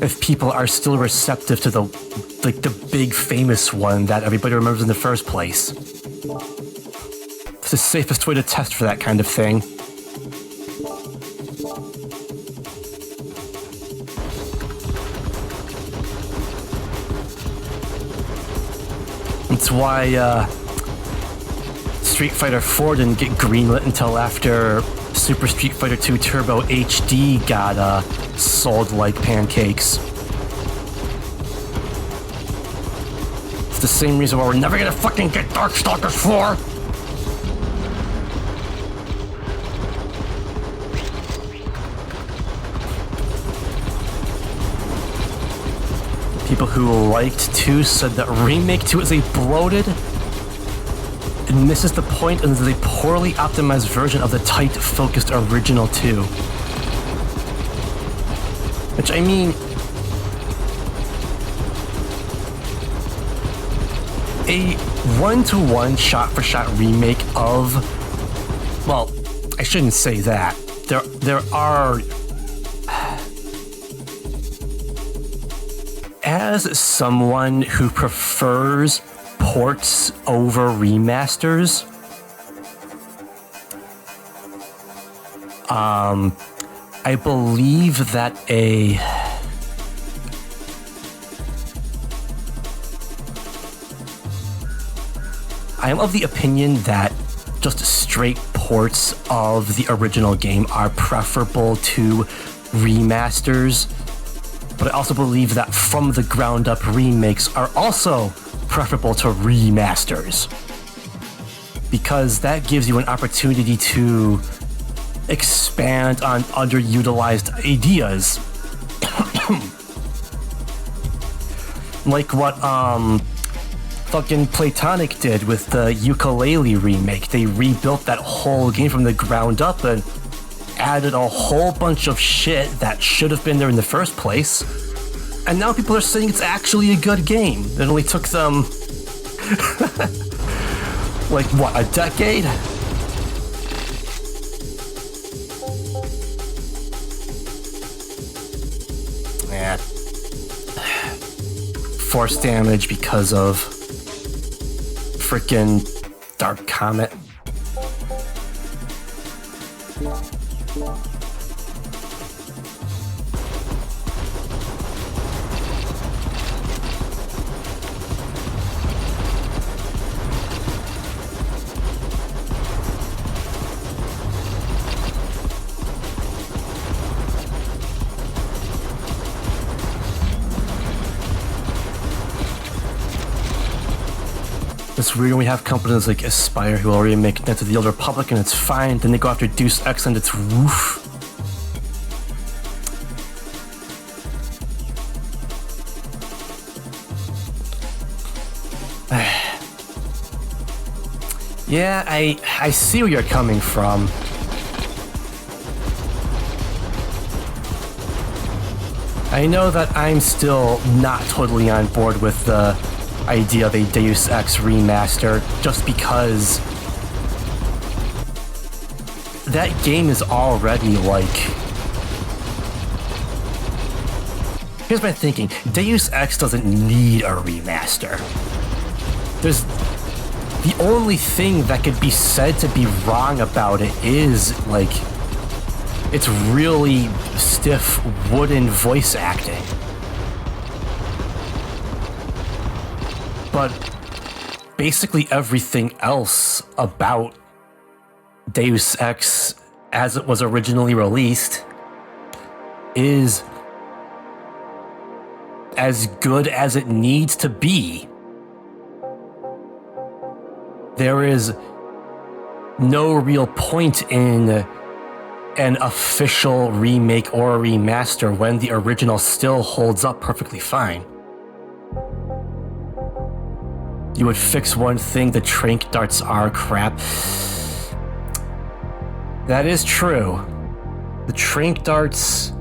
if people are still receptive to the big famous one that everybody remembers in the first place. It's the safest way to test for that kind of thing. It's why, Street Fighter 4 didn't get greenlit until after Super Street Fighter 2 Turbo HD got sold like pancakes. It's the same reason why we're never gonna fucking get Darkstalkers 4! People who liked 2 said that Remake 2 is a bloated and misses the point and is a poorly optimized version of the tight, focused original 2. Which, I mean, a one-to-one, shot-for-shot remake of, well, I shouldn't say that. There are, as someone who prefers ports over remasters, I believe that I am of the opinion that just straight ports of the original game are preferable to remasters, but I also believe that from the ground up remakes are also preferable to remasters, because that gives you an opportunity to expand on underutilized ideas. Like what fucking Platonic did with the Yooka-Laylee remake. They rebuilt that whole game from the ground up and added a whole bunch of shit that should have been there in the first place. And now people are saying it's actually a good game. It only took them like what, a decade? Yeah. Force damage because of freaking Dark Comet. It's weird when we have companies like Aspyr who already make Knights of the Old Republic and it's fine, then they go after Deus Ex and it's woof. Yeah, I see where you're coming from. I know that I'm still not totally on board with the idea of a Deus Ex remaster, just because that game is already like... Here's my thinking. Deus Ex doesn't need a remaster. There's... The only thing that could be said to be wrong about it is, like, it's really stiff wooden voice acting. But basically everything else about Deus Ex as it was originally released is as good as it needs to be. There is no real point in an official remake or a remaster when the original still holds up perfectly fine. You would fix one thing, the trank darts are crap. That is true. The trank darts...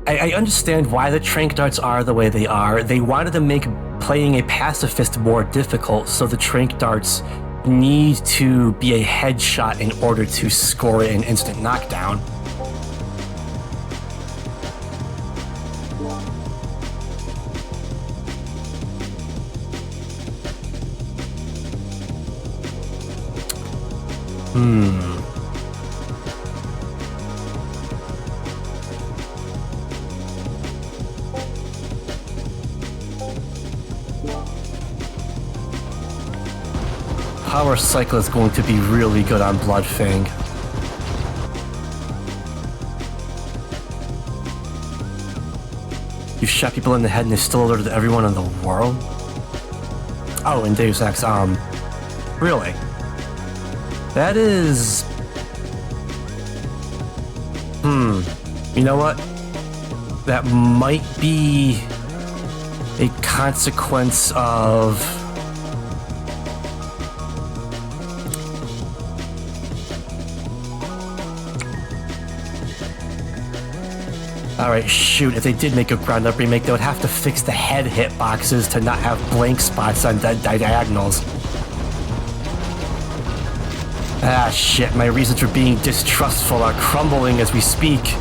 I understand why the trank darts are the way they are. They wanted to make playing a pacifist more difficult, so the trank darts need to be a headshot in order to score an instant knockdown. Power Cycle is going to be really good on Bloodfang. You shot people in the head and they still alerted everyone in the world? Oh, in Deus Ex, really? That is... You know what? That might be a consequence of... Alright, shoot, if they did make a ground-up remake, they would have to fix the head hitboxes to not have blank spots on diagonals. Ah, shit, my reasons for being distrustful are crumbling as we speak.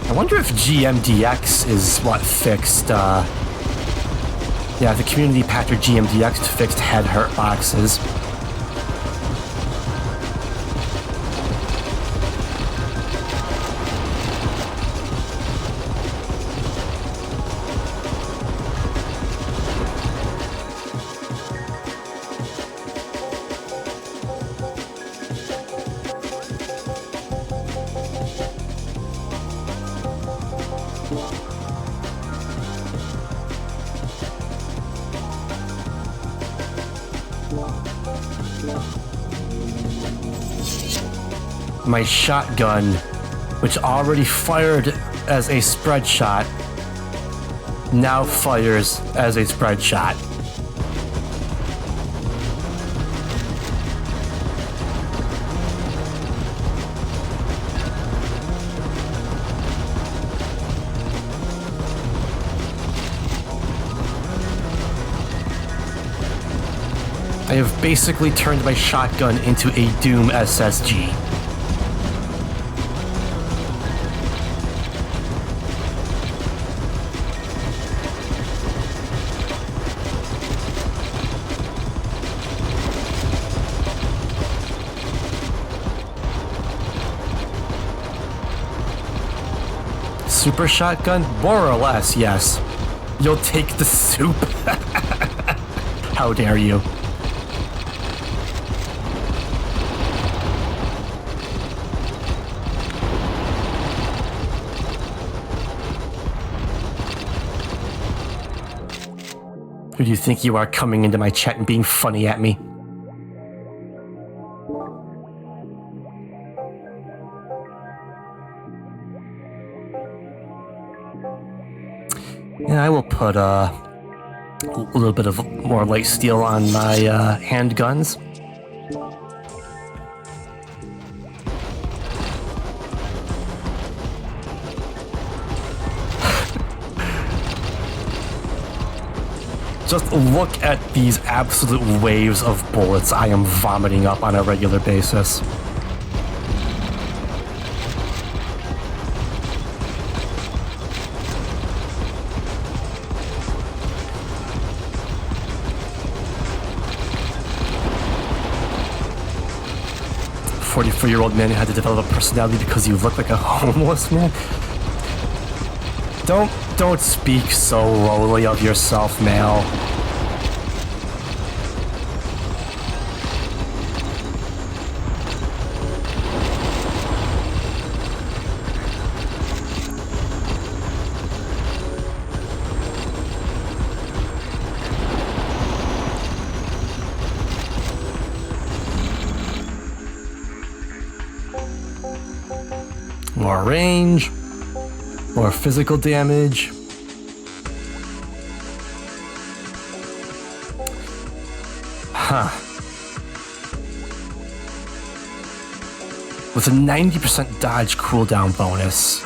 I wonder if GMDX is what fixed, yeah, the community patch for GMDX fixed head hurt boxes. my shotgun, which already fired as a spread shot, now fires as a spread shot. I have basically turned my shotgun into a Doom SSG. Super shotgun? More or less, yes. You'll take the soup. How dare you? Who do you think you are, coming into my chat and being funny at me? Yeah, I will put a little bit of more light steel on my handguns. Just look at these absolute waves of bullets I am vomiting up on a regular basis. A 44-year-old man who had to develop a personality because you look like a homeless man? Don't speak so lowly of yourself, Mal. More range, more physical damage. Huh. With a 90% dodge cooldown bonus.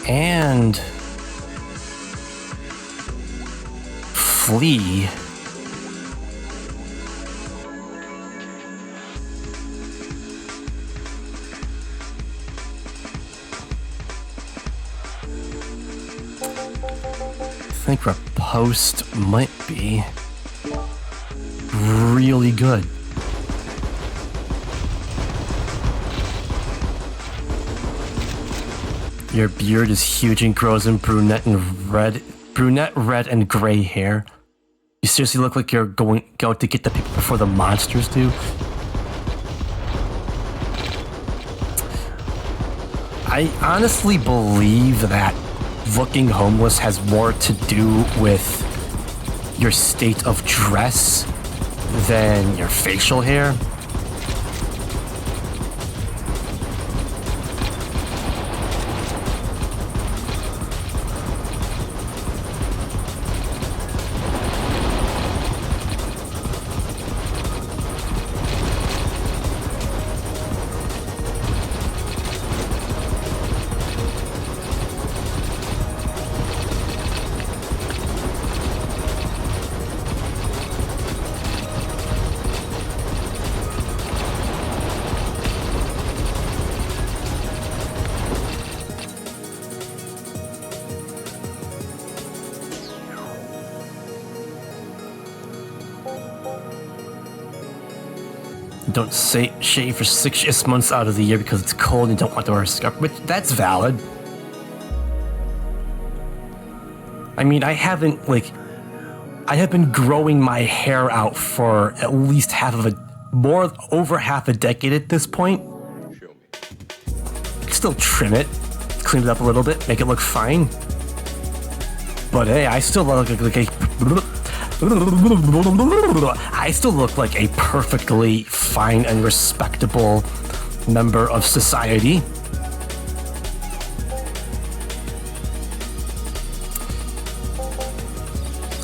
And flee. I think Riposte might be really good. Your beard is huge and grows in brunette, red, and gray hair. You seriously look like you're going out to get the people before the monsters do. I honestly believe that looking homeless has more to do with your state of dress than your facial hair. Don't shave for 6 months out of the year because it's cold and don't want to wear a scarf, but that's valid. I mean, I have been growing my hair out for at least over half a decade at this point. I can still trim it, clean it up a little bit, make it look fine. But hey, I still look I still look like a perfectly fine and respectable member of society.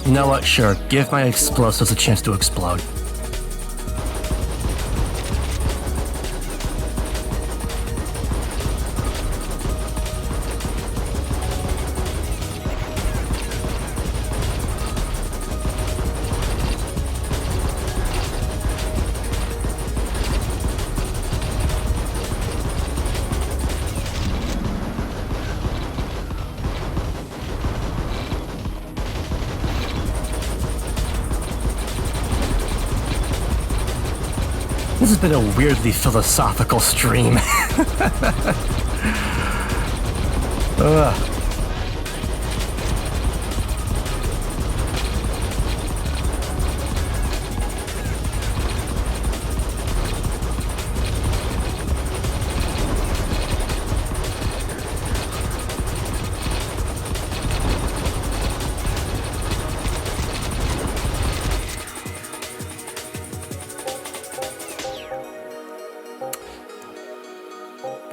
You know what? Sure, give my explosives a chance to explode. This has been a weirdly philosophical stream.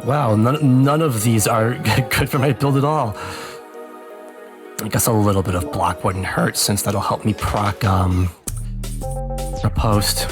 Wow, none of these are good for my build at all. I guess a little bit of block wouldn't hurt, since that'll help me proc riposte.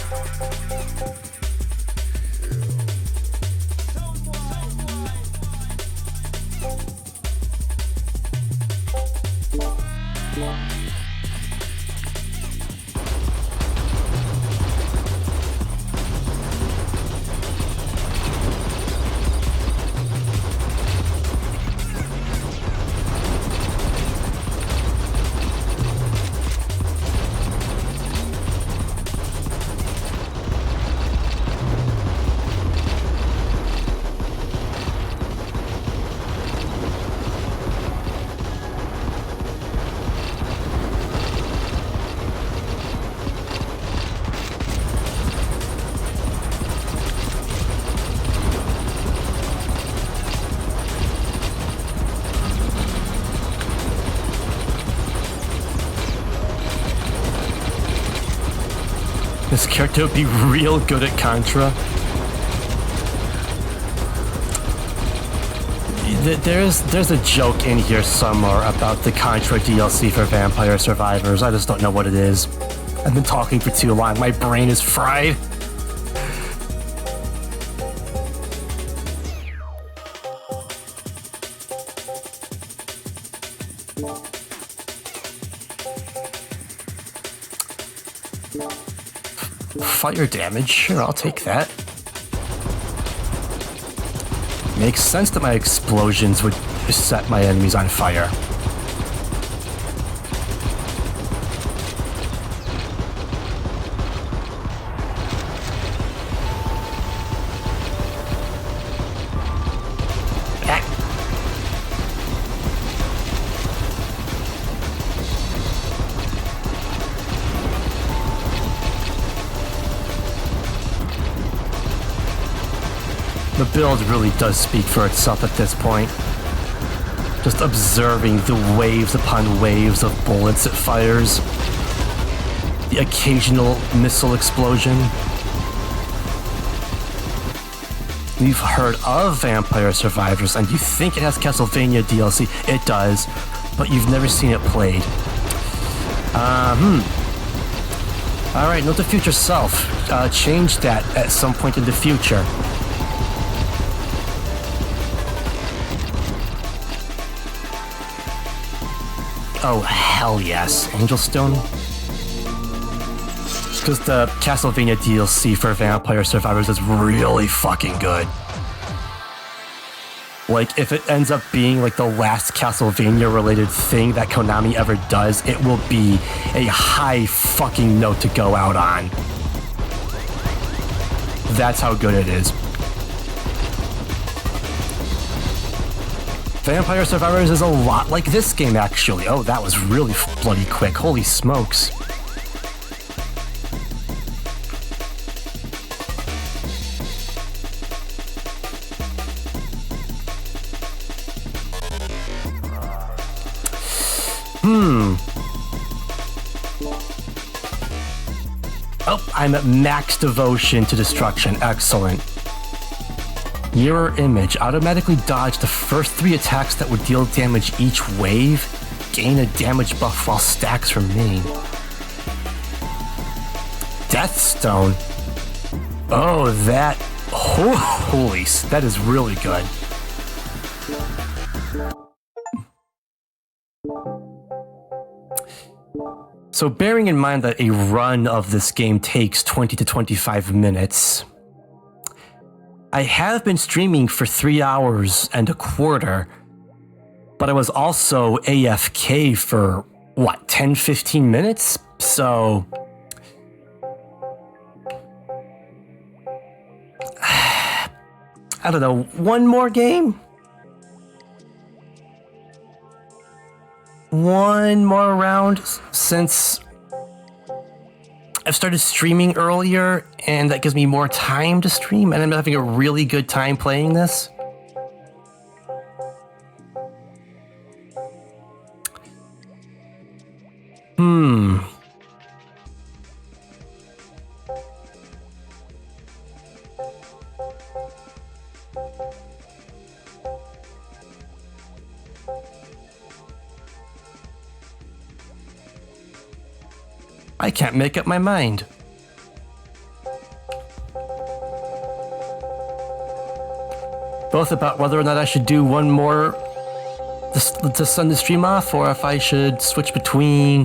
This character would be real good at Contra. There's a joke in here somewhere about the Contra DLC for Vampire Survivors. I just don't know what it is. I've been talking for too long. My brain is fried. Fire damage, sure, I'll take that. Makes sense that my explosions would set my enemies on fire. The build really does speak for itself at this point. Just observing the waves upon waves of bullets it fires. The occasional missile explosion. You've heard of Vampire Survivors and you think it has Castlevania DLC. It does, but you've never seen it played. Alright, note to future self. Change that at some point in the future. Oh, hell yes. Angel Stone? Because the Castlevania DLC for Vampire Survivors is really fucking good. Like, if it ends up being like the last Castlevania-related thing that Konami ever does, it will be a high fucking note to go out on. That's how good it is. Vampire Survivors is a lot like this game, actually. Oh, that was really bloody quick. Holy smokes. I'm at max devotion to destruction. Excellent. Mirror image. Automatically dodge the first 3 attacks that would deal damage each wave. Gain a damage buff while stacks remain. Deathstone. Oh, that... Holy... That is really good. So bearing in mind that a run of this game takes 20 to 25 minutes, I have been streaming for 3 hours and a quarter, but I was also AFK for, 10, 15 minutes? So... I don't know, one more game? One more round, since I've started streaming earlier and that gives me more time to stream and I'm having a really good time playing this. I can't make up my mind. Both about whether or not I should do one more to send the stream off, or if I should switch between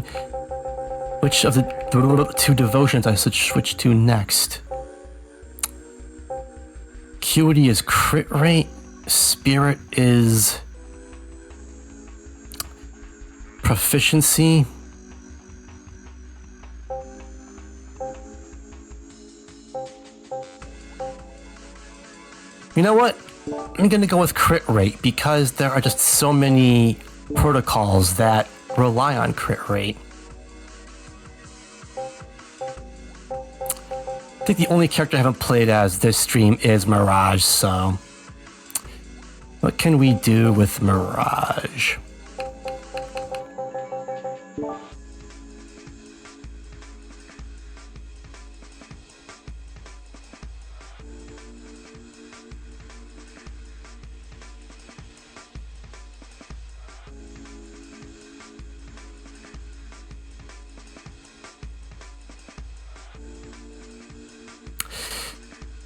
which of the 2 devotions I should switch to next. Acuity is crit rate, spirit is proficiency. You know what? I'm gonna go with crit rate because there are just so many protocols that rely on crit rate. I think the only character I haven't played as this stream is Mirage, so... What can we do with Mirage?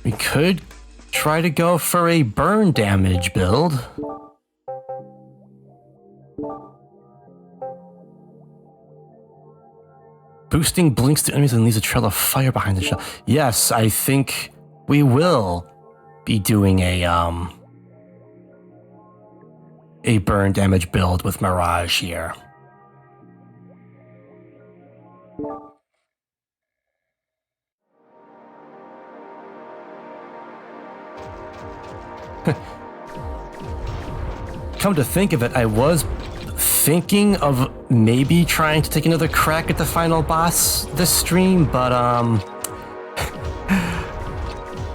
We could try to go for a burn damage build. Boosting blinks to enemies and leaves a trail of fire behind the shell. Yes, I think we will be doing a burn damage build with Mirage here. Come to think of it, I was thinking of maybe trying to take another crack at the final boss this stream, but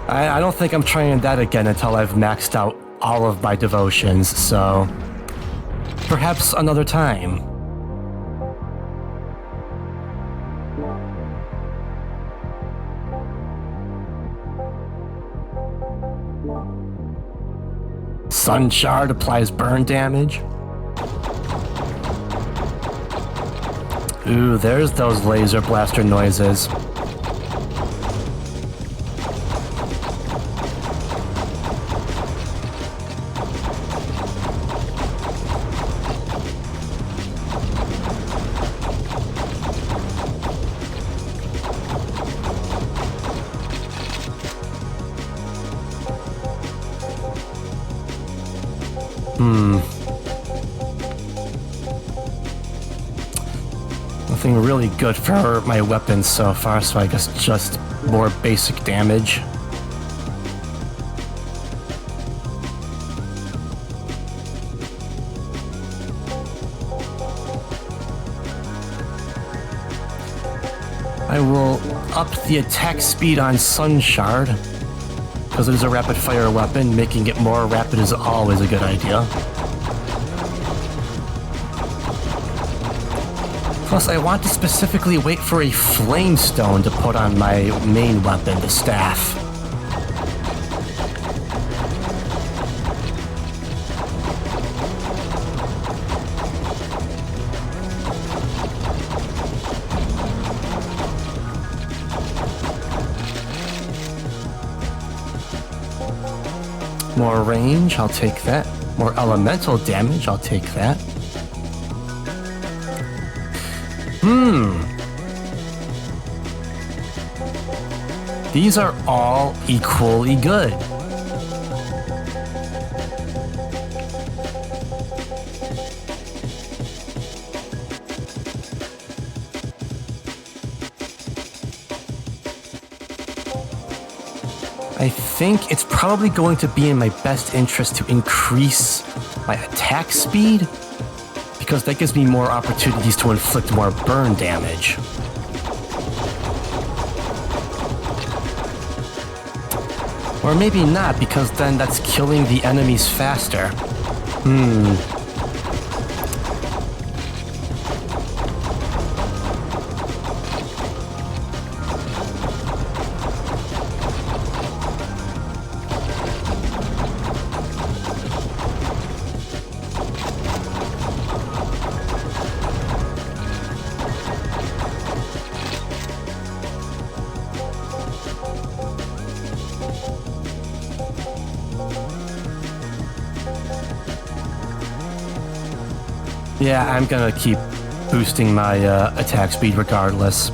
I don't think I'm trying that again until I've maxed out all of my devotions, so perhaps another time. Sun Shard applies burn damage. Ooh, there's those laser blaster noises. Nothing really good for my weapons so far, so I guess just more basic damage. I will up the attack speed on Sun Shard, because it is a rapid fire weapon. Making it more rapid is always a good idea. Plus, I want to specifically wait for a flame stone to put on my main weapon, the staff. More range, I'll take that. More elemental damage, I'll take that. These are all equally good. I think it's probably going to be in my best interest to increase my attack speed, because that gives me more opportunities to inflict more burn damage. Or maybe not, because then that's killing the enemies faster. Yeah, I'm gonna keep boosting my attack speed regardless.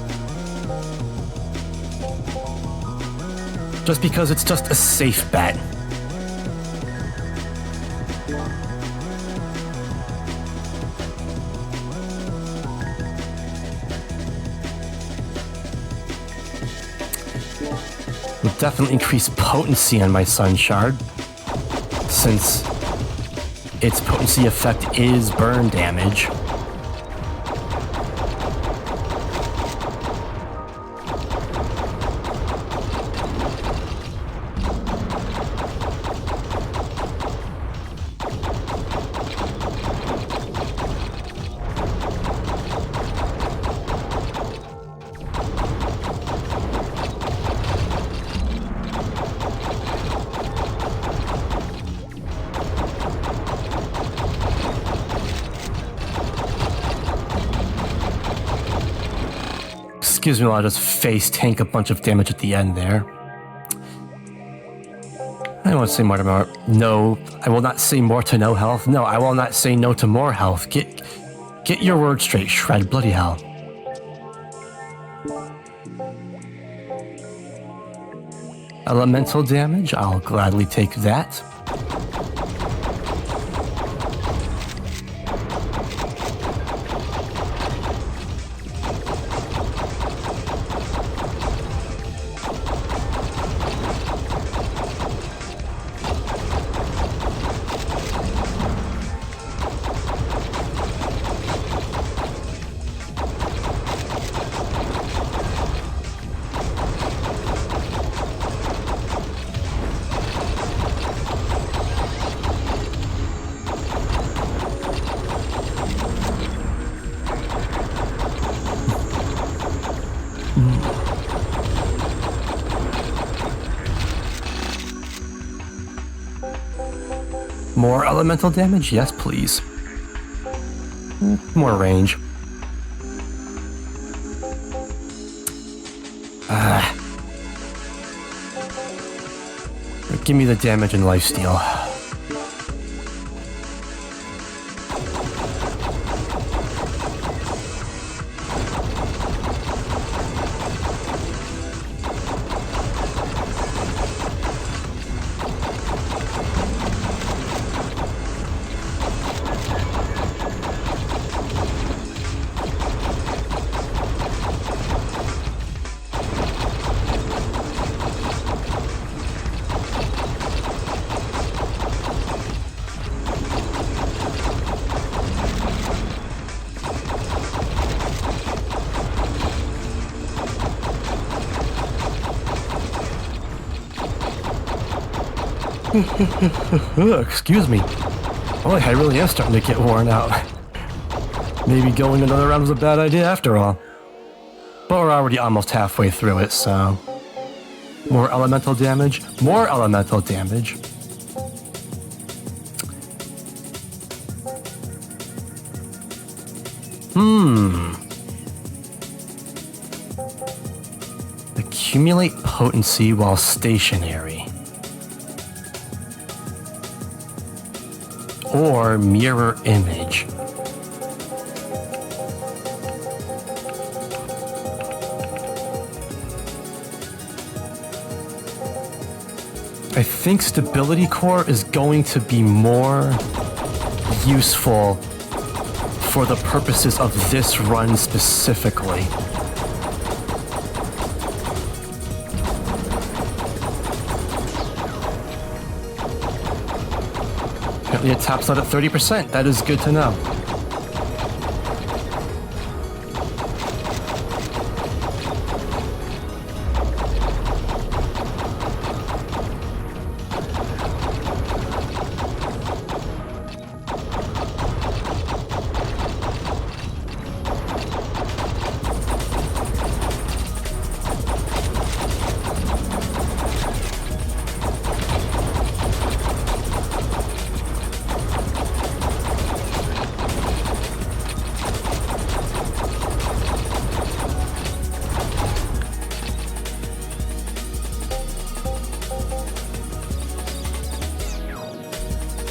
Just because it's just a safe bet. Will definitely increase potency on my Sun Shard, since its potency effect is burn damage. Excuse me while I just face tank a bunch of damage at the end there. I don't want to say more to more. No, I will not say more to no health. No, I will not say no to more health. Get your words straight, Shred. Bloody hell. Elemental damage, I'll gladly take that. More elemental damage? Yes, please. More range. Give me the damage and lifesteal. Excuse me. Boy, I really am starting to get worn out. Maybe going another round was a bad idea after all. But we're already almost halfway through it, so... More elemental damage. More elemental damage. Accumulate potency while stationary. Or mirror image. I think stability core is going to be more useful for the purposes of this run specifically. Apparently it taps out at 30%. That is good to know.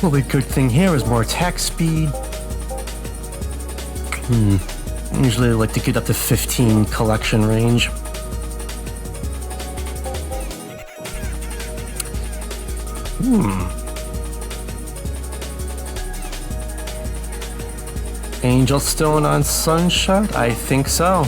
Well, the good thing here is more attack speed. Usually I like to get up to 15 collection range. Angel Stone on Sunshot? I think so.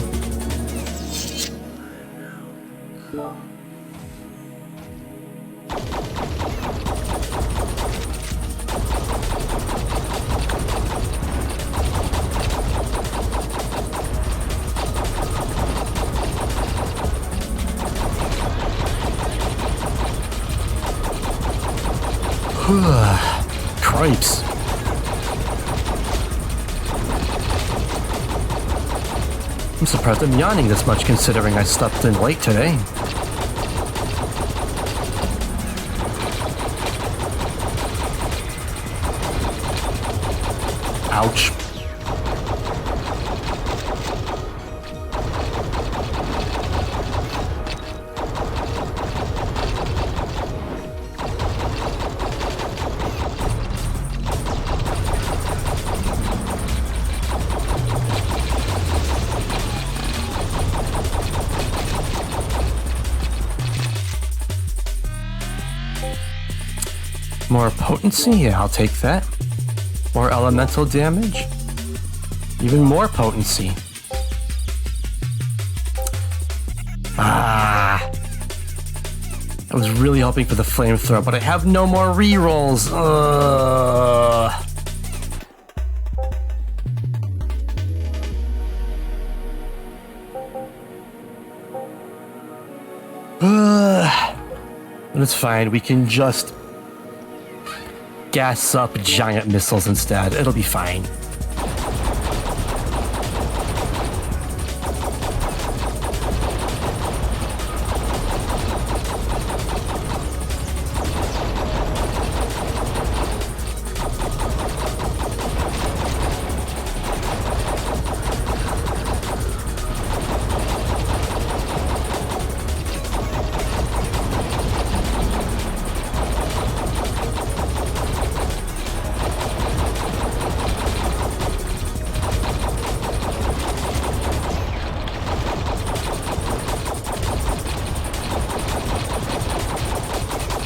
Cripes. I'm surprised I'm yawning this much considering I slept in late today. Ouch. More potency? Yeah, I'll take that. More elemental damage? Even more potency. I was really hoping for the flamethrower, but I have no more rerolls. But it's fine. We can just gas up giant missiles instead. It'll be fine.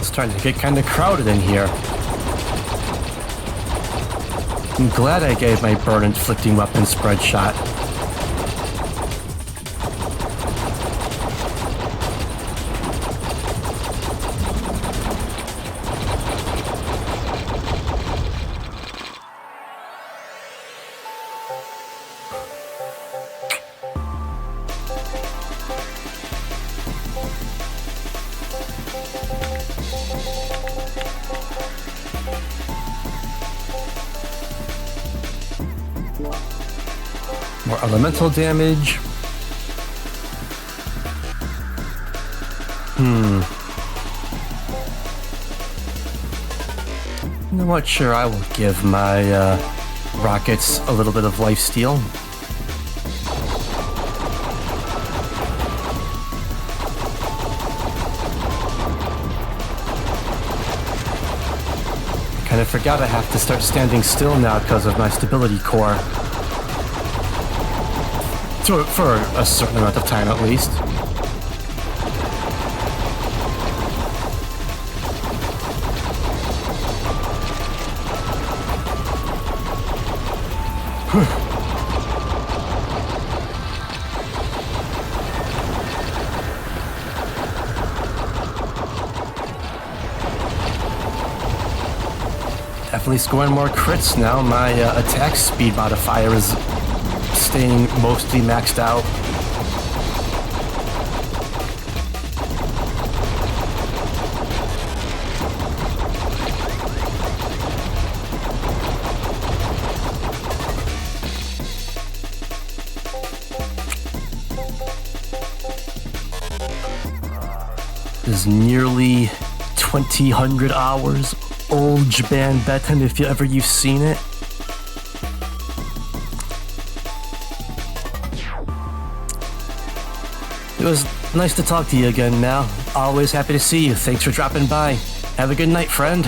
Starting to get kind of crowded in here. I'm glad I gave my burn inflicting weapon spread shot. More elemental damage. You know what? Sure, I will give my rockets a little bit of lifesteal. Kind of forgot I have to start standing still now because of my stability core. For a certain amount of time at least. Definitely scoring more crits now. My attack speed modifier is staying mostly maxed out. Is nearly 2,000 hours old Japan bedtime if you've seen it. It was nice to talk to you again, Mal. Always happy to see you. Thanks for dropping by. Have a good night, friend.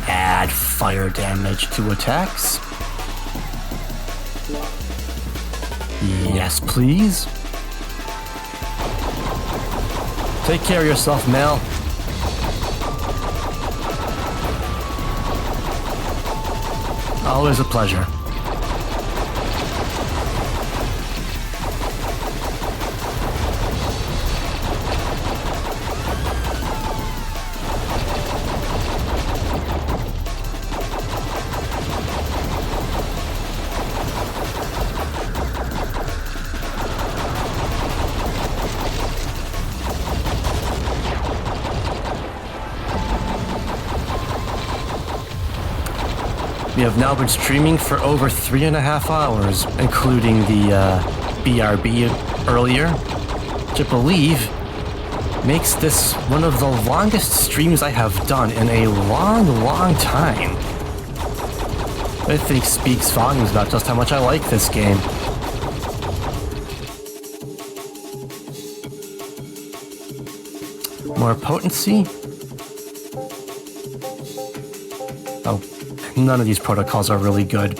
Add fire damage to attacks. Yes, please. Take care of yourself, Mel. Always a pleasure. We have now been streaming for over 3.5 hours, including the BRB earlier, which I believe makes this one of the longest streams I have done in a long time. I think speaks volumes about just how much I like this game. More potency. Oh. None of these protocols are really good.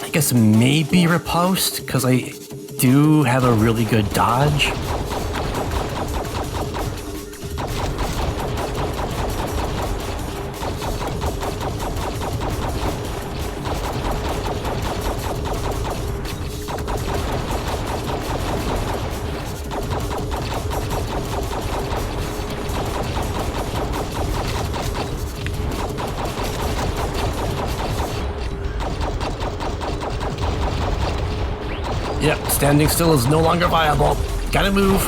I guess maybe riposte, because I do have a really good dodge. Yep, standing still is no longer viable. Gotta move.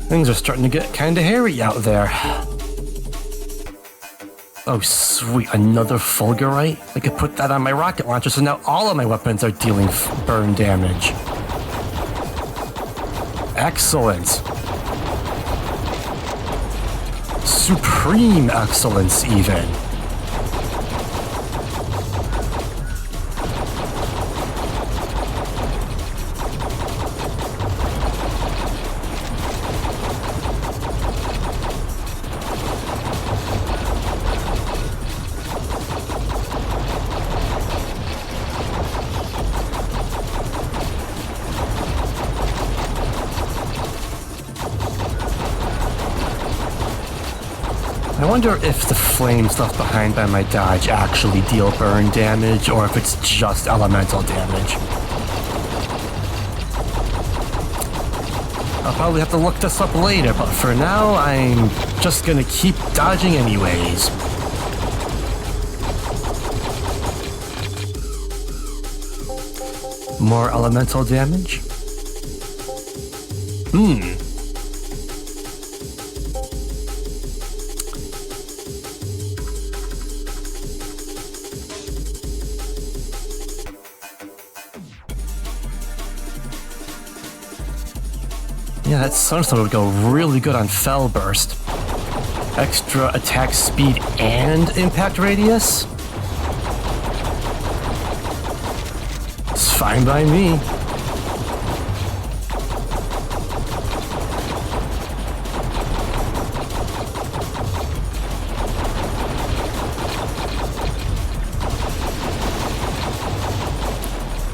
Things are starting to get kinda hairy out there. Oh sweet, another Fulgurite? I could put that on my rocket launcher so now all of my weapons are dealing burn damage. Excellent. Supreme excellence even. wonder if the flames left behind by my dodge actually deal burn damage, or if it's just elemental damage. I'll probably have to look this up later, but for now, I'm just gonna keep dodging anyways. More elemental damage? Yeah, that Sunstone would go really good on Fell Burst. Extra attack speed and impact radius? It's fine by me.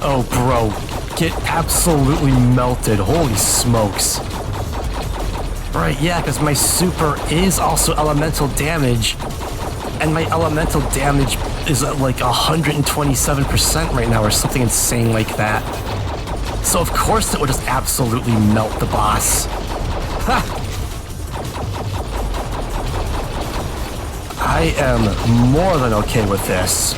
Oh, bro. Get absolutely melted. Holy smokes. Right, yeah, because my super is also elemental damage. And my elemental damage is at like 127% right now or something insane like that. So of course it would just absolutely melt the boss. Ha! I am more than okay with this.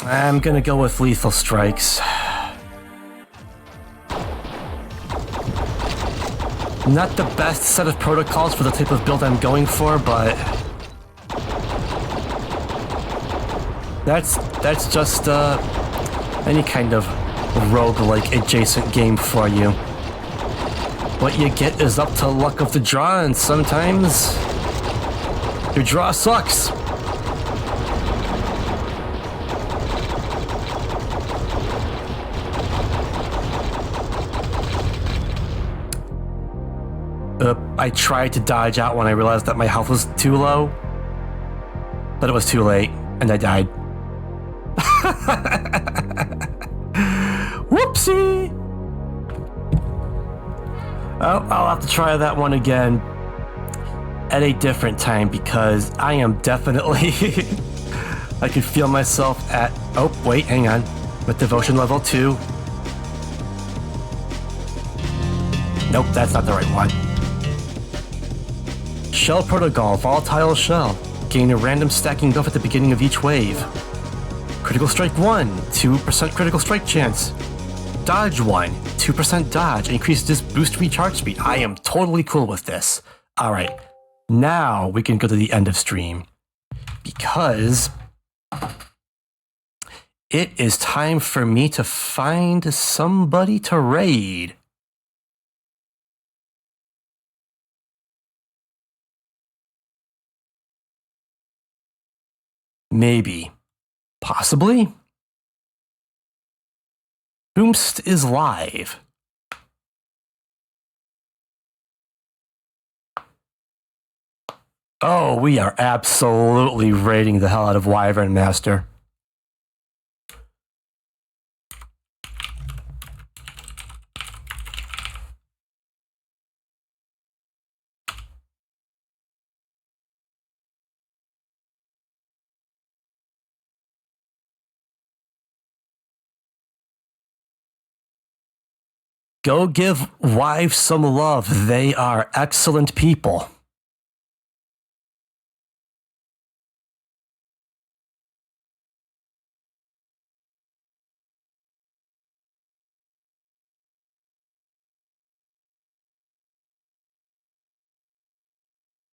I'm gonna go with lethal strikes. Not the best set of protocols for the type of build I'm going for, but that's just any kind of roguelike adjacent game for you. What you get is up to luck of the draw, and sometimes your draw sucks. I tried to dodge out when I realized that my health was too low, but it was too late, and I died. Whoopsie! Oh, I'll have to try that one again at a different time, because I am definitely... I can feel myself at... Oh, wait, hang on. With devotion level 2. Nope, that's not the right one. Shell Protocol, Volatile Shell. Gain a random stacking buff at the beginning of each wave. Critical Strike 1, 2% critical strike chance. Dodge 1, 2% dodge. Increases boost recharge speed. I am totally cool with this. Alright, now we can go to the end of stream. Because it is time for me to find somebody to raid. Maybe. Possibly. Boomst is live. Oh, we are absolutely raiding the hell out of Wyvern Master. Go give Wive some love. They are excellent people.